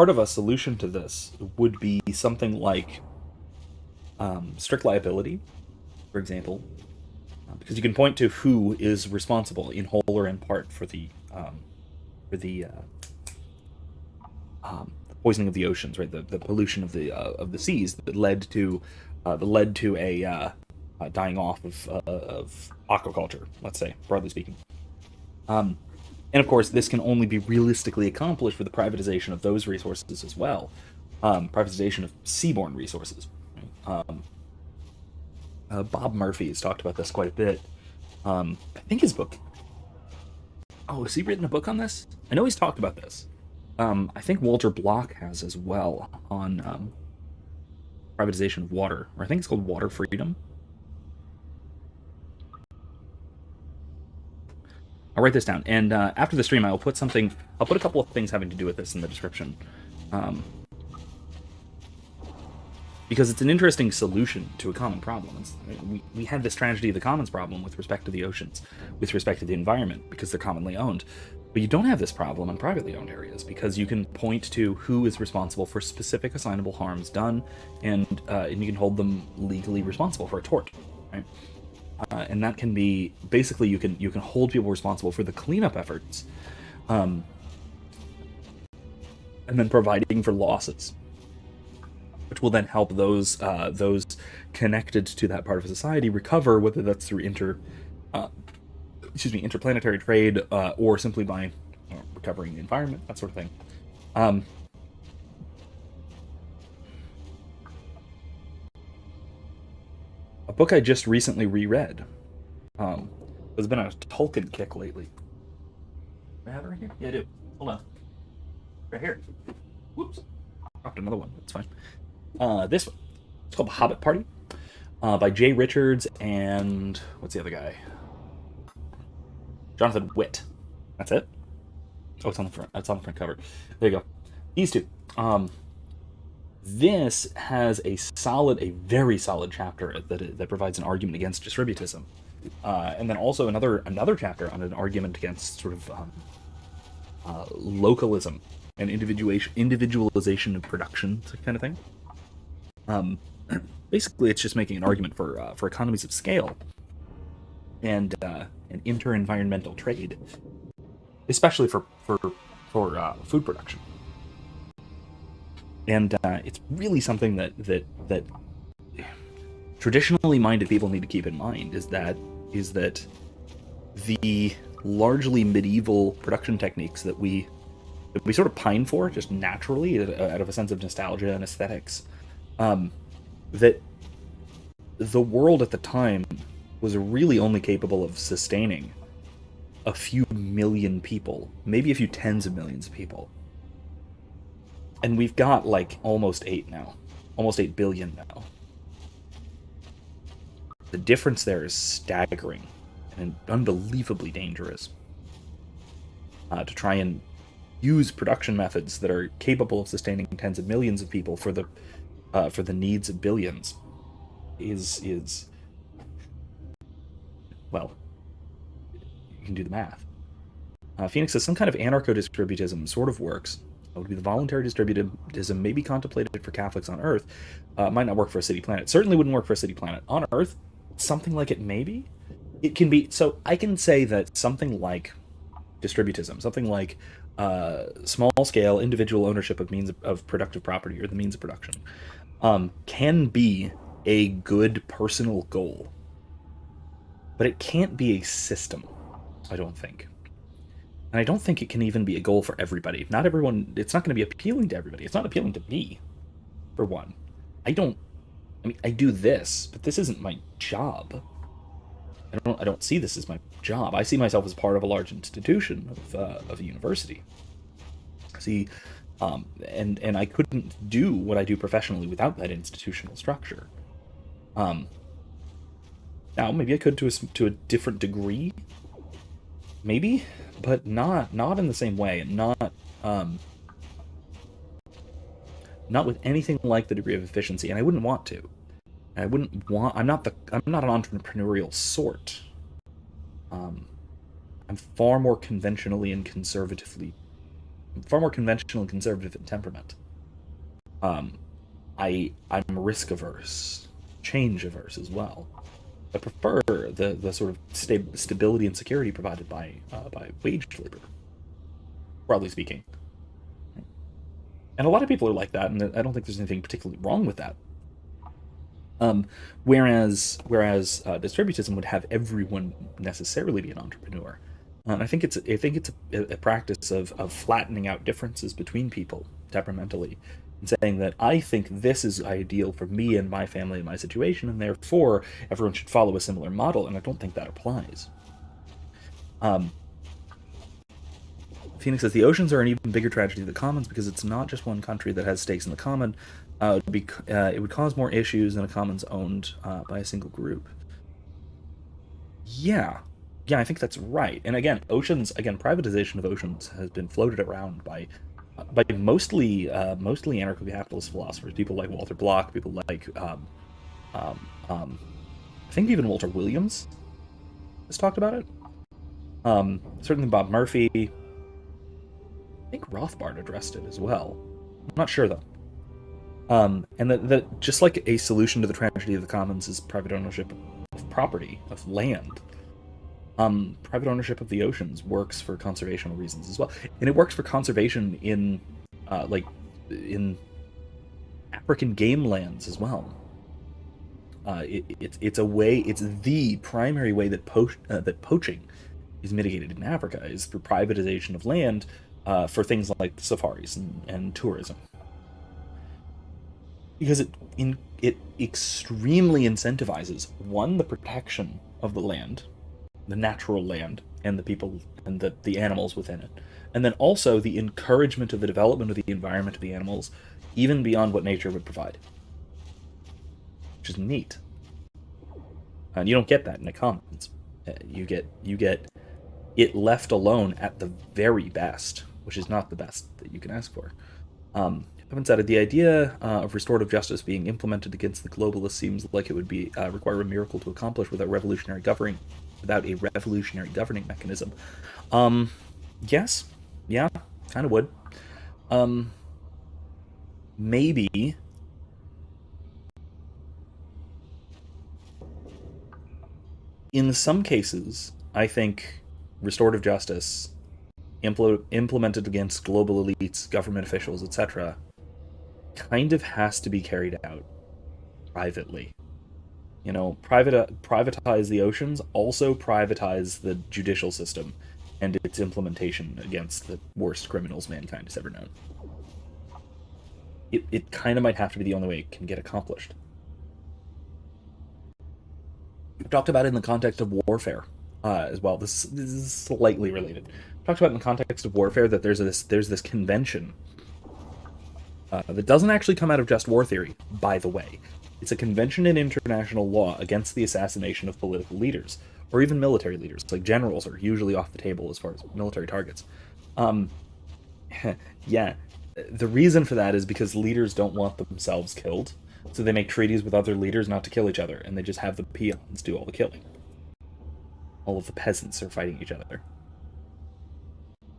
of a solution to this would be something like strict liability, for example, because you can point to who is responsible in whole or in part for the poisoning of the oceans, right? The pollution of the seas that led to a dying off of aquaculture, let's say, broadly speaking. And of course, this can only be realistically accomplished with the privatization of those resources as well, privatization of seaborne resources. Bob Murphy has talked about this quite a bit. I think his book... Oh, has he written a book on this? I know he's talked about this. I think Walter Block has as well on privatization of water, or I think it's called Water Freedom. I'll write this down, and after the stream, I'll put a couple of things having to do with this in the description. Because it's an interesting solution to a common problem. We had this tragedy of the commons problem with respect to the oceans, with respect to the environment, because they're commonly owned. But you don't have this problem in privately owned areas because you can point to who is responsible for specific assignable harms done, and you can hold them legally responsible for a tort, right? And that can be basically you can hold people responsible for the cleanup efforts, and then providing for losses, which will then help those connected to that part of society recover, whether that's through interplanetary trade, or simply by recovering the environment, that sort of thing. A book I just recently reread. There's been a Tolkien kick lately. Do I have it right here? Yeah, I do. Hold on. Right here. Whoops. Dropped another one. That's fine. This one. It's called The Hobbit Party, by Jay Richards and what's the other guy? Jonathan Witt. That's it. Oh, it's on the front. It's on the front cover. There you go. These two. This has a very solid chapter that provides an argument against distributism, and then also another chapter on an argument against sort of localism and individualization of production, kind of thing. Basically, it's just making an argument for economies of scale and inter-environmental trade, especially for food production. And it's really something that traditionally minded people need to keep in mind is that the largely medieval production techniques that we sort of pine for just naturally out of a sense of nostalgia and aesthetics, that the world at the time was really only capable of sustaining a few million people, maybe a few tens of millions of people. And we've got like almost 8 billion now. The difference there is staggering and unbelievably dangerous. To try and use production methods that are capable of sustaining tens of millions of people for the needs of billions is well, you can do the math. Phoenix says some kind of anarcho-distributism sort of works. It would be the voluntary distributism maybe contemplated for Catholics on Earth. Might not work for a city planet. Certainly wouldn't work for a city planet. On Earth, something like it maybe. It can be. So I can say that something like distributism, something like small-scale individual ownership of means of productive property or the means of production, can be a good personal goal. But it can't be a system, I don't think. And I don't think it can even be a goal for everybody. Not everyone, it's not going to be appealing to everybody. It's not appealing to me, for one. I do this, but this isn't my job. I don't see this as my job. I see myself as part of a large institution of a university. See, and I couldn't do what I do professionally without that institutional structure. Now, maybe I could to a different degree, maybe, but not in the same way, and not with anything like the degree of efficiency, and I wouldn't want to. I'm not an entrepreneurial sort. I'm far more conventional and conservative in temperament. I'm risk averse, change averse as well. I prefer the sort of stability and security provided by wage labor, broadly speaking. And a lot of people are like that, and I don't think there's anything particularly wrong with that. Whereas distributism would have everyone necessarily be an entrepreneur. I think it's a practice of flattening out differences between people temperamentally, and saying that I think this is ideal for me and my family and my situation, and therefore everyone should follow a similar model, and I don't think that applies. Phoenix says the oceans are an even bigger tragedy than the commons because it's not just one country that has stakes in the common. It would cause more issues than a commons owned by a single group. Yeah, I think that's right. And again, privatization of oceans has been floated around by mostly anarcho-capitalist philosophers, people like Walter Block, people like I think even Walter Williams has talked about it. Certainly Bob Murphy, think Rothbard addressed it as well. I'm not sure, though. And that just like a solution to the tragedy of the commons is private ownership of property, of land, private ownership of the oceans works for conservational reasons as well. And it works for conservation in African game lands as well. It's the primary way that poaching is mitigated in Africa is through privatization of land for things like safaris and tourism. Because it extremely incentivizes, one, the protection of the land, the natural land, and the people and the animals within it. And then also the encouragement of the development of the environment of the animals, even beyond what nature would provide. Which is neat. And you don't get that in the commons. You get it left alone at the very best, which is not the best that you can ask for. Having said it, the idea of restorative justice being implemented against the globalists seems like it would be require a miracle to accomplish without a revolutionary governing mechanism. Yes, yeah, kind of would. Maybe. In some cases, I think restorative justice implemented against global elites, government officials, etc., kind of has to be carried out privately. Privatize the oceans, also privatize the judicial system and its implementation against the worst criminals mankind has ever known. It kind of might have to be the only way it can get accomplished. I've talked about it in the context of warfare as well. This is slightly related. I've talked about in the context of warfare that there's this convention that doesn't actually come out of just war theory, by the way. It's a convention in international law against the assassination of political leaders, or even military leaders. Like generals are usually off the table as far as military targets. Yeah, the reason for that is because leaders don't want themselves killed, so they make treaties with other leaders not to kill each other, and they just have the peons do all the killing. All of the peasants are fighting each other.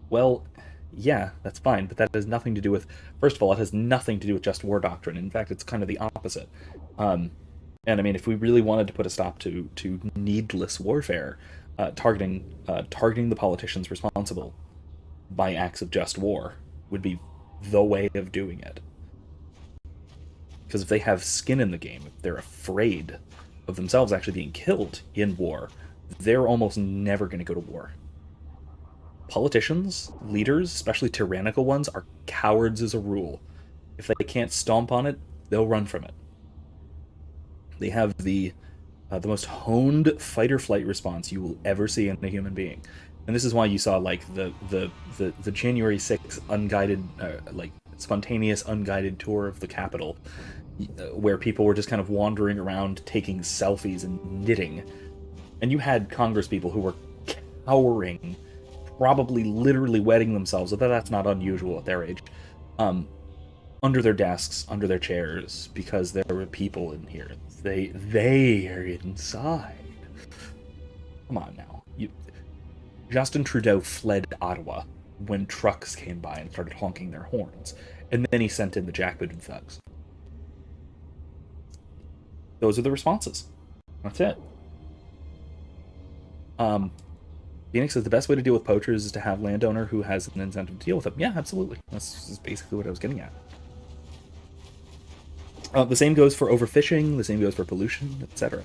Well, yeah, that's fine, but that has nothing to do with... First of all, it has nothing to do with just war doctrine. In fact, it's kind of the opposite. And I mean, if we really wanted to put a stop to needless warfare, targeting the politicians responsible by acts of just war would be the way of doing it. Because if they have skin in the game, if they're afraid of themselves actually being killed in war, they're almost never going to go to war. Politicians, leaders, especially tyrannical ones, are cowards as a rule. If they can't stomp on it, they'll run from it. They have the most honed fight-or-flight response you will ever see in a human being. And this is why you saw, like, the January 6th unguided, spontaneous unguided tour of the Capitol, where people were just kind of wandering around taking selfies and knitting. And you had Congress people who were cowering, probably literally wetting themselves, although that's not unusual at their age, under their desks, under their chairs, because there were people in here. They are inside. Come on now. Justin Trudeau fled Ottawa when trucks came by and started honking their horns, and then he sent in the jackbooted thugs. Those are the responses. That's it. Phoenix says the best way to deal with poachers is to have landowner who has an incentive to deal with them. Yeah, absolutely. That's basically what I was getting at. The same goes for overfishing. The same goes for pollution, etc.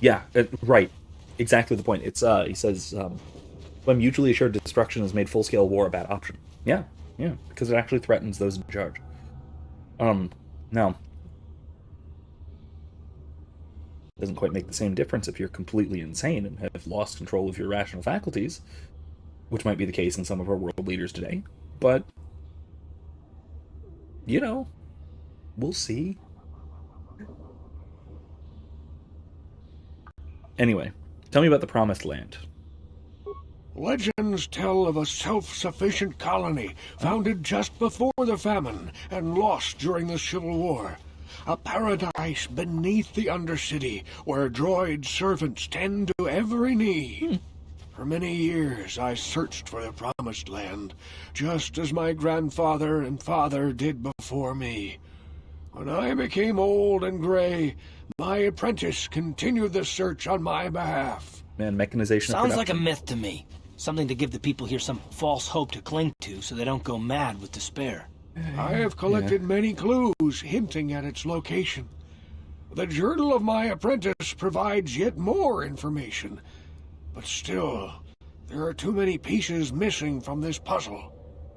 Yeah, right. Exactly the point. It's he says, when mutually assured destruction has made full-scale war a bad option. Yeah, because it actually threatens those in charge. Now, it doesn't quite make the same difference if you're completely insane and have lost control of your rational faculties, which might be the case in some of our world leaders today, but, we'll see. Anyway, tell me about the Promised Land. Legends tell of a self-sufficient colony founded just before the famine and lost during the Civil War. A paradise beneath the undercity where droid servants tend to every need. For many years I searched for the Promised Land, just as my grandfather and father did before me. When I became old and gray, my apprentice continued the search on my behalf. Man, mechanization. Sounds like a myth to me. Something to give the people here some false hope to cling to so they don't go mad with despair. I have collected many clues hinting at its location. The journal of my apprentice provides yet more information. But still, there are too many pieces missing from this puzzle.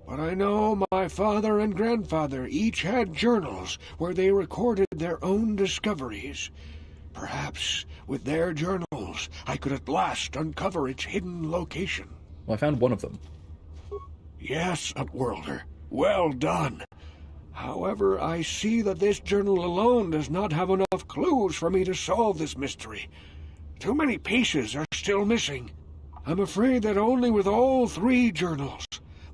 But I know my father and grandfather each had journals where they recorded their own discoveries. Perhaps with their journals, I could at last uncover its hidden location. Well, I found one of them. Yes, Upworlder. Well done. However, I see that this journal alone does not have enough clues for me to solve this mystery. Too many pieces are still missing. I'm afraid that only with all three journals,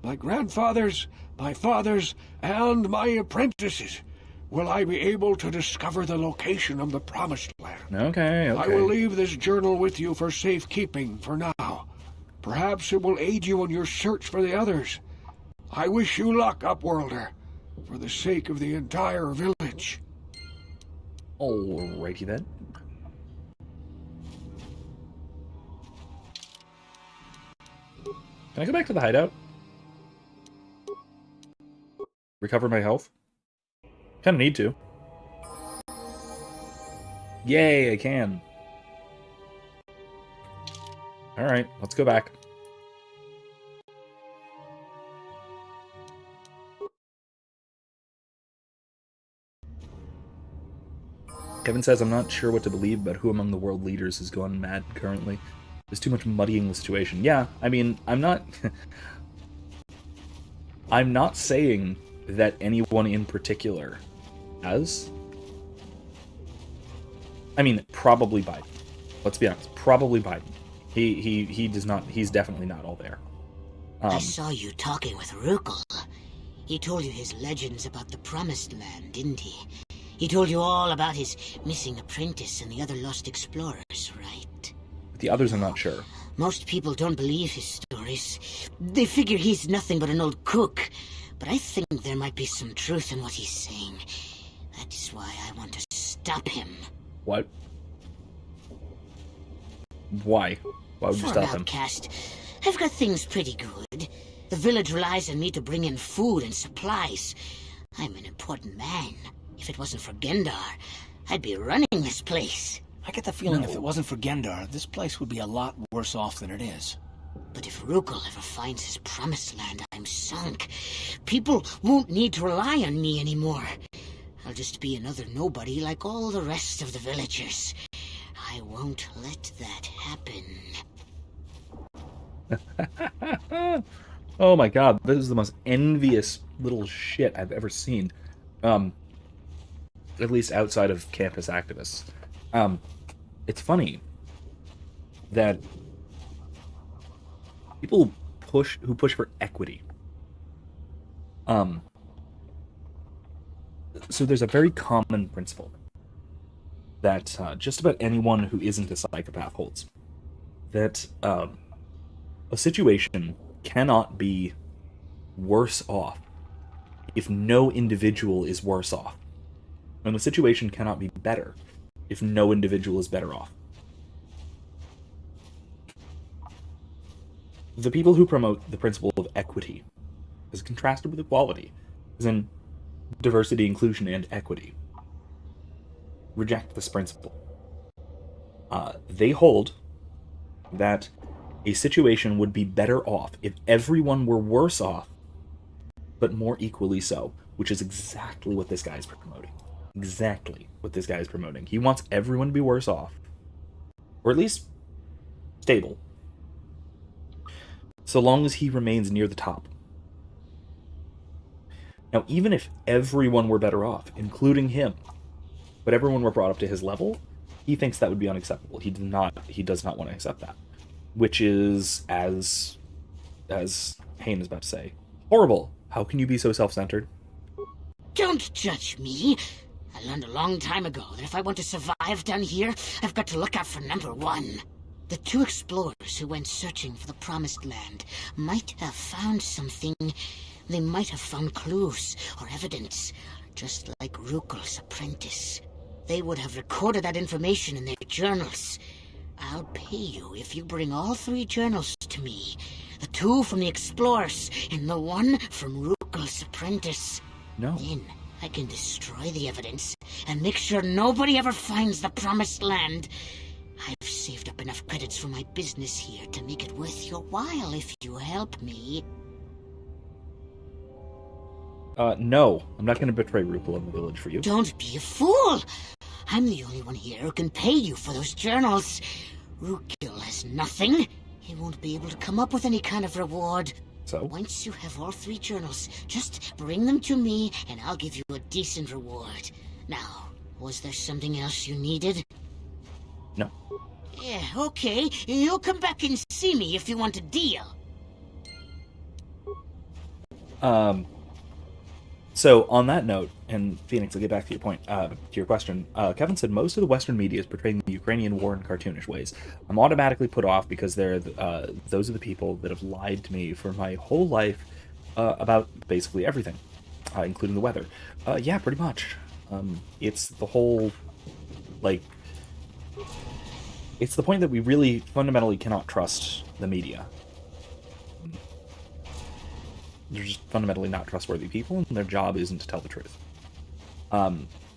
my grandfather's, my father's, and my apprentice's, will I be able to discover the location of the Promised Land. Okay. I will leave this journal with you for safekeeping for now. Perhaps it will aid you in your search for the others. I wish you luck, Upworlder, for the sake of the entire village. Alrighty then. Can I go back to the hideout? Recover my health? Kinda need to. Yay, I can. Alright, let's go back. Kevin says, I'm not sure what to believe, but who among the world leaders has gone mad currently? There's too much muddying the situation. Yeah, I mean, I'm not... I'm not saying that anyone in particular has. I mean, probably Biden. Let's be honest. Probably Biden. He does not... He's definitely not all there. I saw you talking with Rukel. He told you his legends about the Promised Land, didn't he? He told you all about his missing apprentice and the other lost explorers, right? The others I'm not sure. Most people don't believe his stories. They figure he's nothing but an old cook. But I think there might be some truth in what he's saying. That is why I want to stop him. What? Why? Why would you stop him? Outcast, I've got things pretty good. The village relies on me to bring in food and supplies. I'm an important man. If it wasn't for Gendar, I'd be running this place. I get the feeling if it wasn't for Gendar, this place would be a lot worse off than it is. But if Rukel ever finds his Promised Land, I'm sunk. People won't need to rely on me anymore. I'll just be another nobody like all the rest of the villagers. I won't let that happen. Oh my god, this is the most envious little shit I've ever seen. At least outside of campus activists. It's funny that people who push for equity. So there's a very common principle that just about anyone who isn't a psychopath holds. That a situation cannot be worse off if no individual is worse off. And the situation cannot be better if no individual is better off. The people who promote the principle of equity, as contrasted with equality, as in diversity, inclusion, and equity, reject this principle. They hold that a situation would be better off if everyone were worse off, but more equally so, which is exactly what this guy is promoting. Exactly what this guy is promoting. He wants everyone to be worse off, or at least stable, so long as he remains near the top. Now, even if everyone were better off, including him, but everyone were brought up to his level, he thinks that would be unacceptable. He does not want to accept that, which is, as Hayne is about to say, horrible. How can you be so self-centered? Don't judge me. I learned a long time ago that if I want to survive down here, I've got to look out for number one. The two explorers who went searching for the Promised Land might have found something. They might have found clues or evidence, just like Rukel's apprentice. They would have recorded that information in their journals. I'll pay you if you bring all 3 journals to me. The 2 from the explorers and the 1 from Rukel's apprentice. No. Then I can destroy the evidence and make sure nobody ever finds the Promised Land. I've saved up enough credits for my business here to make it worth your while if you help me. No. I'm not going to betray Rukel and the village for you. Don't be a fool! I'm the only one here who can pay you for those journals. Rukel has nothing. He won't be able to come up with any kind of reward. So? Once you have all 3 journals, just bring them to me and I'll give you a decent reward. Now, was there something else you needed? No. Yeah, okay. You'll come back and see me if you want a deal. So, on that note, and Phoenix, I'll get back to your point, to your question. Kevin said, most of the Western media is portraying the Ukrainian war in cartoonish ways. I'm automatically put off because those are the people that have lied to me for my whole life about basically everything, including the weather. Yeah, pretty much. It's the whole, like... It's the point that we really fundamentally cannot trust the media. They're just fundamentally not trustworthy people, and their job isn't to tell the truth.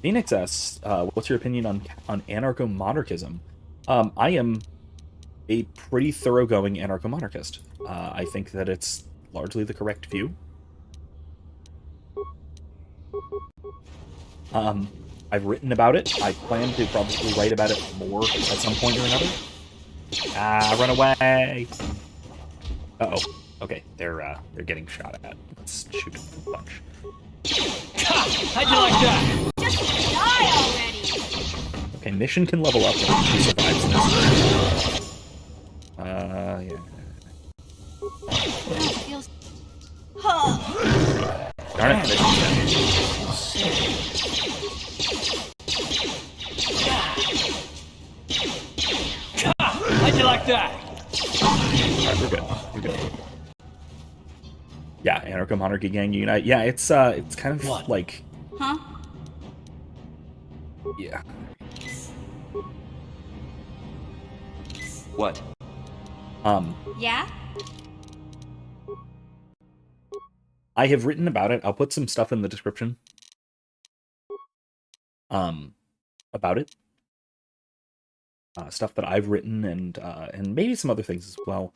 Phoenix asks, what's your opinion on anarcho-monarchism? I am a pretty thoroughgoing anarcho-monarchist. I think that it's largely the correct view. I've written about it. I plan to probably write about it more at some point or another. Run away! Uh-oh. Okay, they're getting shot at. Let's shoot a bunch. How'd you like that? Just die already! Okay, Mission can level up if she survives this. Yeah. Darn it, How'd you like that? Alright, we're good. We're good. Yeah, Anarcho-Monarchy Gang Unite. Yeah, it's kind of like... Huh? Yeah. What? Yeah? I have written about it. I'll put some stuff in the description. About it. Stuff that I've written and maybe some other things as well.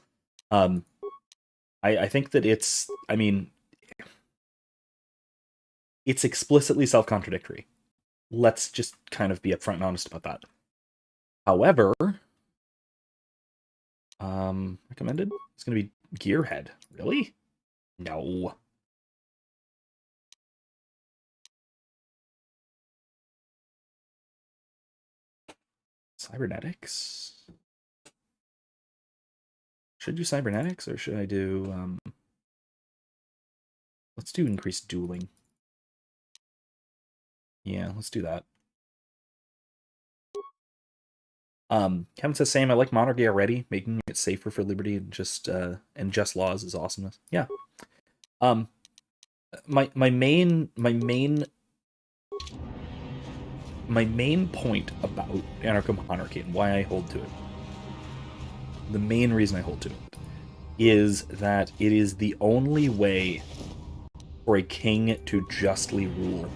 I think that it's, I mean, it's explicitly self-contradictory. Let's just kind of be upfront and honest about that. However, recommended? It's going to be Gearhead. Really? No. Cybernetics? Should I do cybernetics, or should I do, let's do increased dueling. Yeah, let's do that. Kevin says, same, I like Monarchy already. Making it safer for liberty and just laws is awesomeness. Yeah. My main point about Anarcho-Monarchy and why I hold to it, the main reason I hold to it, is that it is the only way for a king to justly rule.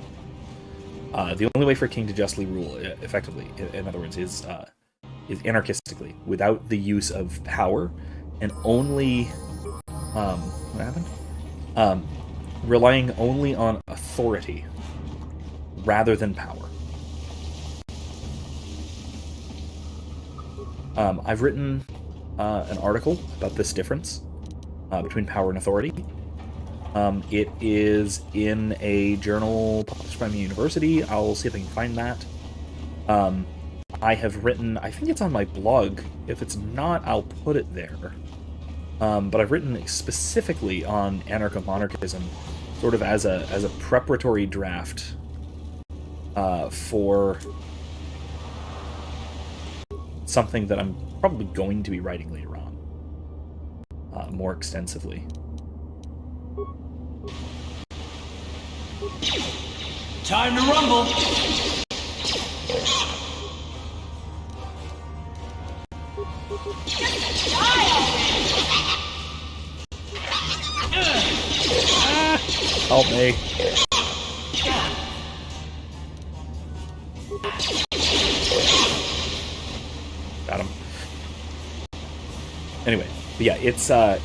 The only way for a king to justly rule, effectively, in other words, is anarchistically, without the use of power, and only, what happened? Relying only on authority, rather than power. I've written an article about this difference between power and authority. It is in a journal published by my university. I'll see if I can find that. I have written, I think it's on my blog. If it's not, I'll put it there. But I've written specifically on anarcho-monarchism, sort of as a preparatory draft for something that I'm probably going to be writing later on, more extensively. Time to rumble! Help me. Got him. Anyway, but yeah, it's I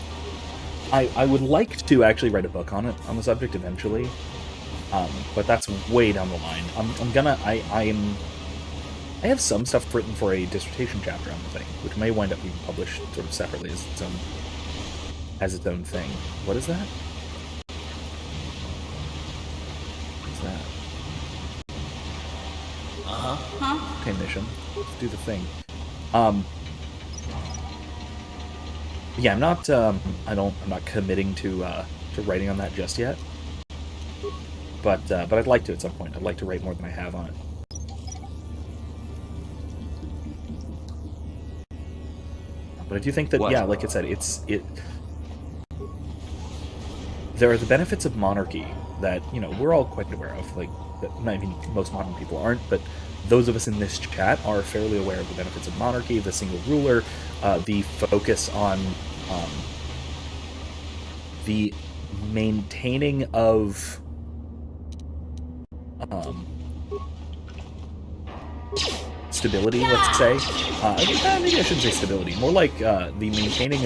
would like to actually write a book on it, on the subject eventually. But that's way down the line. I have some stuff written for a dissertation chapter on the thing, which may wind up being published sort of separately as its own thing. What is that? What's that? Huh? Okay, mission. Let's do the thing. Yeah, I'm not. I'm not committing to writing on that just yet. But I'd like to at some point. I'd like to write more than I have on it. But I do think that, yeah, like I said, there are the benefits of monarchy that, you know, we're all quite aware of. Like, I mean, most modern people aren't, but those of us in this chat are fairly aware of the benefits of monarchy, the single ruler, the focus on the maintaining of stability, let's say. Maybe I shouldn't say stability. More like the maintaining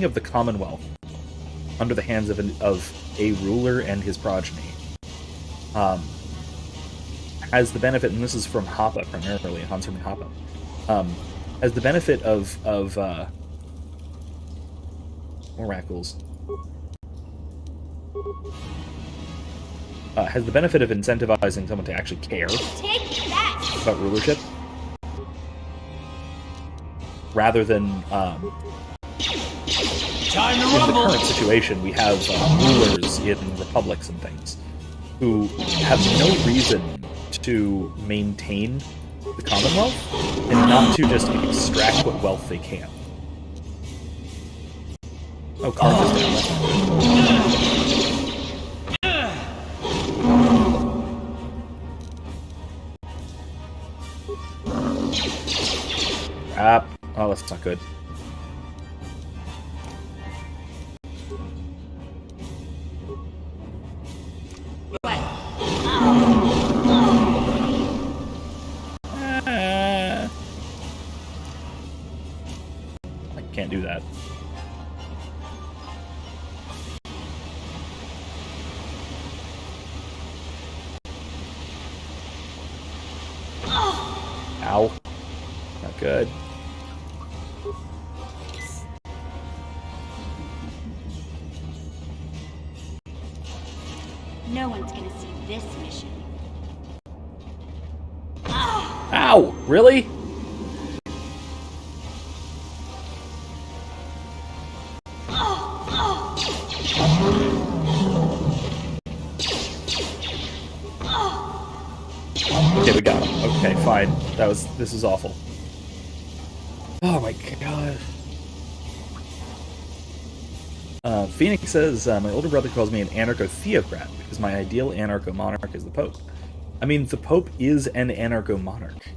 of the Commonwealth under the hands of a ruler and his progeny. Has the benefit, and this is from Hoppa primarily, Hans Hermann Hoppa, has the benefit of oracles. Has the benefit of incentivizing someone to actually care about rulership, rather than in the current situation we have rulers in republics and things who have no reason to maintain the Commonwealth and not to just extract what wealth they can. Oh, Karth is down. Oh, that's not good. I can't do that. Ow. Not good. No one's gonna see this mission. Ow! Really? Okay, we got him. Okay, fine. This is awful. Oh my god. Phoenix says, my older brother calls me an anarcho-theocrat because my ideal anarcho-monarch is the Pope. I mean, the Pope is an anarcho-monarch,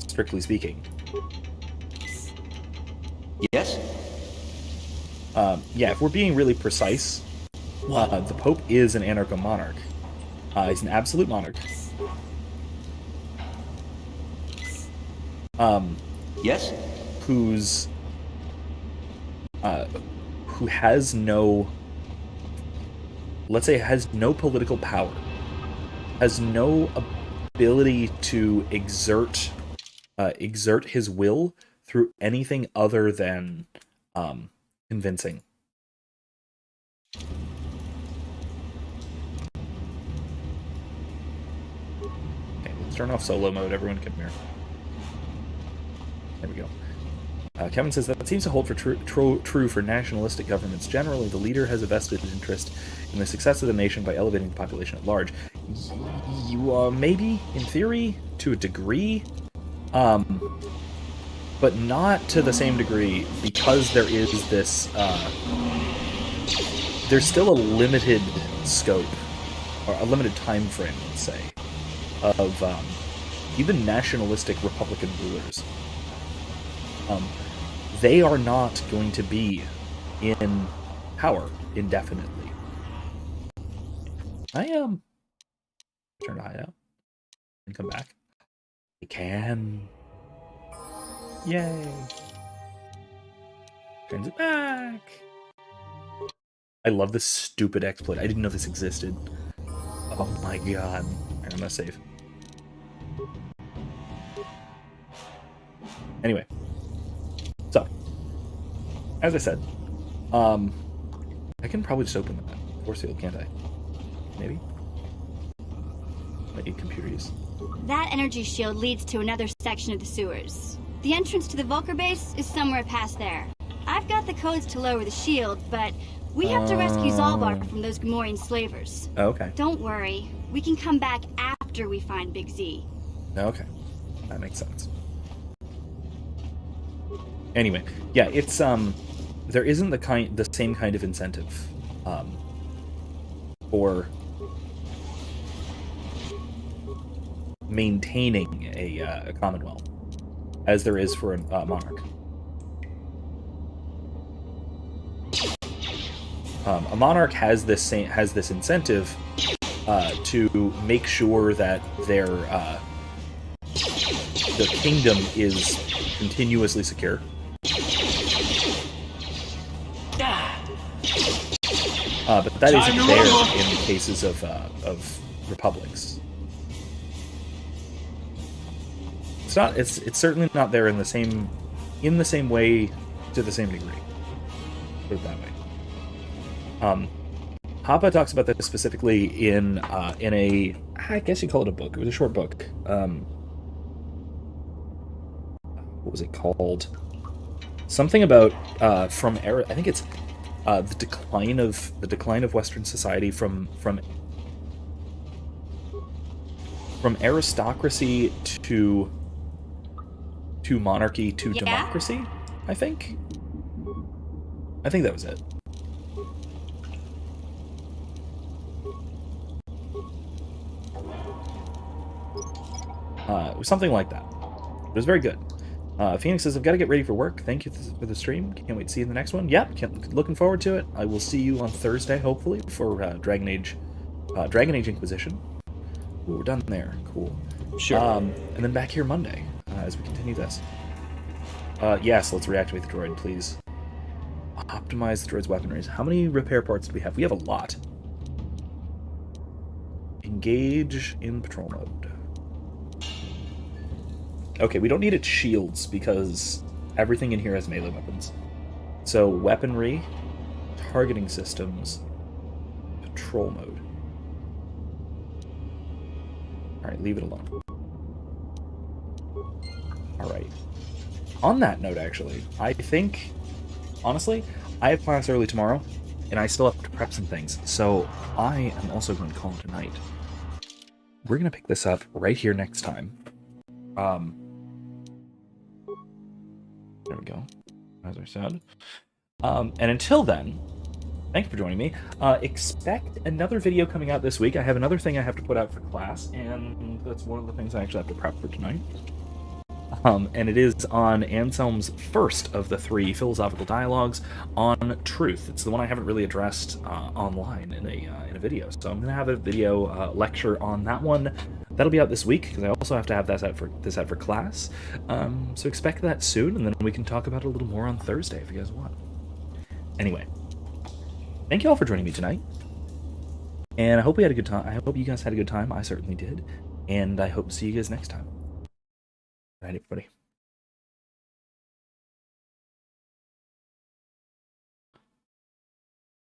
strictly speaking. Yes? Yeah, if we're being really precise, the Pope is an anarcho-monarch. He's an absolute monarch. Yes? Who has no, let's say, has no political power, has no ability to exert his will through anything other than convincing. Okay, let's turn off solo mode. Everyone come here. There we go. Kevin says that seems to hold for true for nationalistic governments. Generally, the leader has a vested interest in the success of the nation by elevating the population at large. You maybe, in theory, to a degree, But not to the same degree, because there is this, there's still a limited scope, or a limited time frame, let's say, of even nationalistic Republican rulers. They are not going to be in power indefinitely. I turn to hideout and come back. I can. Yay! Turns it back. I love this stupid exploit. I didn't know this existed. Oh my god! Alright, I'm gonna save. Anyway, so as I said, I can probably just open that force field, can't I? Maybe. Might need computer use. That energy shield leads to another section of the sewers. The entrance to the Vulcar base is somewhere past there. I've got the codes to lower the shield, but we have to rescue Zalbar from those Gamorrean slavers. Okay. Don't worry. We can come back after we find Big Z. Okay. That makes sense. Anyway, yeah, it's there isn't the same kind of incentive for maintaining a Commonwealth as there is for a monarch. A monarch has this incentive to make sure that their kingdom is continuously secure. But that isn't there in cases of republics. It's certainly not there in the same way, to the same degree. Put it that way. Papa talks about this specifically in a, I guess you call it a book. It was a short book. What was it called? Something about from era. I think it's the decline of Western society from aristocracy to monarchy to democracy. I think that was it. It was something like that. It was very good. Phoenix says, I've got to get ready for work. Thank you for the stream. Can't wait to see you in the next one. Yep, looking forward to it. I will see you on Thursday, hopefully, for Dragon Age Inquisition. Ooh, we're done there. Cool. Sure. And then back here Monday as we continue this. Yes, let's reactivate the droid, please. Optimize the droid's weaponries. How many repair parts do we have? We have a lot. Engage in patrol mode. Okay, we don't need its shields because everything in here has melee weapons. So, weaponry, targeting systems, patrol mode. Alright, leave it alone. Alright. On that note, actually, I think, honestly, I have class early tomorrow, and I still have to prep some things, so I am also going to call it a night. We're going to pick this up right here next time. There we go, as I said. And until then, thank you for joining me. Expect another video coming out this week. I have another thing I have to put out for class, and that's one of the things I actually have to prep for tonight. And it is on Anselm's first of the 3 philosophical dialogues on truth. It's the one I haven't really addressed online in a video, so I'm going to have a video lecture on that one. That'll be out this week, because I also have to have this out for class. So expect that soon, and then we can talk about it a little more on Thursday if you guys want. Anyway, thank you all for joining me tonight, and I hope we had a good time. I hope you guys had a good time. I certainly did, and I hope to see you guys next time. Good night, everybody.